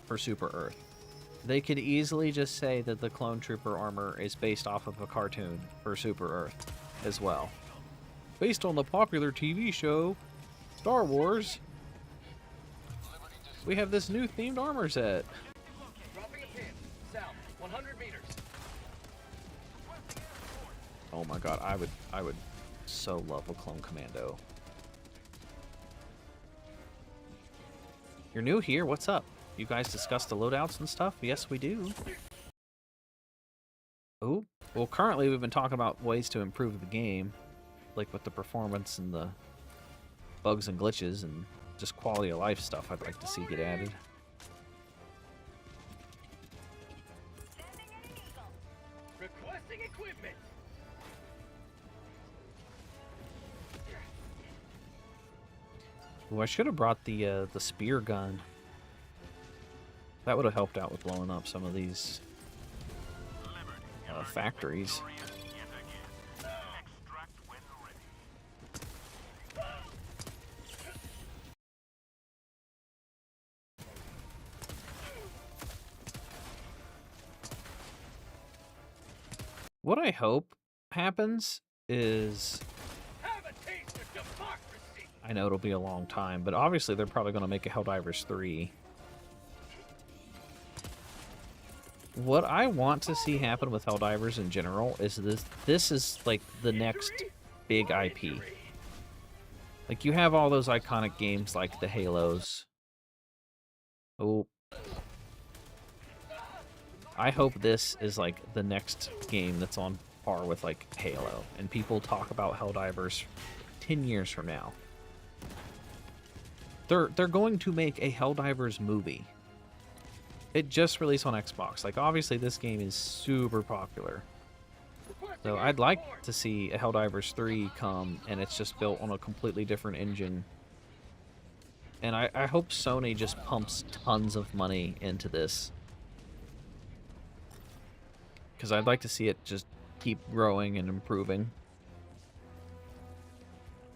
for Super Earth. They could easily just say that the clone trooper armor is based off of a cartoon for Super Earth as well. Based on the popular TV show Star Wars, we have this new themed armor set. Dropping a pin. South, 100 meters. Oh my god, I would so love a clone commando. You're new here, what's up? You guys discuss the loadouts and stuff? Yes, we do. Oh, well currently we've been talking about ways to improve the game, like with the performance and the bugs and glitches and just quality of life stuff I'd like to see get added. Sending an eagle. Requesting equipment. Ooh, I should have brought the spear gun. That would have helped out with blowing up some of these factories. Yet again. Extract when ready. What I hope happens is, Have a taste of democracy. I know it'll be a long time, but obviously they're probably going to make a Helldivers 3. What I want to see happen with Helldivers in general is this is like the next big IP. Like, you have all those iconic games like the Halos. Oh. I hope this is like the next game that's on par with like Halo, and people talk about Helldivers 10 years from now. They're going to make a Helldivers movie. It just released on Xbox. Like, obviously this game is super popular. So I'd like to see a Helldivers 3 come, and it's just built on a completely different engine. And I hope Sony just pumps tons of money into this. Because I'd like to see it just keep growing and improving.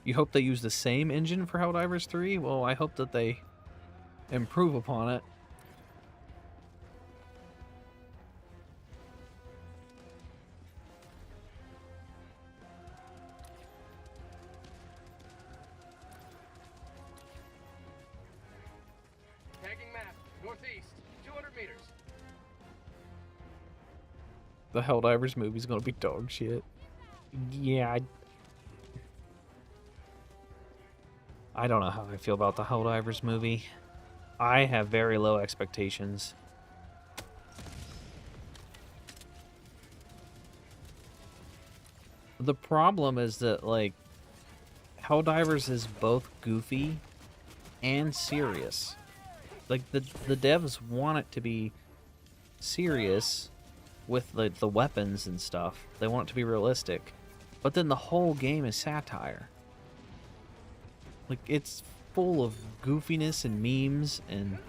You hope they use the same engine for Helldivers 3? Well, I hope that they improve upon it. Tagging map, northeast, 200 meters. The Helldivers movie's gonna be dog shit. Yeah, I don't know how I feel about the Helldivers movie. I have very low expectations. The problem is that, like, Helldivers is both goofy and serious. Like, the devs want it to be serious with the weapons and stuff. They want it to be realistic. But then the whole game is satire. Like, it's full of goofiness and memes and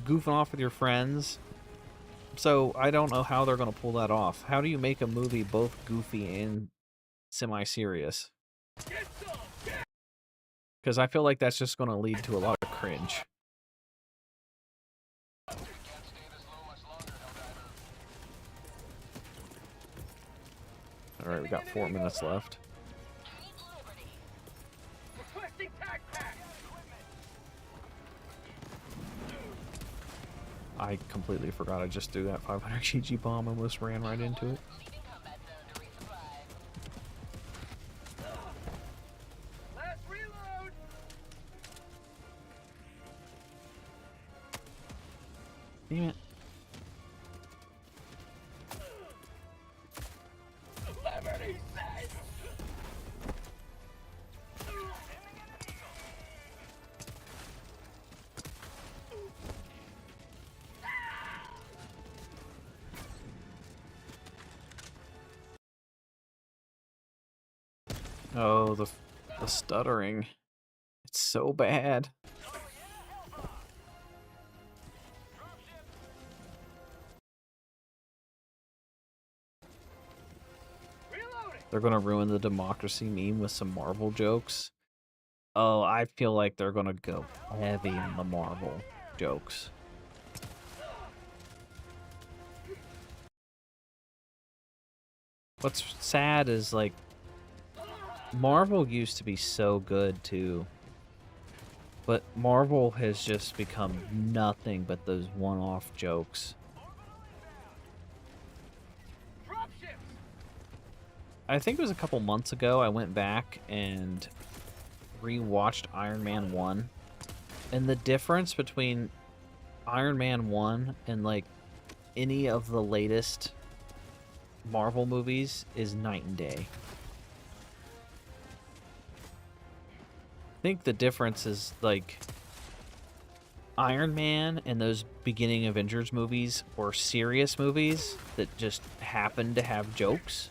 goofing off with your friends. So I don't know how they're going to pull that off. How do you make a movie both goofy and semi-serious? Because I feel like that's just going to lead to a lot of cringe. Alright, we got 4 minutes left. Requesting tag pack. I completely forgot I just threw that 500 GG bomb. Almost ran right into it. Last reload. Damn it. Liberty says. Oh, the stuttering. It's so bad. Reloading. They're gonna ruin the democracy meme with some Marvel jokes. Oh, I feel like they're gonna go heavy on the Marvel jokes. What's sad is, like, Marvel used to be so good too, but Marvel has just become nothing but those one-off jokes. Dropships. I think it was a couple months ago I went back and rewatched Iron Man 1, and the difference between Iron Man 1 and, like, any of the latest Marvel movies is night and day. I think the difference is, like, Iron Man and those beginning Avengers movies were serious movies that just happened to have jokes.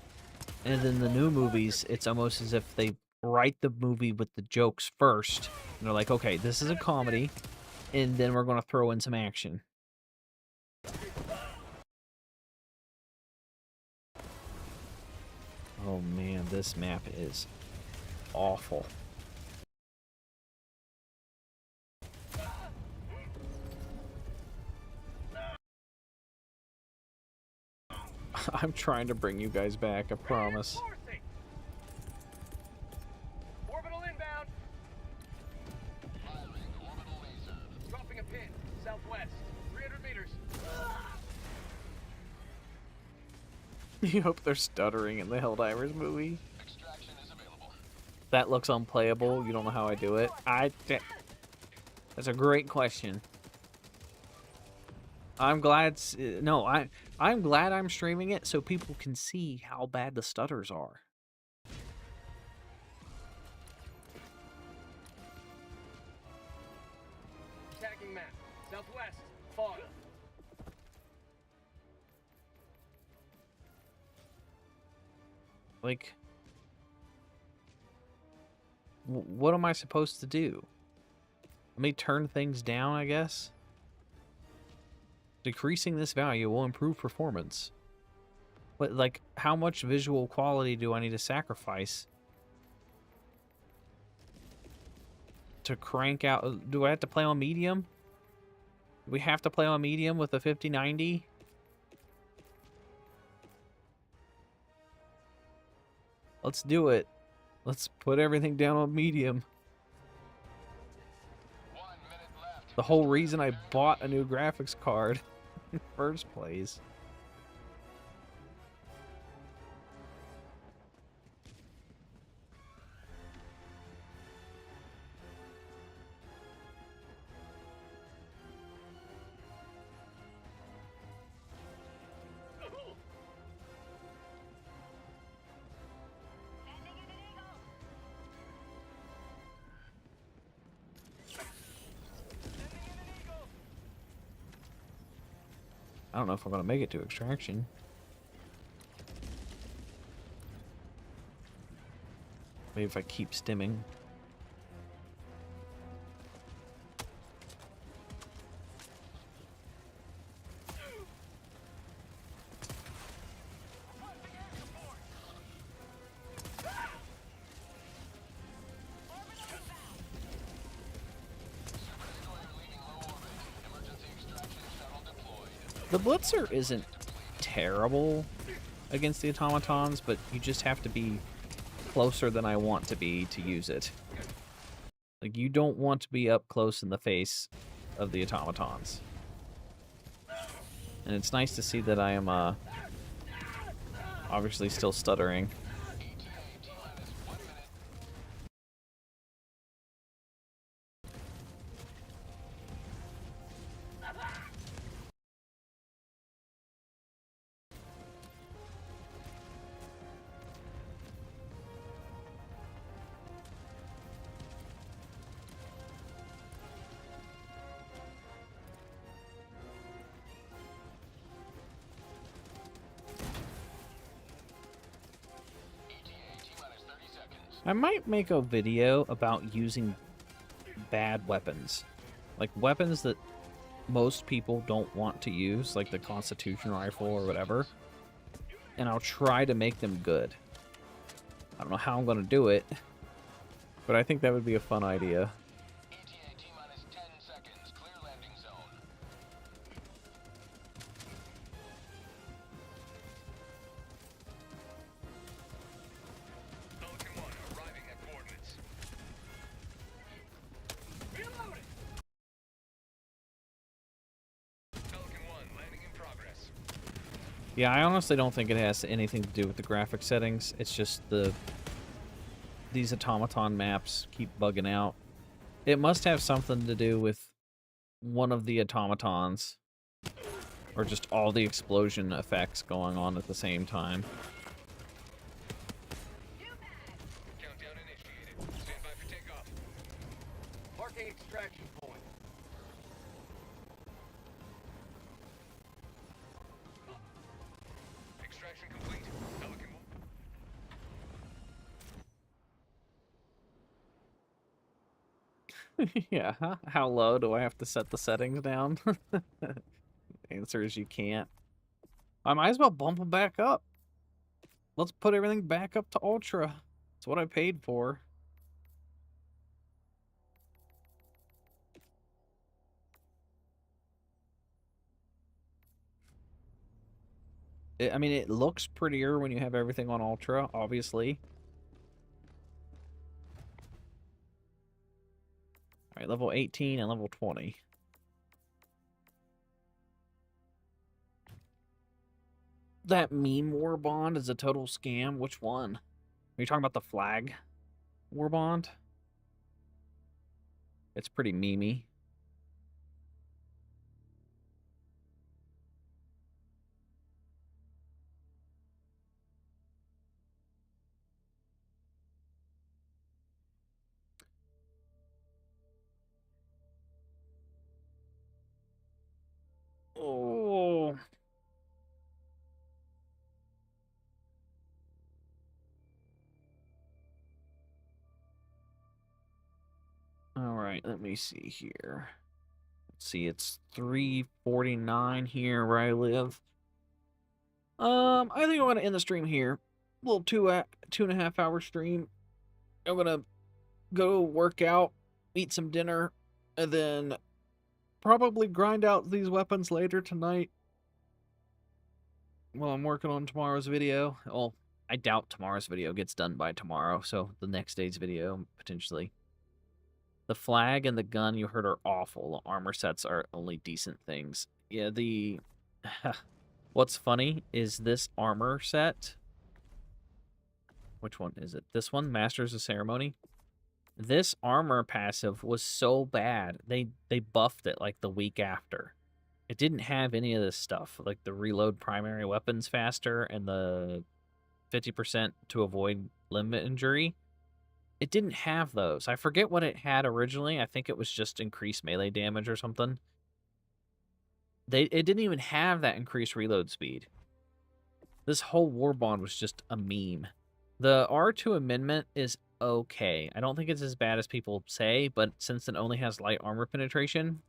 And then the new movies, it's almost as if they write the movie with the jokes first. And they're like, okay, this is a comedy, and then we're going to throw in some action. Oh man, this map is awful. I'm trying to bring you guys back, I promise. Reinforcing! Orbital inbound. Firing orbital laser. Dropping a pin. Southwest. 300 meters. You hope they're stuttering in the Helldivers movie. Extraction is available. That looks unplayable. You don't know how I do it. That's a great question. I'm glad. I'm glad I'm streaming it so people can see how bad the stutters are. Tagging map. Southwest. Fog. Like, what am I supposed to do? Let me turn things down, I guess. Decreasing this value will improve performance. But, like, how much visual quality do I need to sacrifice to crank out? Do I have to play on medium? Do we have to play on medium with a 5090? Let's do it. Let's put everything down on medium. 1 minute left. The whole reason I bought a new graphics card in the first place. Sending in an eagle. Sending in an eagle. I don't know if I'm gonna make it to extraction. Maybe if I keep stimming. The Blitzer isn't terrible against the automatons, but you just have to be closer than I want to be to use it. Like, you don't want to be up close in the face of the automatons. And it's nice to see that I am obviously still stuttering. I might make a video about using bad weapons. Like, weapons that most people don't want to use, like the Constitution Rifle or whatever. And I'll try to make them good. I don't know how I'm going to do it, but I think that would be a fun idea. ETA T-minus 10 seconds. Clear landing zone. Pelican 1 arriving at coordinates. Reloading! Pelican 1 landing in progress. Yeah, I honestly don't think it has anything to do with the graphic settings. It's just these automaton maps keep bugging out. It must have something to do with one of the automatons, or just all the explosion effects going on at the same time. Countdown initiated. Stand by for takeoff. Marking extraction point. Extraction complete. Pelican 1. Yeah, huh? How low do I have to set the settings down? The answer is you can't. I might as well bump them back up. let's put everything back up to Ultra. It's what I paid for. I mean, it looks prettier when you have everything on Ultra, obviously. All right, level 18 and level 20. That meme Warbond is a total scam. Which one? Are you talking about the flag Warbond? It's pretty memey. Oh. All right, let me see here. Let's see, it's 3:49 here where I live. I think I'm gonna end the stream here. A little 2.5 hour stream. I'm gonna go work out, eat some dinner, and then probably grind out these weapons later tonight. Well, I'm working on tomorrow's video. Well, I doubt tomorrow's video gets done by tomorrow, so the next day's video, potentially. The flag and the gun you heard are awful. The armor sets are only decent things. Yeah, the... What's funny is this armor set... Which one is it? This one? Masters of Ceremony? This armor passive was so bad. They buffed it like the week after. It didn't have any of this stuff, like the reload primary weapons faster and the 50% to avoid limb injury. It didn't have those. I forget what it had originally. I think it was just increased melee damage or something. It didn't even have that increased reload speed. This whole Warbond was just a meme. The R2 amendment is okay. I don't think it's as bad as people say, but since it only has light armor penetration,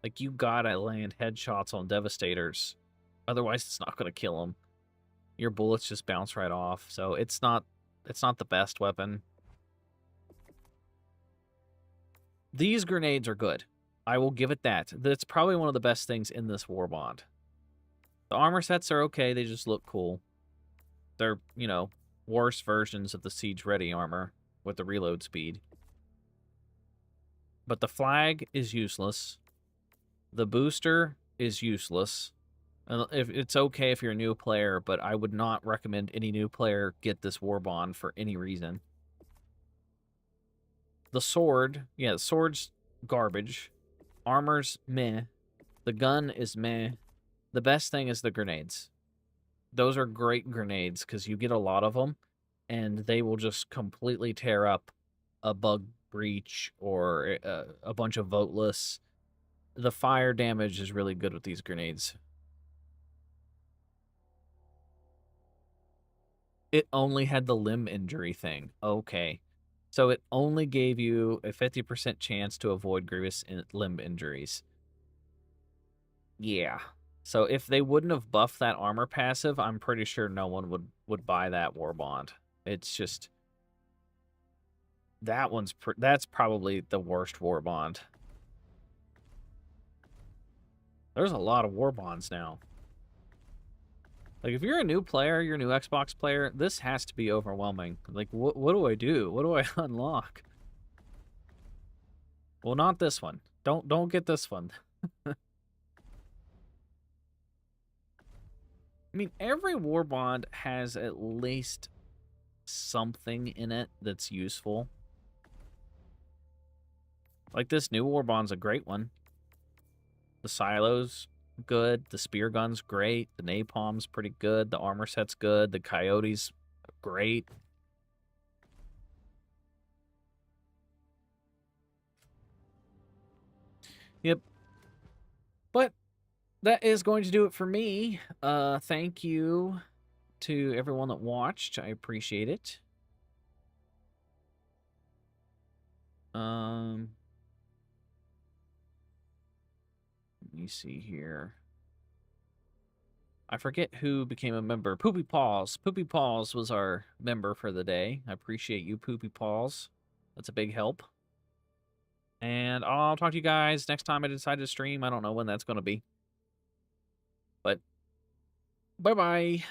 like, you gotta land headshots on Devastators. Otherwise, it's not gonna kill them. Your bullets just bounce right off. So it's not the best weapon. These grenades are good. I will give it that. That's probably one of the best things in this Warbond. The armor sets are okay. They just look cool. They're, you know, worse versions of the siege-ready armor with the reload speed. But the flag is useless. The booster is useless. If it's okay if you're a new player, but I would not recommend any new player get this Warbond for any reason. The sword, yeah, the sword's garbage. Armor's meh. The gun is meh. The best thing is the grenades. Those are great grenades because you get a lot of them, and they will just completely tear up a bug breach or a bunch of voteless. The fire damage is really good with these grenades. It only had the limb injury thing. Okay. So it only gave you a 50% chance to avoid grievous limb injuries. Yeah. So if they wouldn't have buffed that armor passive, I'm pretty sure no one would buy that Warbond. It's just... that's probably the worst Warbond. There's a lot of Warbonds now. Like, if you're a new player, you're a new Xbox player, this has to be overwhelming. Like, what do I do? What do I unlock? Well, not this one. Don't get this one. I mean, every Warbond has at least something in it that's useful. Like, this new Warbond's a great one. The silos, good. The spear gun's great. The napalm's pretty good. The armor set's good. The coyote's great. Yep. But that is going to do it for me. Thank you to everyone that watched. I appreciate it. Let me see here. I forget who became a member. Poopy Paws. Poopy Paws was our member for the day. I appreciate you, Poopy Paws. That's a big help. And I'll talk to you guys next time I decide to stream. I don't know when that's going to be. But, bye-bye.